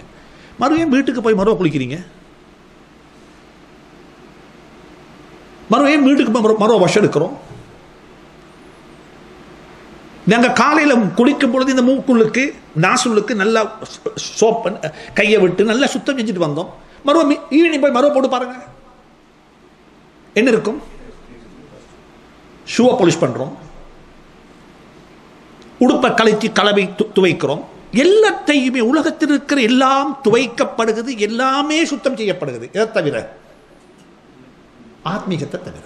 மறுபடியும் வீட்டுக்கு போய் மறுவ குளிக்கிறீங்க, மறுபடியும் வீட்டுக்கு போய் மறுவ வாஷ் எடுக்கிறோம். நாங்கள் காலையில் குளிக்கும் பொழுது இந்த மூக்குள்ளுக்கு நாசுள்ளுக்கு நல்லா சோப் கையை விட்டு நல்லா சுத்தம் செஞ்சுட்டு வந்தோம். மறுவ ஈவினிங் போய் மறுவ போட்டு பாருங்க, என்ன இருக்கும்? ஷூவை பாலிஷ் பண்ணுறோம், உடுப்பை கலைச்சி கலவை துவைக்கிறோம். எல்லாத்தையுமே உலகத்தில் இருக்கிற எல்லாம் துவைக்கப்படுகிறது, எல்லாமே சுத்தம் செய்யப்படுகிறது. இதை தவிர ஆத்மீகத்தை தவிர.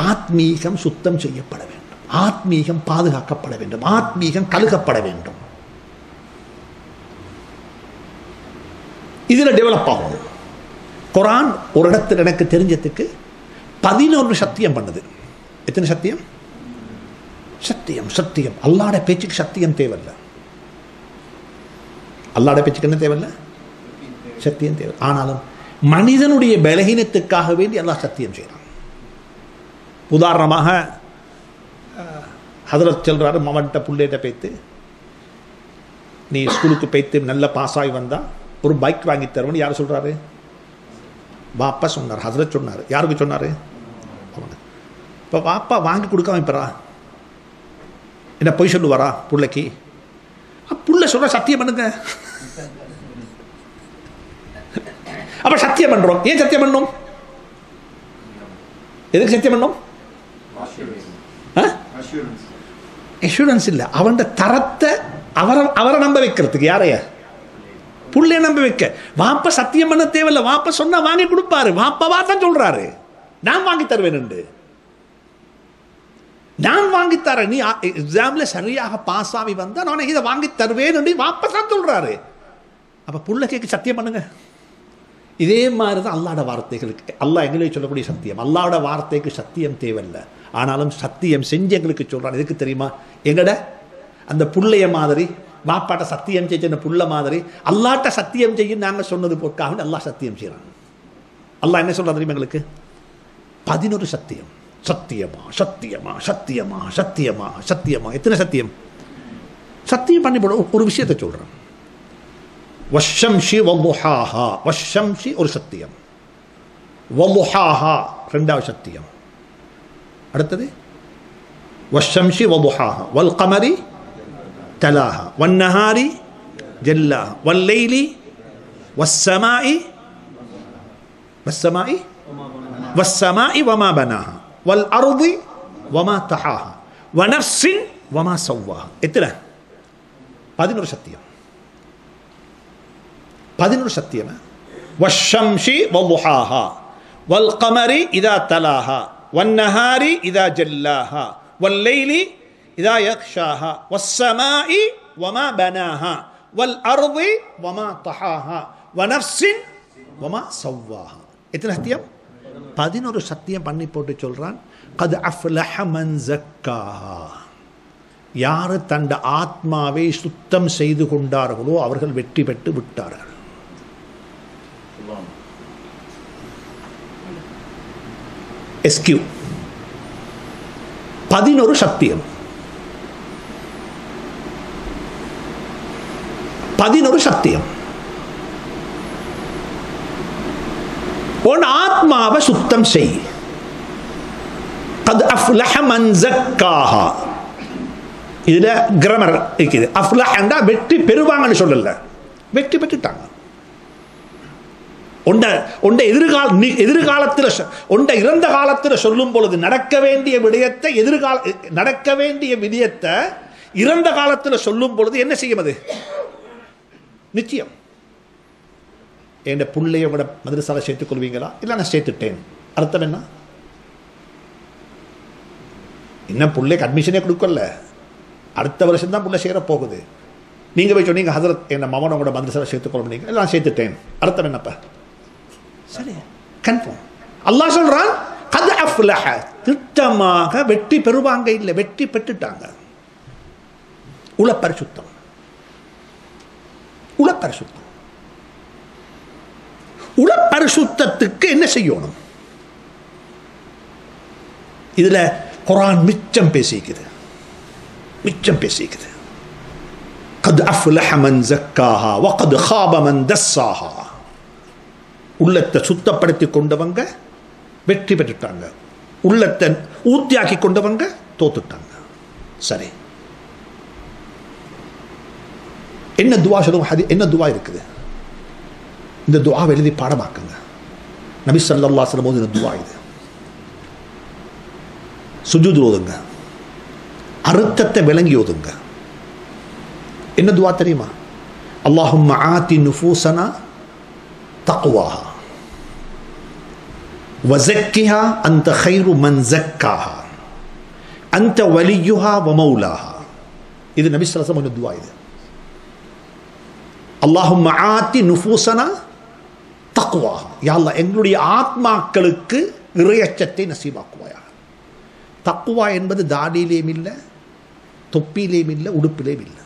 ஆத்மீகம் சுத்தம் செய்யப்பட வேண்டும், ஆத்மீகம் பாதுகாக்கப்பட வேண்டும், ஆத்மீகம் கழுகப்பட வேண்டும். இதில் டெவலப் ஆகும். குரான் ஒரு இடத்துல எனக்கு தெரிஞ்சதுக்கு 11 சத்தியம் பண்ணுது. எத்தனை சத்தியம்? சத்தியம். சத்தியம். அல்லாஹ்வுடைய பேச்சுக்கு சத்தியம் தேவையில்லை. அல்லாஹ்வுடைய பேச்சுக்கு என்ன தேவையில்லை? சத்தியம் தேவை. ஆனாலும் மனிதனுடைய பலகீனத்துக்காக வேண்டி அல்லாஹ் சத்தியம் செய்யறான். உதாரணமாக ஹதரத் சொல்றாரு, மவன்கிட்ட புள்ளேட்ட பேத்து நீ ஸ்கூலுக்கு பேத்து நல்ல பாஸ் ஆகி வந்தா ஒரு பைக் வாங்கி தருவன்னு யார் சொல்றாரு? வாப்பா சொன்னார், ஹசரத் சொன்னார். யாருக்கு சொன்னார்? இப்போ வாப்பா வாங்கி கொடுக்காம இப்பரா என்ன பொய் சொல்லுவாரா புள்ளைக்கு? புள்ள சொல்ற சத்தியம் பண்ணுங்க. அப்ப சத்தியம் பண்றோம். ஏன் சத்தியம் பண்ணோம்? எதுக்கு சத்தியம் பண்ணோம்? அஷூரன்ஸ் இல்லை, அவன் தரத்தை அவரை நம்ப வைக்கிறதுக்கு. யாரைய? புள்ளைய நம்ப வைக்க. வாப்பா சத்தியம் பண்ண தேவையில்லை, வாப்பா சொன்னா வாங்கி கொடுப்பாரு. வாப்பாவா தான் சொல்றாரு நான் வாங்கி தருவேன், நான் வாங்கி தரேன், நீ எக்ஸாம்ல சரியாக பாஸ் ஆகி வந்தா நான் இதை வாங்கி தருவேன் வாப்பா தான் சொல்றாரு. அப்ப புள்ள கேட்க சத்தியம் பண்ணுங்க. இதே மாதிரி தான் அல்லாஹ்வோட வார்த்தைகளுக்கு, அல்லாஹ் எங்களுக்கு சொல்லக்கூடிய சத்தியம். அல்லாஹ்வோட வார்த்தைக்கு சத்தியம் தேவையில்லை, ஆனாலும் சத்தியம் செஞ்சு எங்களுக்கு சொல்றான். எதுக்கு தெரியுமா? எங்கட அந்த புள்ளைய மாதிரி வாப்பாட்ட சத்தியம் செய்ய புள்ள மாதிரி அல்லாட்ட சத்தியம் செய்ய நாங்கள் சொன்னது போக்காக அல்லாஹ் சத்தியம் செய்யறான். அல்லாஹ் என்ன சொல்றான் தெரியுமா எங்களுக்கு? 11 சத்தியம். சத்தியமா சத்தியமா சத்தியமா சத்தியமா சத்தியமா. எத்தனை சத்தியம்? சத்தியம் பண்ணி போட ஒரு விஷயத்தை சொல்றான். வஷ்ஷம்ஷி வதுஹாஹா. வஷ்ஷம்ஷி ஒரு சத்தியம், வதுஹாஹா ரெண்டாவது சத்தியம். அடுத்தது வஷ்ஷம்ஷி வதுஹாஹா வல் கமரி தலாஹா வன்னஹாரி ஜல்லாஹா வல்லைலி வஸ்ஸமாஇ வஸ்ஸமாஇ வஸ்ஸமாஇ வமா பனாஹா வல் அர்தி வமா தஹாஹா வனஃப்ஸின் வமா ஸவ்வாஹா. எத்தனை? 11 சத்தியம். 11 சத்தியம். வஷ்ஷம்ஷி வதுஹாஹா வல் கமரி இதா தலாஹா வன்னஹாரி இதா ஜல்லாஹா வல்லைலி இதா யக்ஷாஹா வஸ்ஸமாஇ வமா பனாஹா வல் அர்தி வமா தஹாஹா வனஃப்ஸின் வமா ஸவ்வாஹா. எத்தனை சத்தியம்? 11 சத்தியம் பண்ணி போட்டு சொல்றான். கத் அஃப்லஹ மன் ஸக்காஹா. யார் தண்ட ஆத்மாவை சுத்தம் செய்து கொண்டார்களோ அவர்கள் வெற்றி பெற்று விட்டார்கள். எஸ்கியூ 11 சத்தியம். 11 சத்தியம். உன் ஆத்மாவை சுத்தம் செய். கத் அஃப்லஹ மன் ஸக்காஹா. இதுல கிராமர் இருக்குது. அஃப்லஹ் என்றா வெற்றி பெறுவாங்கன்னு சொல்லல, வெற்றி பெற்றுட்டாங்க. எதிர்காலத்தில் இறந்த காலத்தில் சொல்லும் பொழுது நடக்க வேண்டிய விடயத்தை நடக்க வேண்டிய விடயத்தை இறந்த காலத்தில் சொல்லும் பொழுது என்ன செய்யும்? அது நிச்சயம். என் பிள்ளைய விட மதரசால சேர்த்துக் கொள்வீங்களா? இல்லை நான் சேர்த்துட்டேன். அர்த்தம் என்ன? இன்னும் பிள்ளைக்கு அட்மிஷனே கொடுக்கல, அடுத்த வருஷம் தான் பிள்ளை சேர போகுது. நீங்கள் போய் சொன்னீங்க ஹசரத் என்ன மகனை உங்களோட மதரசாவை சேர்த்துக்கொள்ள, நீங்கள் எல்லாம் சேர்த்துட்டேன், அர்த்தம் என்னப்பா? சரி, கன்ஃபார்ம். அல்லாஹ் சொல்றான் கத் அஃப்லஹ, திட்டமாக வெற்றி பெறுவாங்க, இல்லை வெற்றி பெற்றுட்டாங்க. உளப்பரிசுத்தம், உளப்பரிசுத்தம். உளப்பரிசுத்தத்துக்கு என்ன செய்யணும்? இதுல குர்ஆன் மிச்சம் பேசிக்குது, மிச்சம் பேசிக்குது. قد أفلح من زكاها وقد خاب من دساها. உள்ளத்தை சுத்தப்படுத்தி கொண்டவங்க வெற்றி பெற்றுட்டாங்க, உள்ளத்தை ஊத்தியாக்கி கொண்டவங்க தோத்துட்டாங்க. சரி, என்ன துவா சொல்லுங்க? என்ன துவா இருக்குது? இந்த துவா எழுதி பாடமாக்குங்க. நபி ஸல்லல்லாஹு அலைஹி வஸல்லம் இந்த துவா இது. சுஜூத் ஓதுங்க, அர்த்தத்தை விளங்கி ஓதுங்க. என்ன துவா தெரியுமா? அல்லாஹும்ம ஆதி நுஃபூஸனா தக்வாஹா வஸக்கிஹா அன்த கைரு மன் ஸக்காஹா அன்த வலியுஹா வ மௌலாஹா. இது நபி ஸல்லல்லாஹு அலைஹி வஸல்லம் துவா இது. அல்லாஹும்ம ஆதி நுஃபூஸனா தக்வாஹா, யா அல்லாஹ் எங்களுடைய ஆத்மாக்களுக்கு இறையச்சத்தை நசீபாக்குவாயா. தக்வா என்பது தாடியிலேயும் இல்லை, தொப்பியிலேயும் இல்லை, உடுப்பிலேயும் இல்லை.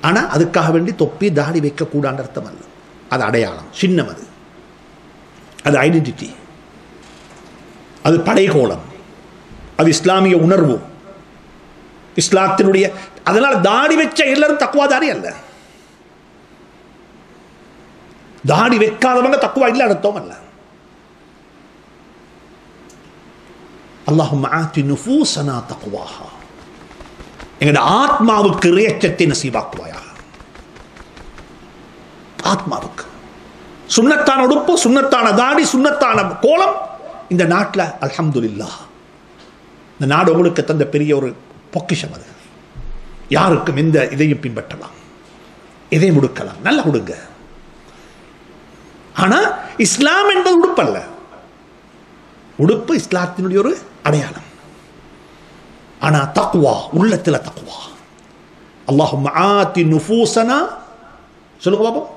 ஆனால் அதுக்காக வேண்டி தொப்பி தாடி வைக்கக்கூடாது அர்த்தம் அல்ல. அது அடையாளம், சின்னம், அது ஐடென்டிட்டி, அது படைகோலம், அது இஸ்லாமிய உணர்வு, இஸ்லாத்தினுடைய. அதனால் தாடி வச்ச எல்லாரும் தக்குவாதாரி அல்ல, தாடி வைக்காதவங்க தக்குவா இல்லை அர்த்தம் அல்ல. அல்லாஹும்ம ஆதி நுஃபூஸனா தக்வாஹா, எங்களுடைய ஆத்மாவுக்கு இறையச்சத்தை நசீபாக்குவாயா. ஆத்மாவுக்கு சுன்னத்தான உடுப்பு, சுன்னத்தான தாடி, சுன்னத்தான கோலம். இந்த நாட்டில் அல்ஹம்துலில்லாஹ், இந்த நாடு உங்களுக்கு தந்த பெரிய ஒரு பொக்கிஷம். அது யாருக்கும் எந்த இதையும் பின்பற்றலாம், இதையும் உடுக்கலாம், நல்லா உடுங்க. ஆனா இஸ்லாம் என்பது உடுப்பல்ல, உடுப்பு இஸ்லாத்தினுடைய ஒரு அடையாளம். ஆனா தக்வா, உள்ளத்துல தக்வா. அல்லாஹும்ம ஆதி நுஃபூஸனா, சொல்லுங்க பாப்போம்,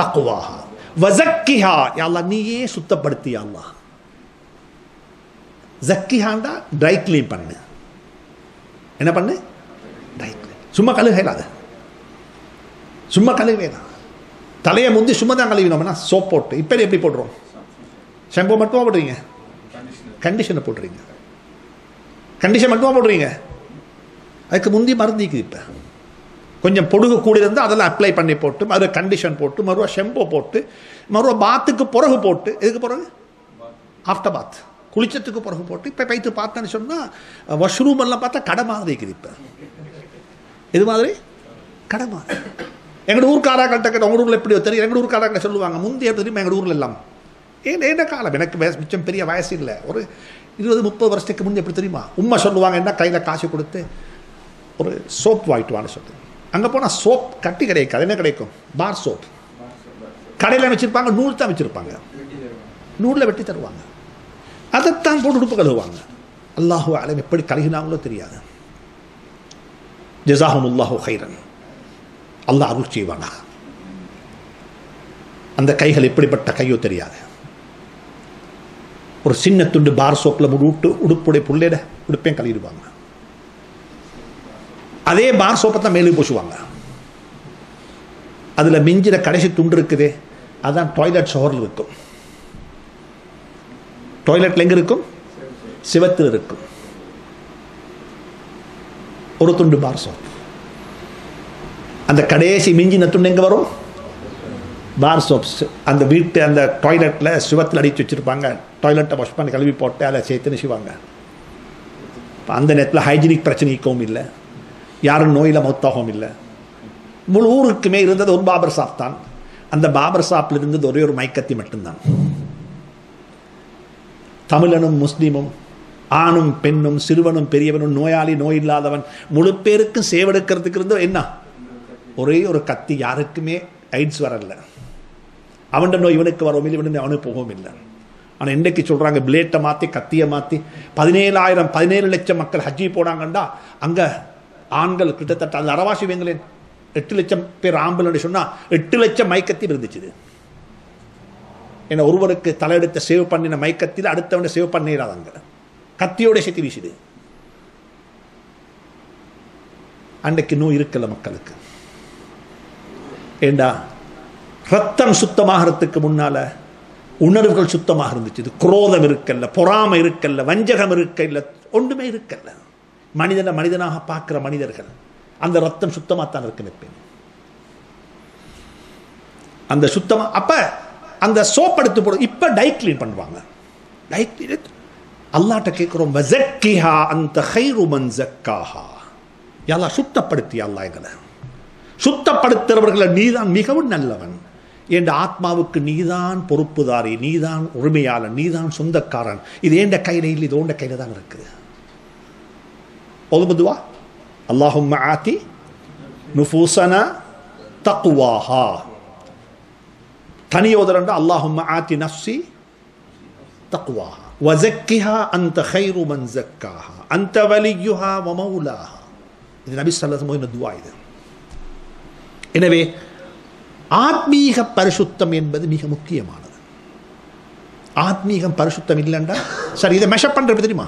தக்வாஹா வஸக்கிஹா, யா அல்லாஹ் நீயே சுத்தப்படுத்தி. யா அல்லாஹ் ஸக்கிஹாண்டா ட்ரை க்ளீன் பண்ணு. என்ன பண்ணு? Try clean. சும்மா கழுகலாது, சும்மா கழுவேனா. தலையை முந்தி சும்மா தான் கழுவினோம்னா சோப் போட்டு. இப்போ எப்படி போடுறோம்? ஷாம்பு மட்டுமா போடுறீங்க, கண்டிஷனை போடுறீங்க, கண்டிஷன் மட்டுமா போடுறீங்க. அதுக்கு முந்தி மருந்திக்குது. இப்போ கொஞ்சம் பொடுகு கூடி இருந்தால் அதெல்லாம் அப்ளை பண்ணி போட்டு, மறு கண்டிஷன் போட்டு, மறுவா ஷெம்போ போட்டு, மறுவா பாத்துக்கு பிறகு போட்டு. எதுக்கு பிறகு? ஆஃப்டர் பாத், குளிச்சத்துக்கு பிறகு போட்டு. இப்போ பைத்து பார்த்தேன்னு சொன்னால் வாஷ்ரூம் எல்லாம் பார்த்தா கடை மாதிரி இருக்குது. இப்போ இது மாதிரி கடை மாதிரி. எங்கள் ஊர்க்காராக்கிட்ட கேட்ட, உங்கள் ஊரில் எப்படி தெரியும்? எங்கள் ஊர்க்காராக்கிட்ட சொல்லுவாங்க, முந்தைய தெரியுமா எங்கள் ஊரில் எல்லாம். என்ன காலம், எனக்கு மிச்சம் பெரிய வயசு இல்லை, ஒரு 20-30 வருஷத்துக்கு முன்னே எப்படி தெரியுமா? உண்மை சொல்லுவாங்க, என்ன கையில் காசு கொடுத்து ஒரு சோப் வாங்கிட்டு வான்னு சொல்லுது. அங்கே போனால் சோப் கட்டி கிடைக்காது. என்ன கிடைக்கும்? Bar soap. கடையில் வச்சுருப்பாங்க, நூல் தான் வச்சுருப்பாங்க, நூலில் வெட்டி தருவாங்க. அதைத்தான் போட்டு உடுப்பு கழுவுவாங்க. அல்லாஹு அலைஹி எப்படி கழுகினாங்களோ தெரியாது. ஜஸாஹுமுல்லாஹு கைரன், அல்லாஹ் அருள் செய்வானா. அந்த கைகள் எப்படிப்பட்ட கையோ தெரியாது. ஒரு சின்ன துண்டு பார் சோப்பில் விட்டு உடுப்புடைய புள்ளையிட உடுப்பையும் கழுவிடுவாங்க. அதே பார் சோப்பை தான் மேலே பூசுவாங்க. அதில் மிஞ்சிற கடைசி துண்டு இருக்குதே, அதுதான் டாய்லெட் ஷவரில் இருக்கும். டாய்லெட்டில் எங்கே இருக்கும்? சிவத்தில் இருக்கும். ஒரு துண்டு பார் சோப். அந்த கடைசி மிஞ்சின துண்டு எங்கே வரும்? பார் சோப்ஸ். அந்த வீட்டு அந்த டாய்லெட்டில் சிவத்தில் அடித்து வச்சுருப்பாங்க. டாய்லெட்டை வாஷ் பண்ணி கழுவி போட்டு அதை சேர்த்துன்னு செய்வாங்க. அந்த நேரத்தில் ஹைஜீனிக் பிரச்சனைக்கும் இல்லை, யாரும் நோயில் மௌத்தாகவும் இல்லை. முழு ஊருக்குமே இருந்தது ஒரு பாபர் ஷாப் தான். அந்த பாபர் ஷாப்பில் இருந்தது ஒரே ஒரு மைக்கத்தி மட்டும்தான். தமிழனும் முஸ்லீமும், ஆணும் பெண்ணும், சிறுவனும் பெரியவனும், நோயாளி நோய் இல்லாதவன், முழு பேருக்கும் சேவெடுக்கிறதுக்கு இருந்தோ என்ன ஒரே ஒரு கத்தி. யாருக்குமே எய்ட்ஸ் வரல. அவன் நோய் இவனுக்கு வரவும் இல்லை, இவனு அவனுக்கு போகவும் இல்லை. ஆனால் இன்றைக்கு சொல்கிறாங்க பிளேட்டை மாற்றி கத்தியை மாற்றி 17 லட்சம் மக்கள் ஹஜ்ஜி போனாங்கண்டா அங்கே ஆண்கள் கிட்டத்தட்ட அது அரவாசி வேங்களேன் 8 லட்சம் பேர் ஆம்புலன்னு சொன்னால் 8 லட்சம் மைக்கத்தில் இருந்துச்சு. ஏன்னா ஒருவருக்கு தலையெடுத்த சேவ் பண்ணின மைக்கத்தில் அடுத்தவனை சேவ் பண்ணிடாதாங்க, கத்தியோட சேர்த்து வீசுது. அன்றைக்கு நோய் இருக்கல மக்களுக்கு. ஏண்டா ரத்தம் சுத்தமாகறதுக்கு முன்னால உணர்வுகள் சுத்தமாக இருந்துச்சு. குரோதம் இருக்கல்ல, பொறாமை இருக்கல்ல, வஞ்சகம் இருக்கல்ல, ஒன்றுமே இருக்கல்ல. மனிதனை மனிதனாக பார்க்கிற மனிதர்கள் அந்த ரத்தம் சுத்தமாகத்தான் இருக்கு நிற்பேன். அந்த சுத்தமா அப்ப அந்த சோப் எடுத்து போடு. இப்ப டை கிளீன் பண்ணுவாங்க. டை கிளீன் அல்லாஹ்ட்ட கேட்கிறோம், வஸக்கிஹா அன்த கைரு மன் ஸக்காஹா. யா அல்லாஹ் சுத்தப்படுத்தி அல்லாஹ் எங்களை சுத்தப்படுத்துறவர்களை நீதான் மிகவும் நல்லவன். என்ற ஆத்மாவுக்கு நீதான் பொறுப்புதாரி, நீதான் உரிமையாளன், நீதான் சொந்தக்காரன். இது ஏண்ட கையில இல்லை, இது ஓண்ட கையில தான் இருக்கு. ஒதுபதுவா அல்லாஹும்ம ஆதி நுஃபூஸனா தக்வாஹா. தனியோதரண்ட அல்லாஹும்ம ஆதி நஃப்ஸி தக்வாஹா வஸக்கிஹா அன்த கைரு மன் ஸக்காஹா அன்த வலியுஹா வ மௌலாஹா. இது நபி ஸல்லல்லாஹு அலைஹி வஸல்லம் துஆ. இது எனவே ஆத்மீக பரிசுத்தம் என்பது மிக முக்கியமானது. ஆத்மீகம் பரிசுத்தம் இல்லைண்டா சரி, இதை மெஷப் பண்றது தெரியுமா?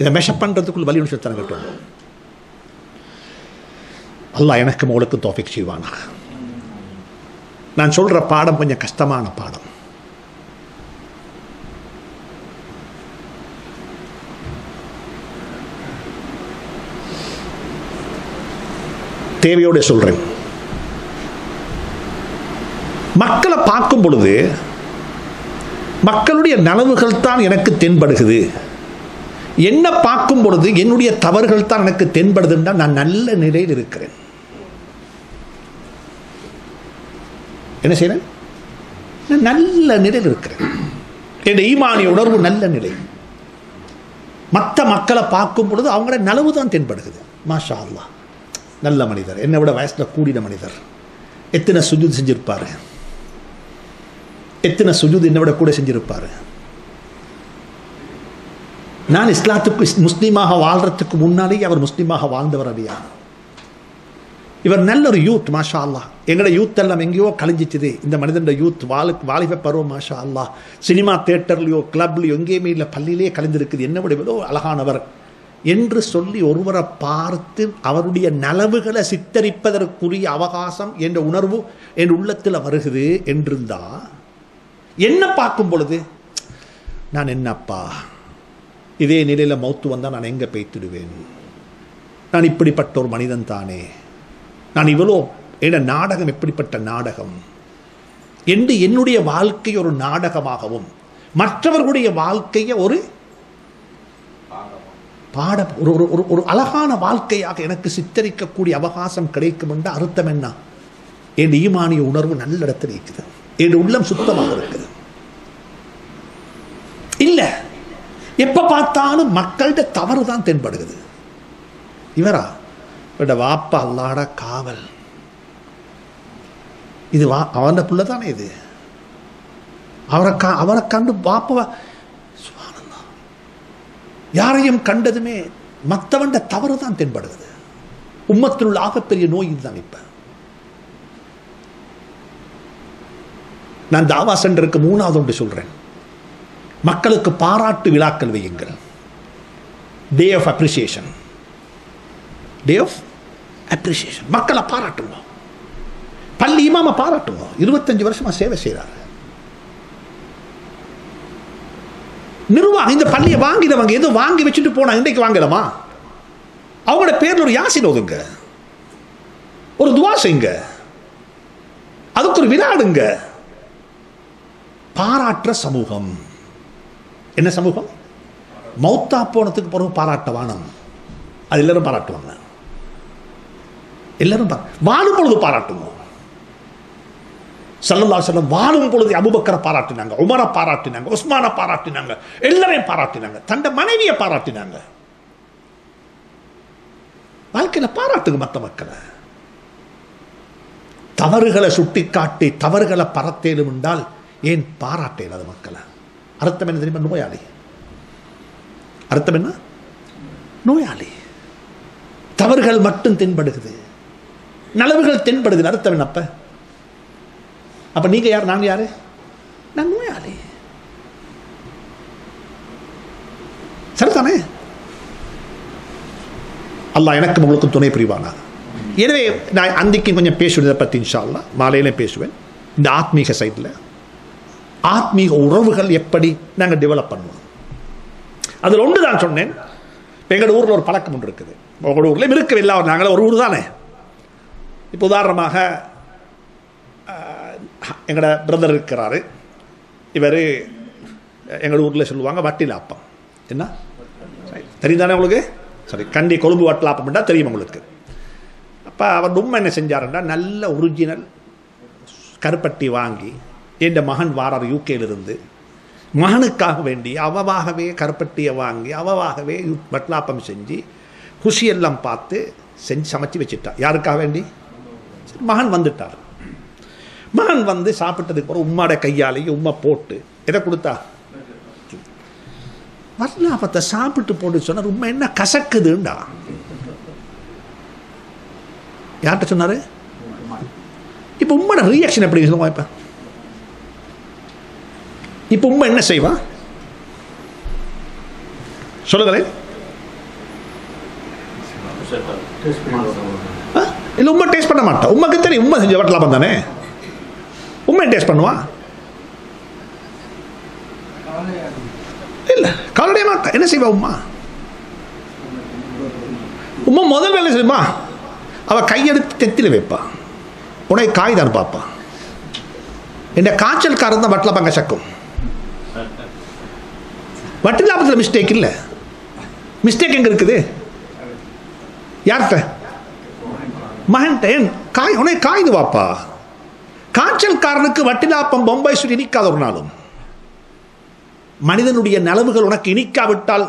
இதை மெஷப் பண்றதுக்குள்ள வழி ஒன்று கட்டும். அல்லாஹ் எனக்கு உங்களுக்கு தௌஃபீக் செய்வானா. நான் சொல்ற பாடம் கொஞ்சம் கஷ்டமான பாடம். தேவையோட சொல்றேன். மக்களை பார்க்கும் பொழுது மக்களுடைய நலவுகள் தான் எனக்கு தென்படுகிறது. என்ன பார்க்கும் பொழுது என்னுடைய தவறுகள் தான் எனக்கு தென்படுதுன்னா நான் நல்ல நிலையில் இருக்கிறேன். என்ன செய்றேன்? நான் நல்ல நிலையில் இருக்கிறேன். என் ஈமானிய உணர்வு நல்ல நிலை. மற்ற மக்களை பார்க்கும் பொழுது அவங்களோட நலவு தான் தென்படுகிறது. மாஷா அல்லாஹ், நல்ல மனிதர், என்னை விட வயசில் கூடின மனிதர், எத்தனை சுஜூத் செஞ்சிருப்பாரு, எத்தனை சுஜூத் என்னை விட கூட செஞ்சிருப்பாரு. நான் இஸ்லாத்துக்கு முஸ்லீமாக வாழ்றதுக்கு முன்னாலேயே அவர் முஸ்லீமாக வாழ்ந்தவர் அடியா. இவர் நல்ல ஒரு யூத், மாஷா அல்லாஹ். எங்களோட யூத் எல்லாம் எங்கேயோ கழிஞ்சிச்சுது. இந்த மனிதனோட யூத் வாலிப பருவம் மாஷா அல்லாஹ். சினிமா தியேட்டர்லையோ கிளப்லையோ எங்கேயுமே இல்லை, பள்ளியிலே கழிந்திருக்குது. என்ன விட ஏதோ அழகானவர் என்று சொல்லி ஒருவரை பார்த்து அவருடைய நலவுகளை சித்தரிப்பதற்குரிய அவகாசம் என்ற உணர்வு என் உள்ளத்தில் வருகிறது என்றிருந்தா, என்ன பார்க்கும் பொழுது நான் என்னப்பா இதே நிலையில் மௌத்து வந்தால் நான் எங்கே பெய்த்திடுவேன், நான் இப்படிப்பட்ட ஒரு மனிதன் தானே, நான் இவ்வளோ என நாடகம் எப்படிப்பட்ட நாடகம் என்று என்னுடைய வாழ்க்கை ஒரு நாடகமாகவும் மற்றவர்களுடைய வாழ்க்கையை ஒரு பாட ஒரு அழகான வாழ்க்கையாக எனக்கு சித்தரிக்கக்கூடிய அவகாசம் கிடைக்கும் என்ற அர்த்தம் என்ன? என் ஈமானிய உணர்வு நல்ல இடத்தில் இருக்குது, என் உள்ளம் சுத்தமாக இருக்குது. இல்ல எப்ப பார்த்தாலும் மக்கள்கிட்ட தவறு தான் தென்படுகிறது. இவரா இவட வாப்பா அல்லாட காவல், இது அவன புள்ள தானே, இது அவரை கண்டு வாப்பவா யாரையும் கண்டதுமே மற்றவண்ட தவறு தான் தென்படுகிறது. உம்மத்தில் உள்ள ஆகப்பெரிய நோய் இதுதான். இப்ப நான் தாவா சென்டருக்கு 3வது ஒன்று சொல்றேன், மக்களுக்கு பாராட்டு விழாக்கள் வையுங்கள். Day of appreciation, day of appreciation. மக்களை பாராட்டுங்க, பள்ளி இமாம பாராட்டுங்க. 25 வருஷமா சேவை செய்யறாரு. நிர்வாகம் இந்த பள்ளியை வாங்கினவங்க ஏதோ வாங்கி வச்சுட்டு போனா இன்றைக்கு வாங்கலாமா? அவங்களோட பேர்ல ஒரு யாசின் ஓதுங்க, ஒரு துவா செய்யுங்க, அதுக்கு ஒரு விளையாடுங்க. பாராட்டுற சமூகம் என்ன சமூகம்? மௌத்தா போனதுக்கு பிறகு பாராட்ட வானம், அது எல்லாரும் பாராட்டுவாங்க. எல்லாரும் வாழும் பொழுது பாராட்டுங்க. ஸல்லல்லாஹு அலைஹி வஸல்லம் வாழும் பொழுது அபூபக்கரை பாராட்டினாங்க, உமரை பாராட்டினாங்க, உஸ்மானை பாராட்டினாங்க, எல்லாரையும் பாராட்டினாங்க, தந்த மனைவியை பாராட்டினாங்க. வாழ்க்கையில பாராட்டுங்க மற்ற மக்களை. தவறுகளை சுட்டி காட்டி தவறுகளை பரத்தேலும் என்றால் ஏன் பாராட்ட இல்லாத மக்களை? அர்த்தம் என்ன தெரியுமா? நோயாளி. அர்த்தம் என்ன? நோயாளி. தவறுகள் மட்டும் தென்படுகிறது, நலவுகள் தென்படுகிறது. அர்த்தம் என்ன? அப்ப நீங்க யார், நாங்க யாரு? நான் நோயாளி. சரிதானே? அல்லாஹ் எனக்கு உங்களுக்கு துணை புரிவானா. எனவே நான் அன்றைக்கு கொஞ்சம் பேசுவதை பற்றி இன்ஷா அல்லாஹ் மாலையில பேசுவேன். இந்த ஆத்மீக சைடில் ஆத்மீக உறவுகள் எப்படி நாங்கள் டெவலப் பண்ணுவோம். அதில் ஒன்று தான் சொன்னேன். எங்களோட ஊரில் ஒரு பழக்கம் ஒன்று இருக்குது. உங்களோட ஊரில் இருக்கவில்லை, நாங்களே ஒரு ஊர் தானே. இப்போ உதாரணமாக எங்களோட பிரதர் இருக்கிறாரு. இவர் எங்கள் ஊரில் சொல்லுவாங்க வட்டிலாப்பம். என்ன தெரியுதானே உங்களுக்கு? சரி, கண்டி கொழும்பு வட்டலாப்பம்னா தெரியும் உங்களுக்கு. அப்போ அவர் உண்மை என்ன செஞ்சாருன்னா, நல்ல ஒரிஜினல் கருப்பட்டி வாங்கி, என் மகன் வாரார் யூகேலிருந்து, மகனுக்காக வேண்டி அவவாகவே கருப்பட்டியை வாங்கி அவவாகவே வட்டலாப்பம் செஞ்சு குஷியெல்லாம் பார்த்து செஞ்சு சமைச்சு வச்சுட்டார். யாருக்காக வேண்டி? மகன் வந்துட்டார். மகன் வந்து சாப்பிட்டதுக்கு அப்புறம் உம்மாட கையாலேயே உம்மா போட்டு எதை கொடுத்தா? வட்டலாப்பத்தை சாப்பிட்டு போட்டு சொன்னார். உண்மை என்ன கசக்குதுண்டா. யார்கிட்ட சொன்னாரு? இப்ப உம்மோட ரியாக்ஷன் எப்படி சொல்லுவா? இப்ப உம்மா என்ன செய்வா சொல்லுங்களேன். இல்ல உம்மா டேஸ்ட் பண்ண மாட்டா. உம்மாக்கு தெரியும் உம்மா செஞ்ச வட்டலாப்பம் தானே. உம்மா டேஸ்ட் பண்ணுவா? இல்ல, கவலையே மாட்டா. என்ன செய்வா உம்மா? உம்மா முதல் வேலை செய்யுமா, அவ கையெடுத்து தெத்தில வைப்பா. உனக்கு காய் தான் பார்ப்பா. என்ன காய்ச்சல்காரன் தான் வட்டலாப்பம் கசக்கும். வட்டலாப்பத்தில் மிஸ்டேக் இல்லை. மிஸ்டேக் எங்க இருக்குது? யார்கிட்ட? மகன்கிட்ட. ஏன் காய் உனக்கு காய்து வாப்பா. காய்ச்சல்காரனுக்கு வட்டிலாப்பம் பொம்பாய் சுற்றி இனிக்காத ஒரு நாளும். மனிதனுடைய நலவுகள் உனக்கு இனிக்காவிட்டால்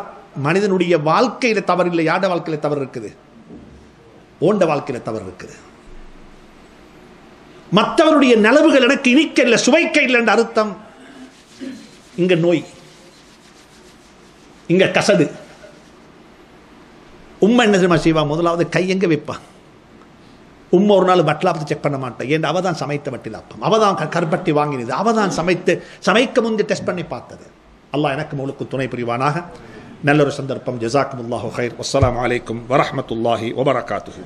மனிதனுடைய வாழ்க்கையில தவறு இல்லை. யாட வாழ்க்கையில தவறு இருக்குது? ஓண்ட வாழ்க்கையில தவறு இருக்குது. மற்றவருடைய நலவுகள் எனக்கு இனிக்க இல்லை, சுவைக்க இல்லை என்ற அர்த்தம். இங்க நோய், இங்க கசடு. உம்மா என்ன தெரியுமா செய்வா? முதலாவது கை எங்க வைப்பா. உம்மா ஒரு நாள் வட்டலாப்பத்தை செக் பண்ண மாட்டேன். ஏன்? அவ தான் சமைத்த வட்டிலாப்பம், அவ தான் கருப்பட்டி வாங்கினது, அவ தான் சமைக்க முந்தி டெஸ்ட் பண்ணி பார்த்தது. அல்லாஹ் எனக்கு உங்களுக்கு துணை புரிவானாக. நல்ல ஒரு சந்தர்ப்பம். ஜஸாக்குமுல்லாஹு கைர். வஸ்ஸலாமு அலைக்கும் வரஹ்மத்துல்லாஹி வபரகாத்துஹு.